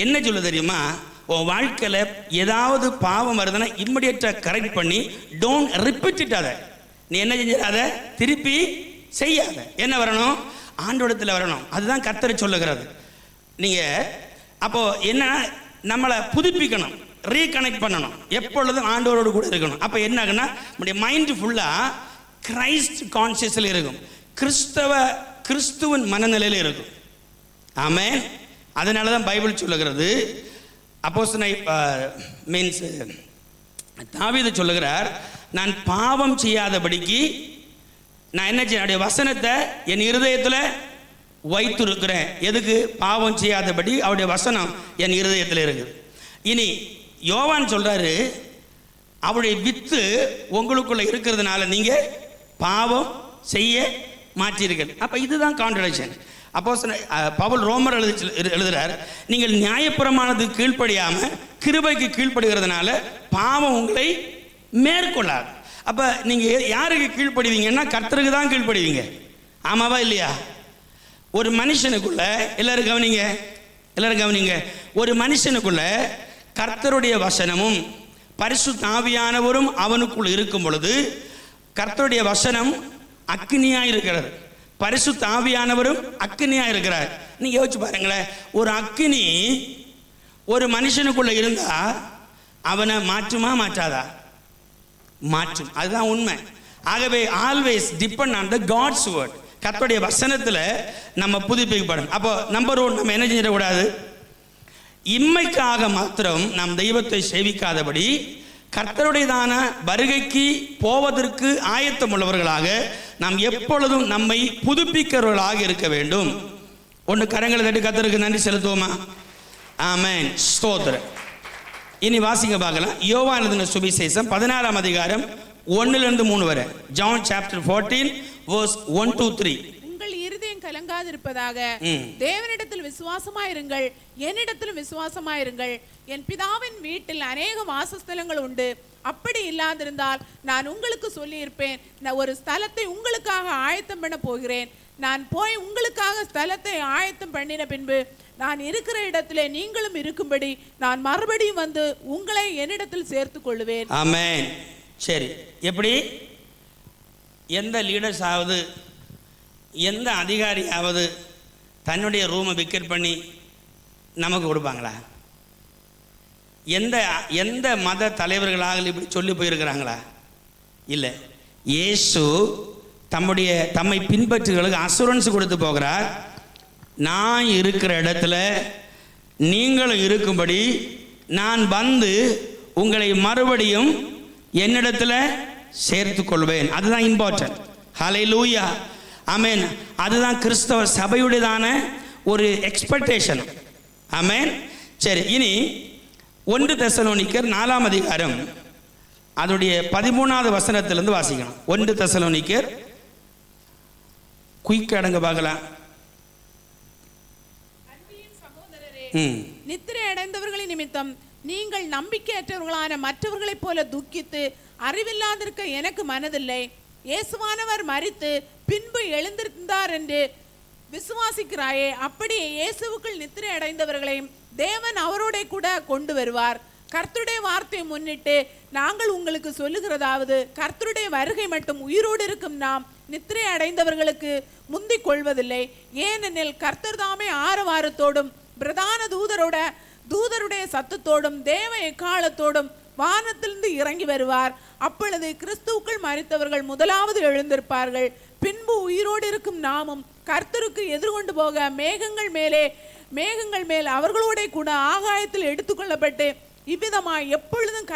என்ன சொல்ல தெரியுமா? உன் வாழ்க்கையில் ஏதாவது பாவம் வருதுன்னா இம்மிடியேட்டாக கரெக்ட் பண்ணி டோன்ட் ரிப்பீட் இட். அதை நீ என்ன செஞ்சிடாத, திருப்பி செய்யாத. என்ன வரணும்? ஆண்டோடத்தில் வரணும். அதுதான் கர்த்தர் சொல்லுகிறது. நீங்கள் அப்போது என்ன, நம்மளை புதுப்பிக்கணும், ரீகனெக்ட் பண்ணணும், எப்பொழுதும் ஆண்டவரோடு கூட இருக்கணும். அப்போ என்ன ஆகுன்னா நம்முடைய மைண்டு ஃபுல்லாக கிரைஸ்ட் கான்சியஸில் இருக்கும், கிறிஸ்துவின் மனநிலையில் இருக்கும். ஆமென். அதனால தான் பைபிள் சொல்லுகிறது, அப்போஸ்தலன் மீன்ஸ் தாவீது சொல்லுகிறார், நான் பாவம் செய்யாதபடிக்கு நான் என்ன செய்ய, அவருடைய வசனத்தை என் இருதயத்தில் வைத்திருக்கிறேன். எதுக்கு? பாவம் செய்யாதபடி அவருடைய வசனம் என் இருதயத்தில் இருக்குது. இனி யோவான் சொல்றாரு, அவருடைய வித்து உங்களுக்குள்ள இருக்கிறதுனால நீங்க பாவம் செய்ய மாட்டீர்கள். அப்ப இதுதான் கான்ட்ரடிக்ஷன். அப்போ பவுல் ரோமர் எழுதுறார், நீங்கள் நியாயப்பிரமாணத்துக்கு கீழ்ப்படியாம கிருபைக்கு கீழ்ப்படுகிறதுனால பாவம் உங்களை மேற்கொள்ளாது. அப்ப நீங்க யாருக்கு கீழ்ப்படுவீங்கன்னா கர்த்தருக்கு தான் கீழ்ப்படுவீங்க. ஆமாவா இல்லையா? ஒரு மனுஷனுக்குள்ள எல்லாரும் கவனிங்க, ஒரு மனுஷனுக்குள்ள கர்த்தருடைய வசனமும் பரிசுத்த ஆவியானவரும் அவனுக்குள் இருக்கும் பொழுது கர்த்தருடைய வசனம் அக்கினியா இருக்கிறது, பரிசுத்த ஆவியானவரும் அக்கினியா இருக்கிறார். நீங்க யோசிச்சு பாருங்களேன், ஒரு அக்கினி ஒரு மனுஷனுக்குள்ள இருந்தா அவனை மாற்றுமா மாற்றாதா? மாற்றும். அதுதான் உண்மை. ஆகவே always depend on the God's word. கர்த்தருடைய வசனத்துல நம்ம புதுப்பிக்கப்படும். அப்போ நம்பர் 1, நம்ம என்ன செஞ்சிடக்கூடாது? இம்மைக்காக மாத்திரம் நாம் தெய்வத்தை சேவிக்காதபடி கர்த்தருடையதான வருகைக்கு போவதற்கு ஆயத்தம் உள்ளவர்களாக நாம் எப்பொழுதும் நம்மை புதுப்பிக்கிறவர்களாக இருக்க வேண்டும். ஒன்று கரங்களை தட்டி கர்த்தருக்கு நன்றி செலுத்துவோமா? ஆமென், ஸ்தோத்திரம். இனி வாசிங்க பார்க்கலாம். யோவான் எழுதின சுவிசேஷம் 14ஆம் அதிகாரம் 1-3 வரை. John chapter 14 verse 1-3. உங்கள் இருதயம் கலங்காதிருப்பதாக, தேவனிடத்தில் விசுவாசமாயிருங்கள், என்னிடத்திலும் விசுவாசமாயிருங்கள். என் பிதாவின் வீட்டில் அநேக வாசஸ்தலங்கள் உண்டு. அப்படி இல்லாதிருந்தால் நான் உங்களுக்கு சொல்லியிருப்பேன். நான் ஒரு ஸ்தலத்தை உங்களுக்காக ஆயத்தம் பண்ண போகிறேன். நான் போய் உங்களுக்காக ஸ்தலத்தை ஆயத்தம் பண்ணின பின்பு நான் இருக்கிற இடத்திலே நீங்களும் இருக்கும்படி நான் மறுபடியும் வந்து உங்களை என்னிடத்தில் சேர்த்து கொள்ளுவேன். ஆமென். சரி, எப்படி எந்த லீடர்ஸ் ஆவது எந்த அதிகாரியாவது தன்னுடைய ரூமை விக்கெட் பண்ணி நமக்கு கொடுப்பாங்களா? எந்த மத தலைவர்களாக இப்படி சொல்லி போயிருக்கிறாங்களா? இல்லை. இயேசு தம்மை பின்பற்றுகளுக்கு அசூரன்ஸ் கொடுத்து போகிறார். நான் இருக்கிற இடத்துல நீங்களும் இருக்கும்படி நான் வந்து உங்களை மறுபடியும் என்னிடத்துல சேர்த்து கொள்வேன். அதுதான் இம்பார்ட்டன்ட். ஹல்லேலூயா, ஆமென். அதுதான் கிறிஸ்தவ சபையுடையதான ஒரு எக்ஸ்பெக்டேஷன். ஆமென். சரி, இனி 1 தெசலோனிக்கர் 4ஆம் அதிகாரம் அதோடைய 13வது வசனத்திலிருந்து வாசிக்கணும். 1 தெசலோனிக்கர் குயிக் அடங்க பார்க்கலாம். நித்திரை அடைந்தவர்களின் நிமித்தம் நீங்கள் நம்பிக்கையற்றவர்களான மற்றவர்களைப் போல துக்கித்து அறிவில்லாதிருக்க எனக்கு மனதில்லை. இயேசுவானவர் மரித்து பின்பு எழுந்திருந்தார் என்று விசுவாசிக்கிறாயே, அப்படியே இயேசுவுக்குள் நித்திரை அடைந்தவர்களையும் தேவன் அவரோட கூட கொண்டு வருவார். கர்த்தருடைய வார்த்தையை முன்னிட்டு நாங்கள் உங்களுக்கு சொல்லுகிறதாவது, கர்த்தருடைய வருகை மட்டும் உயிரோடு இருக்கும் நாம் நித்திரை அடைந்தவர்களுக்கு முந்திக் கொள்வதில்லை. ஏனெனில் கர்த்தர் தாமே ஆரவாரத்தோடும் பிரதான தூதருடைய சத்தத்தோடும் தேவ எக்காலத்தோடும் வானத்திலிருந்து இறங்கி வருவார். அப்பொழுது கிறிஸ்துவுக்குள் மரித்தவர்கள் முதலாவது எழுந்திருப்பார்கள். பின்பு உயிரோடு இருக்கும் நாமும் கர்த்தருக்கு எதிர்கொண்டு போக மேகங்கள் மேல் அவர்களோட கூட ஆகாயத்தில் எடுத்துக்கொள்ளப்பட்டு இவ்விதமாய் எப்பொழுதும்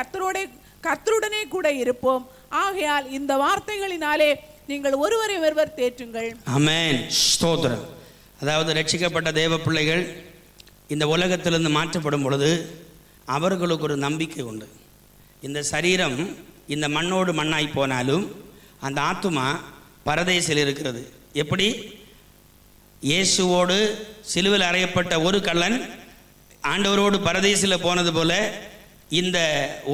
கர்த்தருடனே கூட இருப்போம். ஆகையால் இந்த வார்த்தைகளினாலே நீங்கள் ஒருவரை ஒருவர் தேற்றுங்கள். ஆமென், ஸ்தோத்திரம். அதாவது ரட்சிக்கப்பட்ட தேவ பிள்ளைகள் இந்த உலகத்திலிருந்து மாற்றப்படும் பொழுது அவர்களுக்கு ஒரு நம்பிக்கை உண்டு. இந்த சரீரம் இந்த மண்ணோடு மண்ணாய் போனாலும் அந்த ஆத்துமா பரதேசில் இருக்கிறது. எப்படி இயேசுவோடு சிலுவையில் அறையப்பட்ட ஒரு கள்ளன் ஆண்டவரோடு பரதேசில் போனது போல இந்த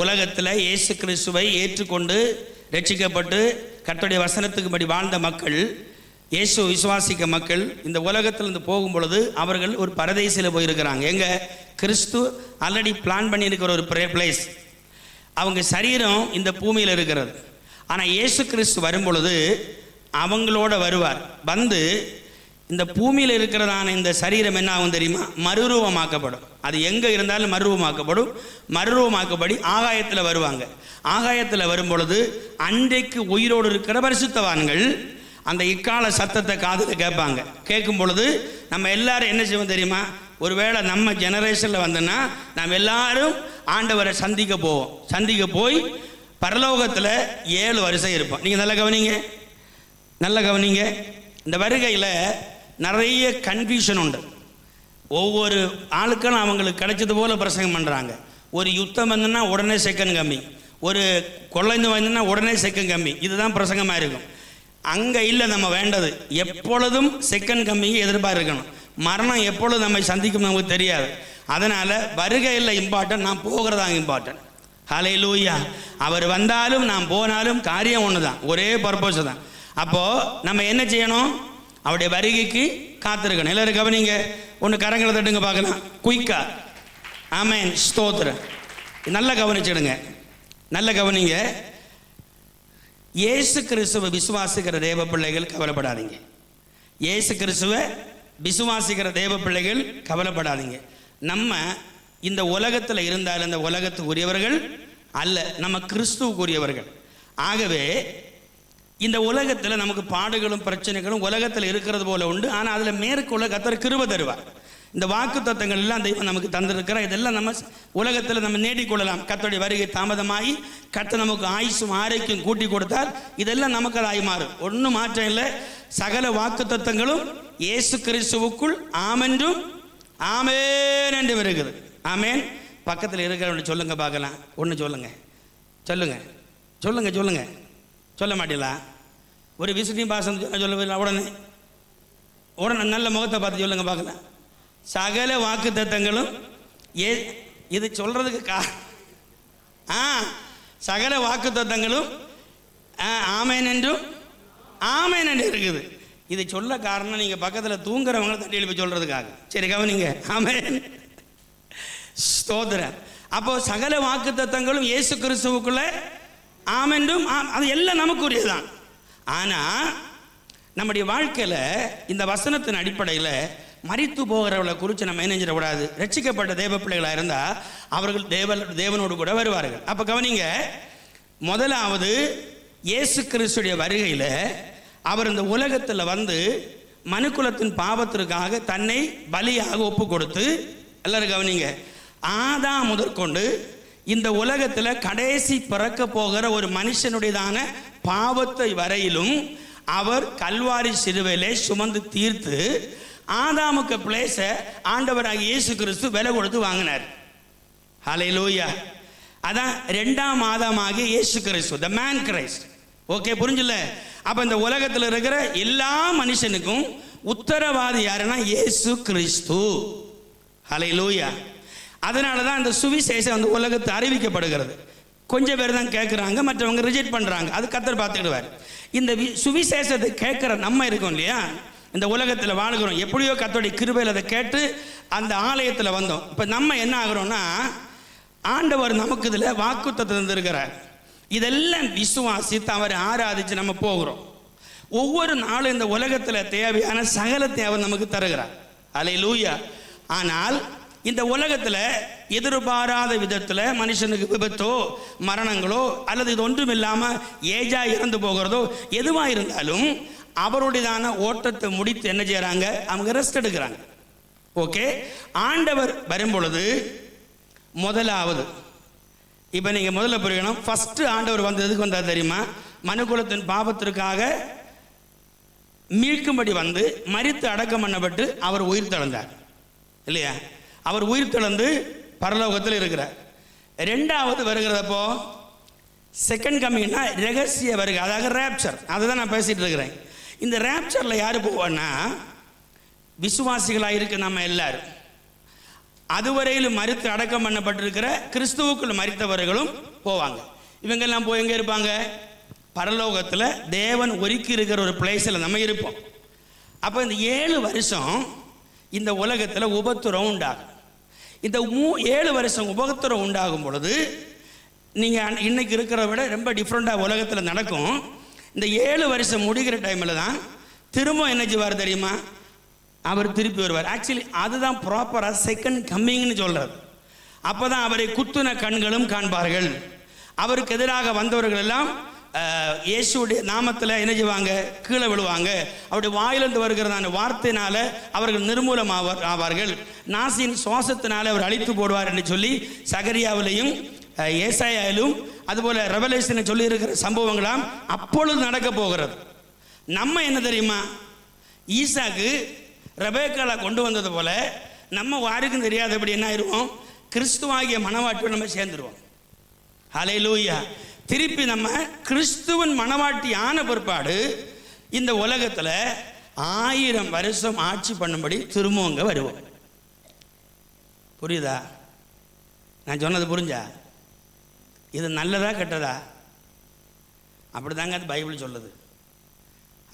உலகத்தில் இயேசு கிறிஸ்துவை ஏற்றுக்கொண்டு ரட்சிக்கப்பட்டு கர்த்தருடைய வசனத்துக்குபடி வாழ்ந்த மக்கள், இயேசு விசுவாசிக்க மக்கள் இந்த உலகத்திலிருந்து போகும் பொழுது அவர்கள் ஒரு பரதேசில் போயிருக்கிறாங்க. எங்க கிறிஸ்து ஆல்ரெடி பிளான் பண்ணியிருக்கிற ஒரு பிளேஸ். அவங்க சரீரம் இந்த பூமியில் இருக்கிறது. ஆனால் இயேசு கிறிஸ்து வரும் பொழுது அவங்களோட வருவார். வந்து இந்த பூமியில் இருக்கிறதான இந்த சரீரம் என்ன ஆகும் தெரியுமா? மறுரூபமாக்கப்படும். அது எங்கே இருந்தாலும் மறுரூபமாக்கப்படும். மறுரூபமாக்கப்படி ஆகாயத்தில் வருவாங்க. ஆகாயத்தில் வரும் பொழுது அன்றைக்கு உயிரோடு இருக்கிற பரிசுத்தவான்கள் அந்த இக்கால சத்தத்தை காதில் கேட்பாங்க. கேட்கும் பொழுது நம்ம எல்லாரும் என்ன செய்வோம் தெரியுமா? ஒருவேளை நம்ம ஜெனரேஷனில் வந்தோன்னா நம்ம எல்லாரும் ஆண்டவரை சந்திக்க போவோம். சந்திக்க போய் பரலோகத்தில் 7 வருஷம் இருப்போம். நீங்கள் நல்லா கவனிங்க. இந்த வருகையில் நிறைய கன்ஃபியூஷன் உண்டு. ஒவ்வொரு ஆளுக்களும் அவங்களுக்கு கிடைச்சது போல பிரசங்கம் பண்ணுறாங்க. ஒரு யுத்தம் வந்துன்னா உடனே செகண்ட் கம்மி, ஒரு கொள்ளைந்து வந்ததுன்னா உடனே செகண்ட் கம்மி. இதுதான் பிரசங்கமாக இருக்கும். அங்கே இல்லை, நம்ம வேண்டது எப்பொழுதும் செகண்ட் கம்மியை எதிர்பார்க்கணும். மரணம் எப்பொழுது நம்மை சந்திக்கும் நமக்கு தெரியாது. அதனால் வருகையில் இம்பார்ட்டன்ட், நான் போகிறதா இம்பார்ட்டன்ட். ஹல்லேலூயா. அவர் வந்தாலும் நாம் போனாலும் காரியம் ஒன்று தான், ஒரே பர்பஸ் தான். அப்போது நம்ம என்ன செய்யணும்? அவருடைய வருகைக்கு காத்திருக்கணும். எல்லாரும் கவனிங்க, ஒன்று கரங்களை தட்டுங்க பார்க்கலாம், குயிக்கா. ஆமென், ஸ்தோத்திரம். நல்லா கவனிச்சிடுங்க, நல்ல கவனிங்க. இயேசு கிறிஸ்துவை விசுவாசிக்கிற தேவ பிள்ளைகள் கவலைப்படாதீங்க. இயேசு கிறிஸ்துவை விசுவாசிக்கிற தேவ பிள்ளைகள் கவலைப்படாதீங்க. நம்ம இந்த உலகத்தில் இருந்தால் இந்த உலகத்துக்கு உரியவர்கள் அல்ல, நம்ம கிறிஸ்துவுக்குரியவர்கள். ஆகவே இந்த உலகத்தில் நமக்கு பாடுகளும் பிரச்சனைகளும் உலகத்தில் இருக்கிறது போல உண்டு. ஆனால் அதில் மேற்கொள்ள கர்த்தர் கிருபை தருவார். இந்த வாக்கு தத்தங்கள் எல்லாம் தெய்வம் நமக்கு தந்திருக்கிற இதெல்லாம் நம்ம உலகத்தில் நம்ம நேடிக்கொள்ளலாம். கர்த்தருடைய வருகை தாமதமாகி கர்த்தர் நமக்கு ஆயுசும் ஆரோக்கியம் கூட்டி கொடுத்தால் இதெல்லாம் நமக்கு அது ஆகி மாறும். ஒன்றும் மாற்றம் இல்லை. சகல வாக்கு தத்தங்களும் இயேசு கிறிஸ்துவுக்குள் ஆமென்றும் ஆமேன் என்று இருக்குது. ஆமேன். பக்கத்தில் இருக்கிறவங்க சொல்லுங்க பார்க்கலாம். ஒன்று சொல்லுங்க, சொல்லுங்க, சொல்லுங்க, சொல்லுங்க. சொல்ல மாட்டீங்களா? ஒரு விசிட்டிங் பாசம் சொல்ல உடனே உடனே நல்ல முகத்தை பார்த்து சொல்லுங்க பார்க்கலாம். சகல வாக்கு தத்தங்களும் இது சொல்றதுக்கு சகல வாக்கு தத்தங்களும் ஆமேன் என்றும் ஆமேன் என்று இருக்குது. இது சொல்ல காரணம் நீங்கள் பக்கத்தில் தூங்குறவங்களை தட்டி எழுப்பி சொல்றதுக்காக. சரி கவனிங்க. ஆமேன், ஸ்தோத்திரம். அப்போ சகல வாக்கு தத்தங்களும் இயேசு கிறிஸ்துவுக்குள்ள ஆமென்றும் அது எல்லாம் நமக்குரியதுதான். ஆனால் நம்முடைய வாழ்க்கையில் இந்த வசனத்தின் அடிப்படையில் மரித்து போகிறவளை குறித்து நம்ம என்ன செஞ்சிடக்கூடாது. ரட்சிக்கப்பட்ட தேவ பிள்ளைகளாக இருந்தால் அவர்கள் தேவனோடு கூட வருவார்கள். அப்போ கவனிங்க, முதலாவது இயேசு கிறிஸ்துடைய வருகையில் அவர் இந்த உலகத்தில் வந்து மனுக்குலத்தின் பாவத்திற்காக தன்னை பலியாக ஒப்பு கொடுத்து, எல்லாரும் கவனிங்க, ஆதாம் முதற்கொண்டு இந்த உலகத்தில் கடைசி பிறக்க போகிற ஒரு மனுஷனுடையதான பாவத்தை வரையிலும் அவர் கல்வாரி சிலுவையிலே சுமந்து தீர்த்து ஆதாமுக்கு பிளேஸ ஆண்டவராகிய இயேசு கிறிஸ்து விலை கொடுத்து வாங்கினார். ஹல்லேலூயா. அதான் இரண்டாம் ஆதாமாகிய இயேசு கிறிஸ்து, த மேன் கிரைஸ்ட். ஓகே, புரிஞ்சுல? அப்ப இந்த உலகத்தில் இருக்கிற எல்லா மனுஷனுக்கும் உத்தரவாதி யாருன்னா இயேசு கிறிஸ்து. ஹல்லேலூயா. அதனால தான் இந்த சுவிசேஷம் அந்த உலகத்தை அறிவிக்கப்படுகிறது. கொஞ்சம் பேர் தான் கேட்குறாங்க, மற்றவங்க ரிஜெக்ட் பண்ணுறாங்க. அது கர்த்தர் பார்த்துக்கிடுவார். இந்த சுவிசேஷத்தை கேட்குற நம்ம இருக்கோம் இல்லையா, இந்த உலகத்தில் வாழ்கிறோம். எப்படியோ கர்த்தருடைய கிருபையில் அதை கேட்டு அந்த ஆலயத்தில் வந்தோம். இப்போ நம்ம என்ன ஆகிறோம்னா, ஆண்டவர் நமக்கு இதில் வாக்குத்தத்தை தந்திருக்கிறார். இதெல்லாம் விசுவாசித்து அவரை ஆராதித்து நம்ம போகிறோம். ஒவ்வொரு நாளும் இந்த உலகத்தில் தேவையான சகலத்தை அவர் நமக்கு தருகிறார். ஹல்லேலூயா. ஆனால் இந்த உலகத்தில் எதிர்பாராத விதத்தில் மனுஷனுக்கு விபத்தோ மரணங்களோ அல்லது இது ஒன்றும் இல்லாமல் ஏஜா இறந்து போகிறதோ எதுவாக இருந்தாலும் அவருடையதான ஓட்டத்தை முடித்து என்ன செய்கிறாங்க, அவங்க ரெஸ்ட் எடுக்கிறாங்க. ஓகே, ஆண்டவர் வரும் பொழுது முதலாவது இப்போ நீங்கள் முதல்ல புரியணும். ஃபஸ்ட்டு ஆண்டவர் வந்ததுக்கு வந்தால் தெரியுமா, மனுக்குலத்தின் பாவத்திற்காக மீட்கும்படி வந்து மரித்து அடக்கம் பண்ணப்பட்டு அவர் உயிர் தெழுந்தார் இல்லையா? அவர் உயிர் தெழுந்து பரலோகத்தில் இருக்கிறார். ரெண்டாவது வருகிறப்போ செகண்ட் கம்மிங்னா ரகசிய வருகை, அதாவது ரேப்சர். அதை தான் நான் பேசிகிட்டு இருக்கிறேன். இந்த ரேப்சரில் யார் போவான்னா, விசுவாசிகளாக இருக்க நம்ம எல்லாரும், அதுவரையிலும் மரித்து அடக்கம் பண்ணப்பட்டிருக்கிற கிறிஸ்துவுக்குள் மரித்தவர்களும் போவாங்க. இவங்கெல்லாம் போய் எங்கே இருப்பாங்க? பரலோகத்தில் தேவன் ஒதுக்கி இருக்கிற ஒரு பிளேஸில் நம்ம இருப்போம். அப்போ இந்த 7 வருஷம் இந்த உலகத்தில் உபத்திரம் உண்டாகும். இந்த 7 வருஷம் உபத்திரம் உண்டாகும் பொழுது நீங்கள் இன்னைக்கு இருக்கிறத விட ரொம்ப டிஃப்ரெண்ட்டாக உலகத்தில் நடக்கும். இந்த 7 வருஷம் முடிகிற டைமில் தான் திரும்ப என்ன செய்வார் தெரியுமா, அவர் திருப்பி வருவார். ஆக்சுவலி அதுதான் ப்ராப்பராக செகண்ட் கம்மிங்னு சொல்கிறது. அப்போ தான் அவரை குத்துன கண்களும் காண்பார்கள். அவருக்கு எதிராக வந்தவர்கள் எல்லாம் இயேசுடைய நாமத்தில் என்ன செய்வாங்க, கீழே விழுவாங்க. அவருடைய வாயிலிருந்து வருகிறதான வார்த்தையினால அவர்கள் நிர்மூலம் ஆவார்கள். நாசியின் சுவாசத்தினால அவர் அழித்து போடுவார் என்று சொல்லி சகரியாவிலையும் ஏசாயாவிலும் அதுபோல் ரெவலேஷனை சொல்லி இருக்கிற சம்பவங்களாம் அப்பொழுது நடக்க போகிறது. நம்ம என்ன தெரியுமா, ஈசாக்கு ரெபேக்கால கொண்டு வந்தது போல நம்ம யாருக்கும் தெரியாதபடி என்ன ஆயிடுவோம், கிறிஸ்துவாகிய மணவாட்டியோடு நம்ம சேர்ந்துருவோம். ஹல்லேலூயா. திருப்பி நம்ம கிறிஸ்துவின் மணவாட்டி ஆன பிற்பாடு இந்த உலகத்தில் 1000 வருஷம் ஆட்சி பண்ணும்படி திரும்பவங்க வருவோம். புரியுதா? நான் சொன்னது புரிஞ்சா? இது நல்லதா கெட்டதா? அப்படிதாங்க அது பைபிள் சொல்லுது.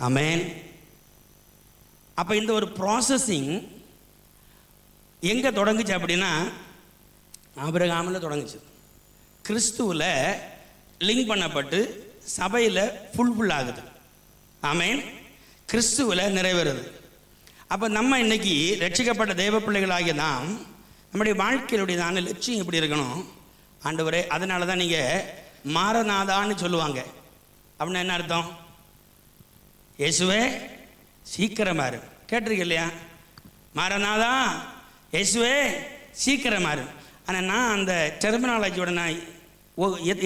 ஆமென். அப்போ இந்த ஒரு ப்ராசஸிங் எங்கே தொடங்குச்சு அப்படின்னா ஆபிரகாமில் தொடங்குச்சு. கிறிஸ்துவில் லிங்க் பண்ணப்பட்டு சபையில் ஃபுல் ஆகுது. ஆமென். கிறிஸ்துவில் நிறைவேறுது. அப்போ நம்ம இன்னைக்கு ரட்சிக்கப்பட்ட தேவ பிள்ளைகளாகிய நாம் நம்முடைய வாழ்க்கையிலுடையதான லட்சியம் எப்படி இருக்கணும்? ஆண்டவரே, அதனால தான் நீங்கள் மாரநாதான்னு சொல்லுவாங்க. அப்படின்னா என்ன அர்த்தம்? இயேசுவே சீக்கிரமா இரு. கேட்டிருக்க இல்லையா? மாரநாதா, இயேசுவே சீக்கிரமா இரு. ஆனால் நான் அந்த டெர்மினாலஜியோட நான்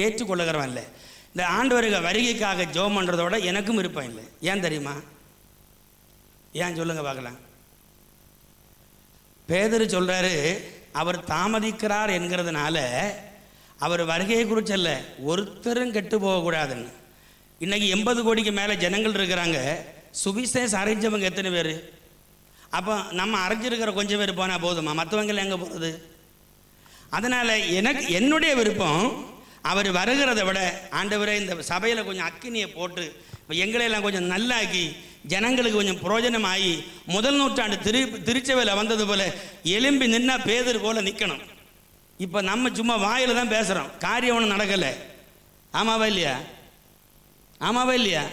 ஏற்றுக்கொள்ளுகிறவன் இல்லை. இந்த ஆண்டவருக்கு வருகைக்காக ஜெபம் பண்ணுறதோட எனக்கும் விருப்பம் இல்லை. ஏன் தெரியுமா? ஏன் சொல்லுங்க பார்க்கலாம். பேதுரு சொல்கிறாரு, அவர் தாமதிக்கிறார் என்கிறதுனால அவர் வருகையை குறிச்சல்ல, ஒருத்தரும் கெட்டு போகக்கூடாதுன்னு. இன்றைக்கி 80 கோடிக்கு மேலே ஜனங்கள் இருக்கிறாங்க. சுவிசேஷம் அறிஞ்சவங்க எத்தனை பேர்? அப்போ நம்ம அறிஞ்சிருக்கிற கொஞ்சம் பேர் போனால் போதுமா? மற்றவங்க எங்கே போகிறது? அதனால் என்னுடைய விருப்பம், அவர் வருகிறத விட ஆண்டவரே இந்த சபையில் கொஞ்சம் அக்கினியை போட்டு இப்போ எங்களையெல்லாம் கொஞ்சம் நல்லாக்கி ஜனங்களுக்கு கொஞ்சம் புரோஜனமாகி முதல் நூற்றாண்டு திருச்சபையில் வந்தது போல் எலும்பி நின்னா பேதர் போல் நிற்கணும். இப்போ நம்ம சும்மா வாயில் தான் பேசுகிறோம், காரியம் ஒன்றும் நடக்கலை. ஆமாவா இல்லையா? ஆமாவா இல்லையா?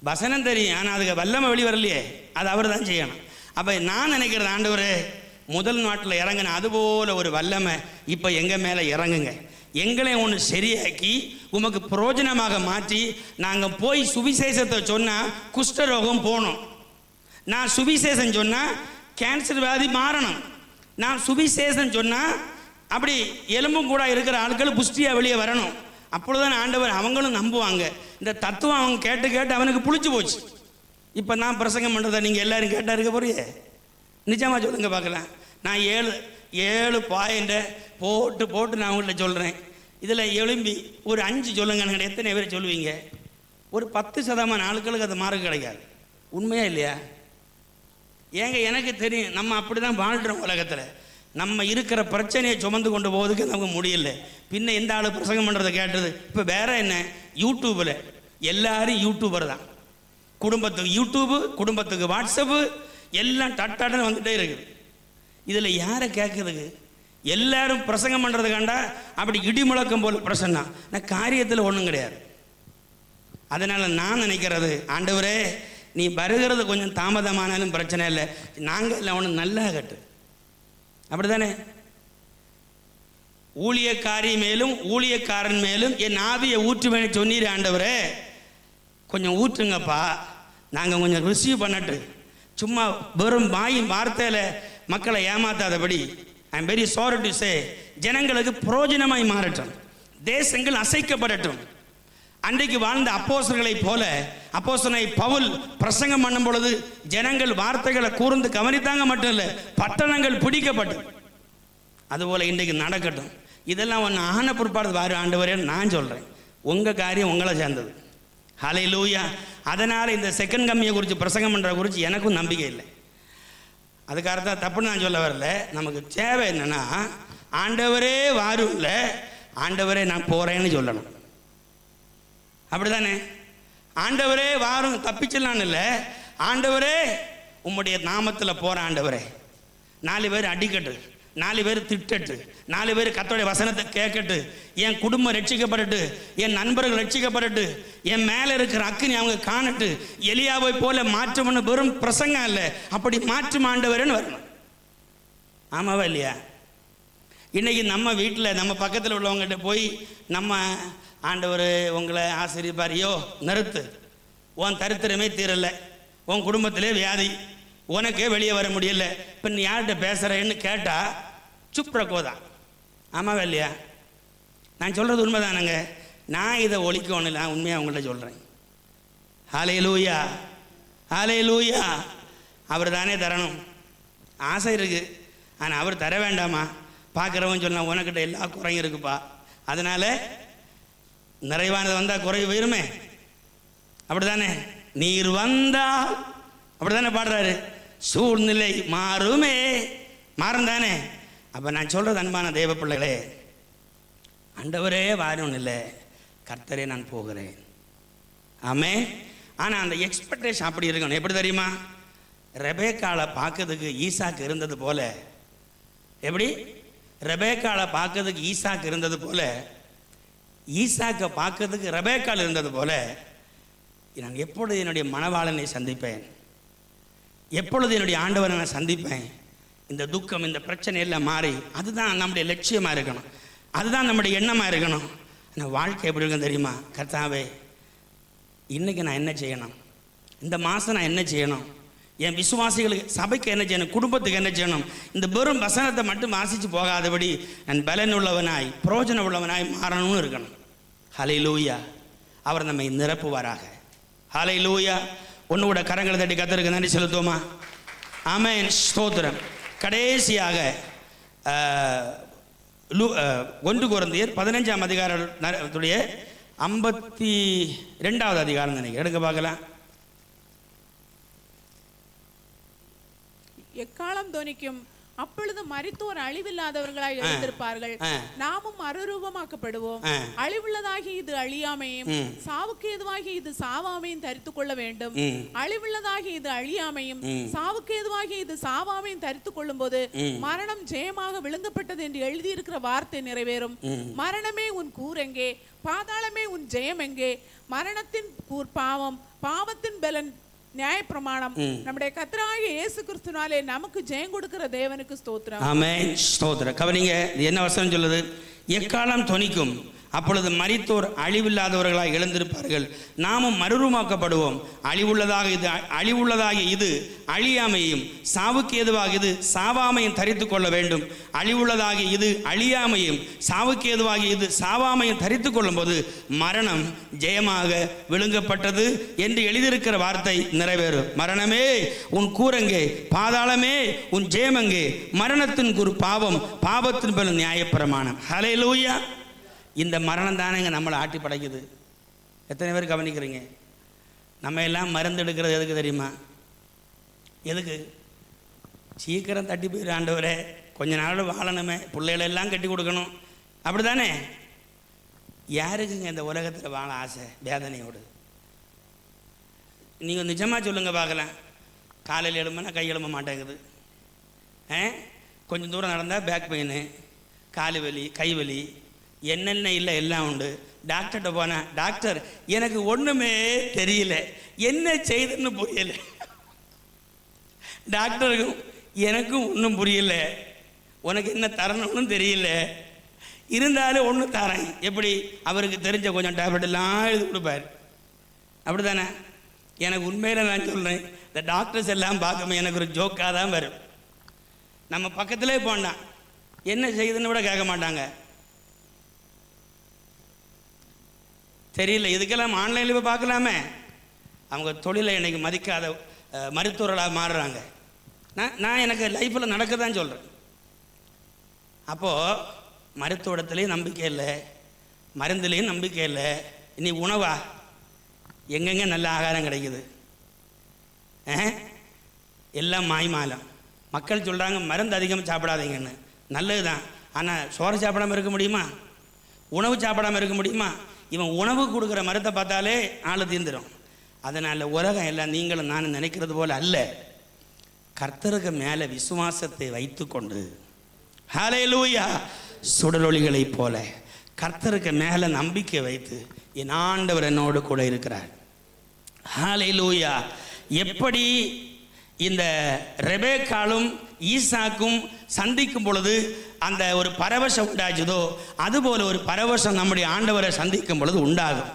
வசனம் தெரியும், ஆனால் அதுக்கு வல்லமை வெளி வரலையே. அது அவர் தான் செய்யணும். அப்போ நான் நினைக்கிறது, ஆண்டவரே முதல் நாட்டில் இறங்கின அதுபோல் ஒரு வல்லமை இப்போ எங்கள் மேலே இறங்குங்க. எங்களை ஒன்று சரியாக்கி உமக்கு பிரயோஜனமாக மாற்றி நாங்கள் போய் சுவிசேஷத்தை சொன்னால் குஷ்டரோகம் போகணும். நான் சுவிசேஷம் சொன்னால் கேன்சர் வியாதி மாறணும். நான் சுவிசேஷம் சொன்னால் அப்படி எலும்பும் கூட இருக்கிற ஆட்கள் புஷ்டியாக வெளியே வரணும். அப்பொழுதுதான் ஆண்டவர் அவங்களும் நம்புவாங்க. இந்த தத்துவம் அவங்க கேட்டு கேட்டு அவனுக்கு புளிச்சு போச்சு. இப்போ நான் பிரசங்கம் பண்ணுறதை நீங்கள் எல்லோரும் கேட்டால் இருக்க போறியே? நிஜமாக சொல்லுங்க பார்க்கலாம். நான் 7 பாயிண்ட்டை போட்டு நான் உங்கள்கிட்ட சொல்கிறேன். இதில் எழும்பி ஒரு 5 சொல்லுங்க. எத்தனை பேர் சொல்லுவீங்க? ஒரு 10% ஆட்களுக்கு அது மார்க் கிடைக்காது. உண்மையா இல்லையா? ஏங்க எனக்கு தெரியும், நம்ம அப்படி தான் வாழ்கிறோம் உலகத்தில். நம்ம இருக்கிற பிரச்சனையை சுமந்து கொண்டு போவதுக்கு நமக்கு முடியல. பின்ன எந்த ஆள் பிரசங்கம் பண்ணுறதை கேட்டது? இப்போ வேற என்ன, யூடியூப்பில் எல்லாரும் யூடியூபர் தான். குடும்பத்துக்கு யூடியூப்பு, குடும்பத்துக்கு வாட்ஸ்அப்பு, எல்லாம் டட்டாட்டம் வந்துகிட்டே இருக்குது. இதில் யாரை கேட்குறதுக்கு? எல்லாரும் பிரசங்கம் பண்ணுறது கண்டா அப்படி இடி முழக்கம் போல் பிரசன்னா, நான் காரியத்தில் ஒன்றும் கிடையாது. அதனால் நான் நினைக்கிறது, ஆண்டவரே நீ வருகிறது கொஞ்சம் தாமதமானாலும் பிரச்சனை இல்லை, நாங்கள் இல்லை ஒன்று நல்லா கட்டு. அப்படி தானே? ஊழியக்காரி மேலும் ஊழியக்காரன் மேலும் என் ஆவியை ஊற்றுவேன்னு சொன்னீர் ஆண்டவரே, கொஞ்சம் ஊற்றுங்கப்பா, நாங்கள் கொஞ்சம் ரிசீவ் பண்ணட்டு. சும்மா வெறும் வார்த்தையில் மக்களை ஏமாத்தாதபடி I am very sorry to say, ஜனங்களுக்கு பிரயோஜனமாய் மாறட்டும், தேசங்கள் அசைக்கப்படட்டும். அன்றைக்கு வாழ்ந்த அப்போஸ்தலர்களை போல அப்போஸ்தலனை பவுல் பிரசங்கம் பண்ணும் பொழுது ஜனங்கள் வார்த்தைகளை கூர்ந்து கவனித்தாங்க மட்டும் இல்லை, பட்டணங்கள் பிடிக்கப்பட்டு. அதுபோல் இன்றைக்கு நடக்கட்டும். இதெல்லாம் ஒன்று ஆன பிற்பாடு வாரு ஆண்டவரே நான் சொல்கிறேன். உங்கள் காரியம் உங்களை சேர்ந்தது. ஹல்லேலூயா. அதனால் இந்த செகண்ட் கம்மியை குறித்து பிரசங்கம் பண்ணுற குறித்து எனக்கும் நம்பிக்கை இல்லை. அதுக்காக தப்புன்னு நான் சொல்ல வரல. நமக்கு தேவை என்னென்னா, ஆண்டவரே வாரும் இல்லை, ஆண்டவரே நான் போகிறேன்னு சொல்லணும். அப்படி தானே? ஆண்டவரே வாரும் தப்பிச்சலான்னு இல்லை, ஆண்டவரே உம்முடைய நாமத்தில் போகிற ஆண்டவரே, 4 பேர் அடிக்கட்டு, 4 பேர் திட்டட்டு, 4 பேர் கர்த்தருடைய வசனத்தை கேட்கட்டு, என் குடும்பம் ரட்சிக்கப்படட்டு, என் நண்பர்கள் ரட்சிக்கப்படட்டு, என் மேலே இருக்கிற அக்கினி அவங்க காணட்டு, எலியாவை போல மாற்றம்னு வெறும் பிரசங்கம் இல்லை, அப்படி மாற்றும் ஆண்டவரேன்னு வரணும். ஆமாவா இல்லையா? இன்றைக்கி நம்ம வீட்டில் நம்ம பக்கத்தில் உள்ளவங்ககிட்ட போய் நம்ம ஆண்டவர் உங்களை ஆசிரியப்பார், ஐயோ நிறுத்து, உன் தரித்திரமே தீரலை, உன் குடும்பத்திலே வியாதி, உனக்கே வெளியே வர முடியல, இப்போ நீ யார்கிட்ட பேசுகிறேன்னு கேட்டால் சுப்ரகோதான். ஆமாவா இல்லையா? நான் சொல்கிறது உண்மைதானங்க. நான் இதை ஒழிக்கணும் இல்லை, நான் உண்மையாக உங்கள்கிட்ட சொல்கிறேன். ஹல்லேலூயா, ஹல்லேலூயா. அவர் தானே தரணும். ஆசை இருக்குது, ஆனால் அவர் தர வேண்டாமா? பார்க்குறவன் சொன்னா உனக்கிட்ட எல்லா குறையும் இருக்குப்பா, அதனால நிறைவானது வந்தால் குறைவு போயிருமே, அப்படிதானே? நீர் வந்தால், அப்படிதானே பாடுறாரு, சூழ்நிலை மாறுமே, மாறும் தானே? அப்போ நான் சொல்கிறது அன்பான தேவ பிள்ளைகளே, ஆண்டவரே வாரும் இல்லை, கர்த்தரே நான் போகிறேன். ஆமே. ஆனால் அந்த எக்ஸ்பெக்டேஷன் அப்படி இருக்கணும். எப்படி தெரியுமா? ரெபேக்காளை பார்க்கறதுக்கு ஈசாக்கு இருந்தது போல, எப்படி ரெபேக்காளை பார்க்கறதுக்கு ஈசாக்கு இருந்தது போல, ஈசாக்கை பார்க்கறதுக்கு ரெபேக்காள் இருந்தது போல, நான் எப்பொழுது என்னுடைய மணவாளனை சந்திப்பேன், எப்பொழுது என்னுடைய ஆண்டவரை நான் சந்திப்பேன், இந்த துக்கம் இந்த பிரச்சனை எல்லாம் மாறி, அதுதான் நம்முடைய லட்சியமாக இருக்கணும், அதுதான் நம்முடைய எண்ணமாக இருக்கணும். ஆனால் வாழ்க்கை எப்படி இருக்கும் தெரியுமா? கர்த்தாவே இன்றைக்கி நான் என்ன செய்யணும், இந்த மாதம் நான் என்ன செய்யணும், என் விசுவாசிகளுக்கு சபைக்கு என்ன செய்யணும், குடும்பத்துக்கு என்ன செய்யணும், இந்த வெறும் வசனத்தை மட்டும் வாசித்து போகாதபடி நான் பலன் உள்ளவனாய் பிரயோஜனம் உள்ளவனாய் மாறணும்னு இருக்கணும். ஹல்லேலூயா. அவர் நம்மை நிரப்புவாராக. ஹல்லேலூயா. ஒன்று கூட கரங்களை தட்டி கர்த்தருக்கு நன்றி செலுத்துவோமா? ஆமென், ஸ்தோத்திரம். கடைசியாக 1 கொரிந்தியர் 15ஆம் அதிகாரத்துடைய 52வது அதிகாரம் நினைக்கிறேன், எடுக்க பார்க்கலாம். எக்காலம் தொனிக்கும், அப்பொழுது மரித்தோர் அழிவில்லாதவர்களாய் எழுந்திருப்பார்கள், நாமும் மறுரூபமாக்கப்படுவோம். அழிவுள்ளதாகி இது அழியாமையும், சாவுக்கு ஏதுவாகி இது சாவாமையும் தரித்துக் கொள்ள வேண்டும். அழிவுள்ளதாகி இது அழியாமையும், சாவுக்கு ஏதுவாகி இது சாவாமையும் தரித்துக் கொள்ளும் போது மரணம் ஜெயமாக விழுங்கப்பட்டது என்று எழுதியிருக்கிற வார்த்தை நிறைவேறும். மரணமே உன் கூரெங்கே, பாதாளமே உன் ஜெயம் எங்கே? மரணத்தின் கூர் பாவம், பாவத்தின் பலன் நியாயப்பிரமாணம். நம்முடைய கர்த்தராகிய இயேசு கிறிஸ்துவினாலே நமக்கு ஜெயம் கொடுக்கிற தேவனுக்கு ஸ்தோத்திரம். ஆமென், ஸ்தோத்திரம். கவனிங்க, என்ன வசனம் சொல்லுது? எக்காலம் தொனிக்கும், அப்பொழுது மரித்தோர் அழிவில்லாதவர்களாக எழுந்திருப்பார்கள், நாமும் மறுரூபமாக்கப்படுவோம். அழிவுள்ளதாகிய இது அழியாமையும், சாவுக்கு ஏதுவாக இது சாவாமையும் தரித்து கொள்ள வேண்டும். அழிவுள்ளதாகிய இது அழியாமையும், சாவுக்கு ஏதுவாக இது சாவாமையும் தரித்து கொள்ளும் போது மரணம் ஜெயமாக விழுங்கப்பட்டது என்று எழுதியிருக்கிற வார்த்தை நிறைவேறும். மரணமே உன் கூரங்கே, பாதாளமே உன் ஜெயமங்கே? மரணத்தின் கூறு பாவம், பாவத்தின் பல நியாயப்பிரமாணம். ஹல்லேலூயா. இந்த மரணம் தானேங்க நம்மளை ஆட்டி படைக்குது. எத்தனை பேர் கவனிக்கிறீங்க? நம்ம எல்லாம் மருந்து எடுக்கிறது எதுக்கு தெரியுமா? எதுக்கு? சீக்கிரம் தட்டி போயிரு ஆண்டவரே, கொஞ்ச நாள் வாழணுமே, பிள்ளைகளெல்லாம் கட்டி கொடுக்கணும், அப்படி தானே? யாருக்குங்க இந்த உலகத்தில் வாழ ஆசை வேதனையோடு? நீங்கள் நிஜமாக சொல்லுங்கள் பார்க்கலாம். காலையில் எழும்புனா கை எழும்ப மாட்டேங்குது, கொஞ்சம் தூரம் நடந்தால் பேக் பெயின், கால் வலி, கை வலி, என்னென்ன இல்லை எல்லாம் உண்டு. டாக்டர்கிட்ட போனேன், டாக்டர் எனக்கு ஒன்றுமே தெரியல, என்ன செய்துன்னு புரியல. டாக்டருக்கும் எனக்கும் ஒன்றும் புரியல, உனக்கு என்ன தரணும்னு தெரியல, இருந்தாலும் ஒன்று தரேன். எப்படி? அவருக்கு தெரிஞ்ச கொஞ்சம் டேப்லெட் எல்லாம் எழுதி கொடுப்பார், அப்படி தானே? எனக்கு உண்மையில் நான் சொல்கிறேன், இந்த டாக்டர்ஸ் எல்லாம் பார்க்கும்போது எனக்கு ஒரு ஜோக்காக தான் வரும். நம்ம பக்கத்திலே போனான், என்ன செய்யுதுன்னு கூட கேட்க மாட்டாங்க. தெரியல, இதுக்கெல்லாம் ஆன்லைனில் போய் பார்க்கலாமே. அவங்க தொழிலை இன்னைக்கு மதிக்காத மருத்துவர்களாக மாறுறாங்க. நான் எனக்கு லைஃப்பில் நடக்க தான் சொல்கிறேன். அப்போது மருத்துவத்துலேயும் நம்பிக்கை இல்லை, மருந்துலேயும் நம்பிக்கை இல்லை. இனி உணவா? எங்கெங்கே நல்ல ஆகாரம் கிடைக்குது? எல்லாம் மாய்மாலம். மக்கள் சொல்கிறாங்க மருந்து அதிகமாக சாப்பிடாதீங்கன்னு, நல்லது தான். ஆனால் சோறு சாப்பிடாமல் இருக்க முடியுமா? உணவு சாப்பிடாமல் இருக்க முடியுமா? இவன் உணவு கொடுக்குற மரத்தை பார்த்தாலே ஆள் தீர்ந்துடும். அதனால் உலகம் எல்லாம் நீங்களும் நான் நினைக்கிறது போல் அல்ல. கர்த்தருக்கு மேலே விசுவாசத்தை வைத்து கொண்டு, ஹல்லேலூயா, சுடரொளிகளைப் போல கர்த்தருக்கு மேலே நம்பிக்கை வைத்து, என் ஆண்டவர் என்னோடு கூட இருக்கிறார். ஹல்லேலூயா. எப்படி இந்த ரெபேக்காலும் ஈசாக்கும் சந்திக்கும் பொழுது அந்த ஒரு பரவசம் உண்டாச்சுதோ, அதுபோல ஒரு பரவசம் நம்முடைய ஆண்டவரை சந்திக்கும் பொழுது உண்டாகும்.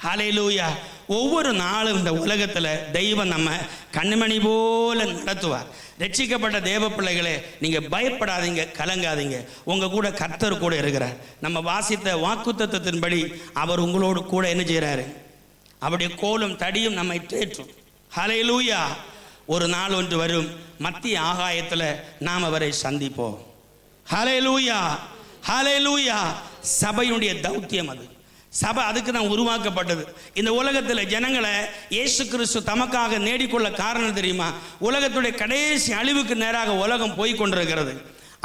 ஹல்லேலூயா. ஒவ்வொரு நாளும் இந்த உலகத்தில் தெய்வம் நம்ம கண்மணி போல நடத்துவார். ரட்சிக்கப்பட்ட தேவ பிள்ளைகளே, நீங்கள் பயப்படாதீங்க, கலங்காதீங்க. உங்கள் கூட கர்த்தர் கூட இருக்கிறார். நம்ம வாசித்த வாக்குத்தத்தத்தின்படி அவர் உங்களோடு கூட என்ன செய்கிறாரு? அவருடைய கோலும் தடியும் நம்மை தேற்றும். ஹல்லேலூயா. ஒரு நாள் ஒன்று வரும், மத்திய ஆகாயத்தில் நாம் அவரை சந்திப்போம். ஹல்லேலூயா, ஹல்லேலூயா. சபையுடைய தௌத்தியம் அது. சபை அதுக்கு தான் உருவாக்கப்பட்டது. இந்த உலகத்தில் ஜனங்களை இயேசு கிறிஸ்து தமக்காக நேடிக்கொள்ள காரணம் தெரியுமா? உலகத்துடைய கடைசி அழிவுக்கு நேராக உலகம் போய் கொண்டிருக்கிறது.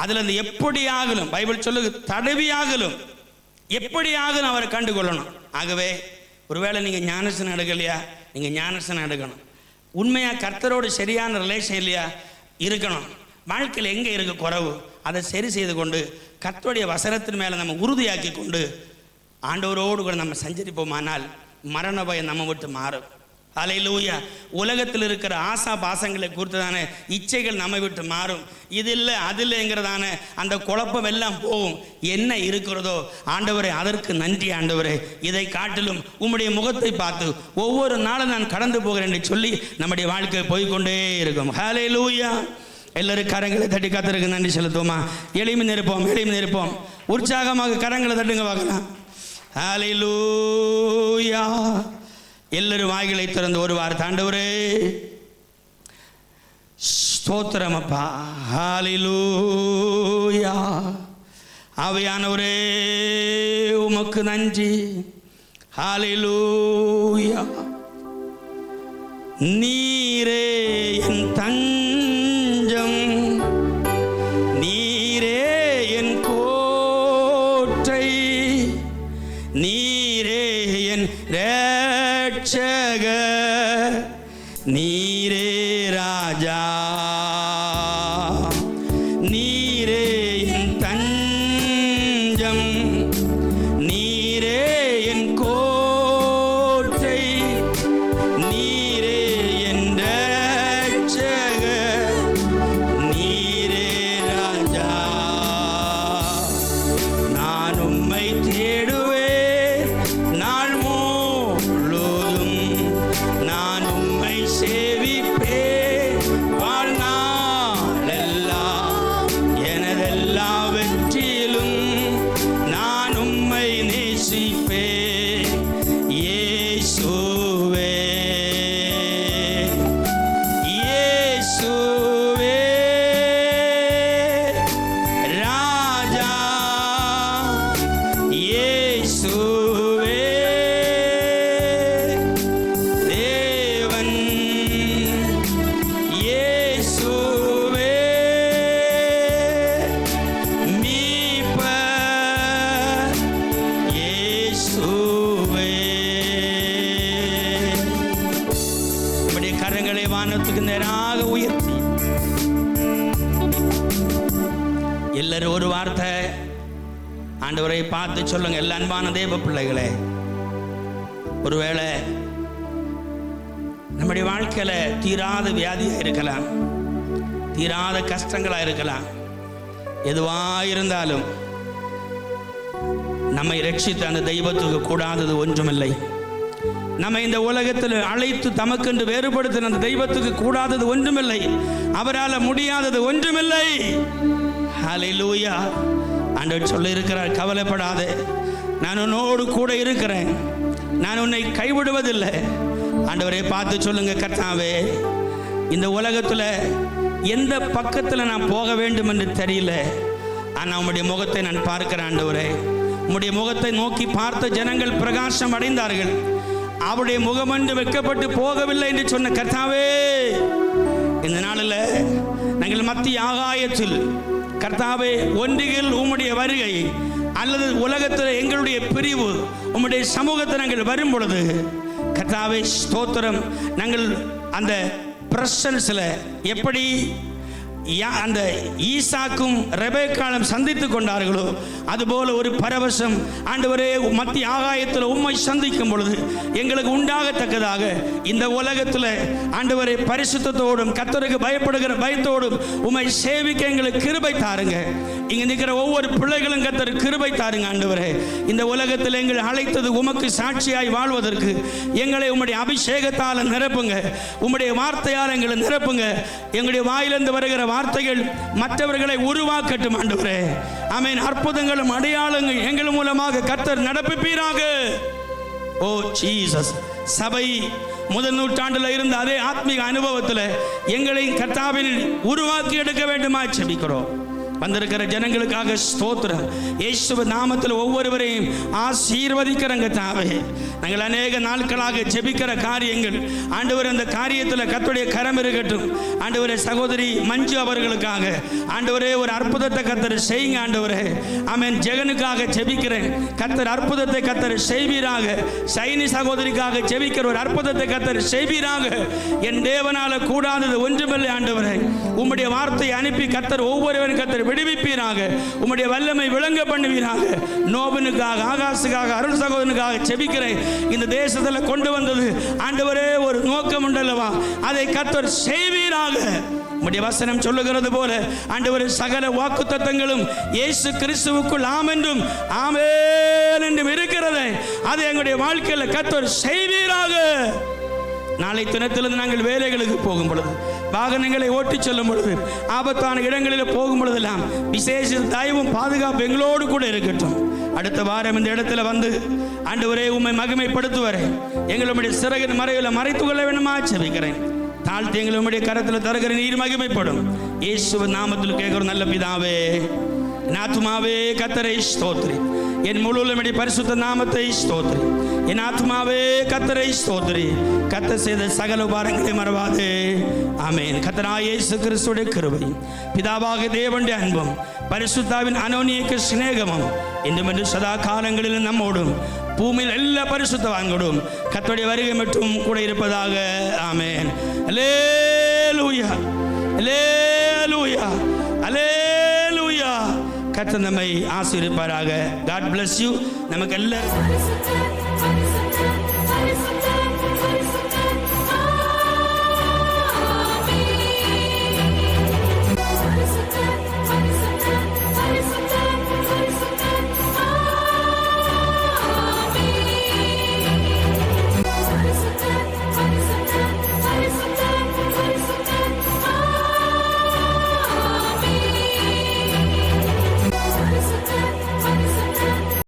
அதில் இந்த எப்படியாகலும் பைபிள் சொல்லுது, தடவியாகலும் எப்படியாகலும் அவரை கண்டுகொள்ளணும். ஆகவே ஒருவேளை நீங்கள் ஞானஸ்நானம் எடுக்கலையா, நீங்கள் ஞானஸ்நானம் எடுக்கணும். உண்மையாக கர்த்தரோடு சரியான ரிலேஷன் இல்லையா, இருக்கணும். வாழ்க்கையில் எங்கே இருக்க குறைவு அதை சரி செய்து கொண்டு கர்த்தருடைய வசனத்தின் மேலே நம்ம உறுதியாக்கி கொண்டு ஆண்டவரோடு கூட நம்ம சஞ்சரிப்போமானால் மரண பயம் நம்ம விட்டு மாறும். ஹல்லேலூயா. உலகத்தில் இருக்கிற ஆசா பாசங்களை குறித்ததான இச்சைகள் நம்ம விட்டு மாறும். இது இல்லை அது இல்லைங்கிறதான அந்த குழப்பம் எல்லாம் போகும். என்ன இருக்கிறதோ ஆண்டவரே அதற்கு நன்றி ஆண்டவரே, இதை காட்டிலும் உம்முடைய முகத்தை பார்த்து ஒவ்வொரு நாளும் நான் கடந்து போகிறேன் என்று சொல்லி நம்முடைய வாழ்க்கை போய்கொண்டே இருக்கும். ஹல்லேலூயா. எல்லாரும் கரங்களை தட்டி கர்த்தருக்கு நன்றி செலுத்துவோமா? எளிமை நிற்போம், உற்சாகமாக கரங்களை தட்டுங்க பார்க்கலாம். ஹல்லேலூயா. எல்லாரும் வாய்களை திறந்து ஒரு வார்த்தை, ஆண்டவரே ஸ்தோத்திரம் அப்பா, ஹல்லேலூயா. ஆவியானவரே உமக்கு நன்றி, ஹல்லேலூயா. நீரே என் தஞ்சம், நீரே என் கோட்டை, நீரே என் ரட்சகர், நீரே ராஜா, நீரே என் தஞ்சம், நீரே என் கோட்டை, நீரே என் ரட்சகர், நீரே ராஜா. நான் உம்மை தேடுவேன் நாள் முழுதும், நான் உம்மை சேவிப்பேன் வாழ்நாளெல்லாம், எனதெல்லா வெற்றியிலும் நான் உம்மை நேசிப்பேன் இயேசுவே, இயேசுவே ராஜா, இயேசுவே தேவன், இயேசுவே மீட்பர், இயேசுவே. நம்முடைய கரங்களை வானத்துக்கு நேராக உயர்த்தி எல்லாரும் ஒரு வார்த்தை ஆண்டவரை பார்த்து சொல்லுங்க. எல்லா அன்பான தேவ பிள்ளைகளே, ஒருவேளை நம்முடைய வாழ்க்கையில தீராத வியாதியாக இருக்கலாம், தீராத கஷ்டங்களாக இருக்கலாம். எதுவாக இருந்தாலும் நம்மை ரட்சித்த அந்த தெய்வத்துக்கு கூடாதது ஒன்றுமில்லை. நம்ம இந்த உலகத்தில் அழைத்து தமக்கென்று வேறுபடுத்தின அந்த தெய்வத்துக்கு கூடாதது ஒன்றுமில்லை. அவரால் முடியாதது ஒன்றுமில்லை. ஹல்லேலூயா. ஆண்டவர் சொல்ல இருக்கிறார், கவலைப்படாதே, நான் உன்னோடு கூட இருக்கிறேன், நான் உன்னை கைவிடுவதில்லை. ஆண்டவரை பார்த்து சொல்லுங்க, கர்த்தாவே இந்த உலகத்தில் எந்த பக்கத்தில் நான் போக வேண்டும் என்று தெரியல, ஆனால் உம்முடைய முகத்தை நான் பார்க்கிறேன் ஆண்டவரே. உம்முடைய முகத்தை நோக்கி பார்த்த ஜனங்கள் பிரகாசம் அடைந்தார்கள். அவருடைய முகமன்று வெட்கப்பட்டு போகவில்லை என்று சொன்ன கர்த்தாவே, இந்த நாளில் நாங்கள் மத்திய ஆகாயத்தில் கர்த்தாவே ஒன்றிகள் உம்முடைய வருகை அல்லது உலகத்தில் எங்களுடைய பிரிவு உம்முடைய சமூகத்தை நாங்கள் வரும் பொழுது கர்த்தாவே ஸ்தோத்திரம், நாங்கள் அந்த பிரசன்ஸில் எப்படி அந்த ஈசாக்கும் ரெபெக்காலும் சந்தித்து கொண்டார்களோ அதுபோல ஒரு பரவசம் ஆண்டவரே மத்திய ஆகாயத்தில் உம்மை சந்திக்கும் பொழுது எங்களுக்கு உண்டாகத்தக்கதாக இந்த உலகத்தில் ஆண்டவரே பரிசுத்தத்தோடும் கர்த்தருக்கு பயப்படுகிற பயத்தோடும் உம்மை சேவிக்க எங்களுக்கு கிருபை தாருங்க. இங்கே நிற்கிற ஒவ்வொரு பிள்ளைகளும் கர்த்தர் கிருபை தாருங்க ஆண்டவரே. இந்த உலகத்தில் எங்களை அழைத்தது உமக்கு சாட்சியாய் வாழ்வதற்கு எங்களை உம்முடைய அபிஷேகத்தால் நிரப்புங்க, உம்முடைய வார்த்தையால் எங்களை நிரப்புங்க. எங்களுடைய வாயிலிருந்து வருகிற வார்த்தைகள் மற்றவர்களை உருவாக்கட்டும் ஆண்டவரே. ஆமென். அற்புதங்களும் அடையாளங்கள் எங்கள் மூலமாக கர்த்தர் நடப்பிப்பீராக. ஓ ஜீசஸ். சபை முதல் நூற்றாண்டில் இருந்த அதே ஆத்மீக அனுபவத்தில் எங்களை கர்த்தாவில் உருவாக்கி எடுக்க வேண்டுமா செபிக்கிறோம். வந்திருக்கிற ஜனங்களுக்காக ஸ்தோத்திரம். இயேசுவின் நாமத்தில் ஒவ்வொருவரையும் ஆசீர்வதிக்கிறங்க தாவே. நாங்கள் அநேக நாட்களாக ஜெபிக்கிற காரியங்கள் ஆண்டவர், அந்த காரியத்தில் கர்த்தருடைய கரம் இருக்கட்டும் ஆண்டவரே. சகோதரி மஞ்சு அவர்களுக்காக ஆண்டவரே ஒரு அற்புதத்தை கர்த்தர் செய்யுங்க ஆண்டவரே. ஆமென். ஜெகனுக்காக ஜெபிக்கிறேன், கர்த்தர் அற்புதத்தை கர்த்தர் செய்வீராக. சைனி சகோதரிக்காக ஜெபிக்கிற ஒரு அற்புதத்தை கர்த்தர் செய்வீராக. என் தேவனால கூடாதது ஒன்றுமில்லை ஆண்டவரே. உம்முடைய வார்த்தையை அனுப்பி கர்த்தர் ஒவ்வொருவரும் கர்த்தர் விடுவிப்பீராக. உம்முடைய வல்லமை விளங்க பண்ணுவீராக. நோபனுக்காக, ஆகாசுக்காக, அருள் சகோதரனுக்காக ஜெபிக்கிறேன். இந்த தேசத்தில் கொண்டு வந்தது ஆண்டவரே ஒரு நோக்கம் உண்டல்லவா, அதை கர்த்தர் செய்வீராக. உம்முடைய வசனம் சொல்லுகிறது போல ஆண்டவரே சகல வாக்குத்தத்தங்களும் இயேசு கிறிஸ்துவுக்குள் ஆம் என்றும் ஆமென் என்றும் இருக்கிறது. அதை எங்களுடைய வாழ்க்கையில் கர்த்தர் செய்வீராக. நாளை தினத்திலிருந்து நாங்கள் வேலைகளுக்கு போகும் பொழுது, வாகனங்களை ஓட்டிச் செல்லும் பொழுது, ஆபத்தான இடங்களில் போகும் பொழுதெல்லாம் விசேஷ தயவும் பாதுகாப்பு எங்களோடு கூட இருக்கட்டும். அடுத்த வாரம் இந்த இடத்துல வந்து ஆண்டவரே உம்மை மகிமைப்படுத்துவரே. எங்களுடைய சிறகின் மறைவில் மறைத்து கொள்ள வேண்டுமா ஜெபிக்கிறேன். தாழ்த்தி எங்களுடைய கரத்தில் தருகிற நீர் மகிமைப்படும். இயேசுவின் நாமத்தில் கேட்கிற நல்ல பிதாவே. என் ஆத்துமாவே கர்த்தரை ஸ்தோத்திரி, என் முழுவதும் பரிசுத்த நாமத்தை ஸ்தோத்திரி. என் ஆத்துமாவே கர்த்தரை ஸ்தோத்திரி, கர்த்தர் செய்த சகல உபகாரங்களை மறவாதே. ஆமென். கர்த்தராகிய இயேசு கிறிஸ்துவின் கிருபை, பிதாவாகிய தேவனுடைய அன்பும், பரிசுத்தாவின் அனோனிய சிநேகமும் இன்றும் சதா காலங்களிலும் நம்மோடும் பூமியில் எல்லா பரிசுத்தவான்களும் கர்த்தருடைய வருகை மட்டும் கூட இருப்பதாக. ஆமென். அல்லேலூயா, அல்லேலூயா, அல்லேலூயா. கர்த்தர் நம்மை ஆசீர்வதிப்பாராக. God bless you. நமக்கு எல்லாரும்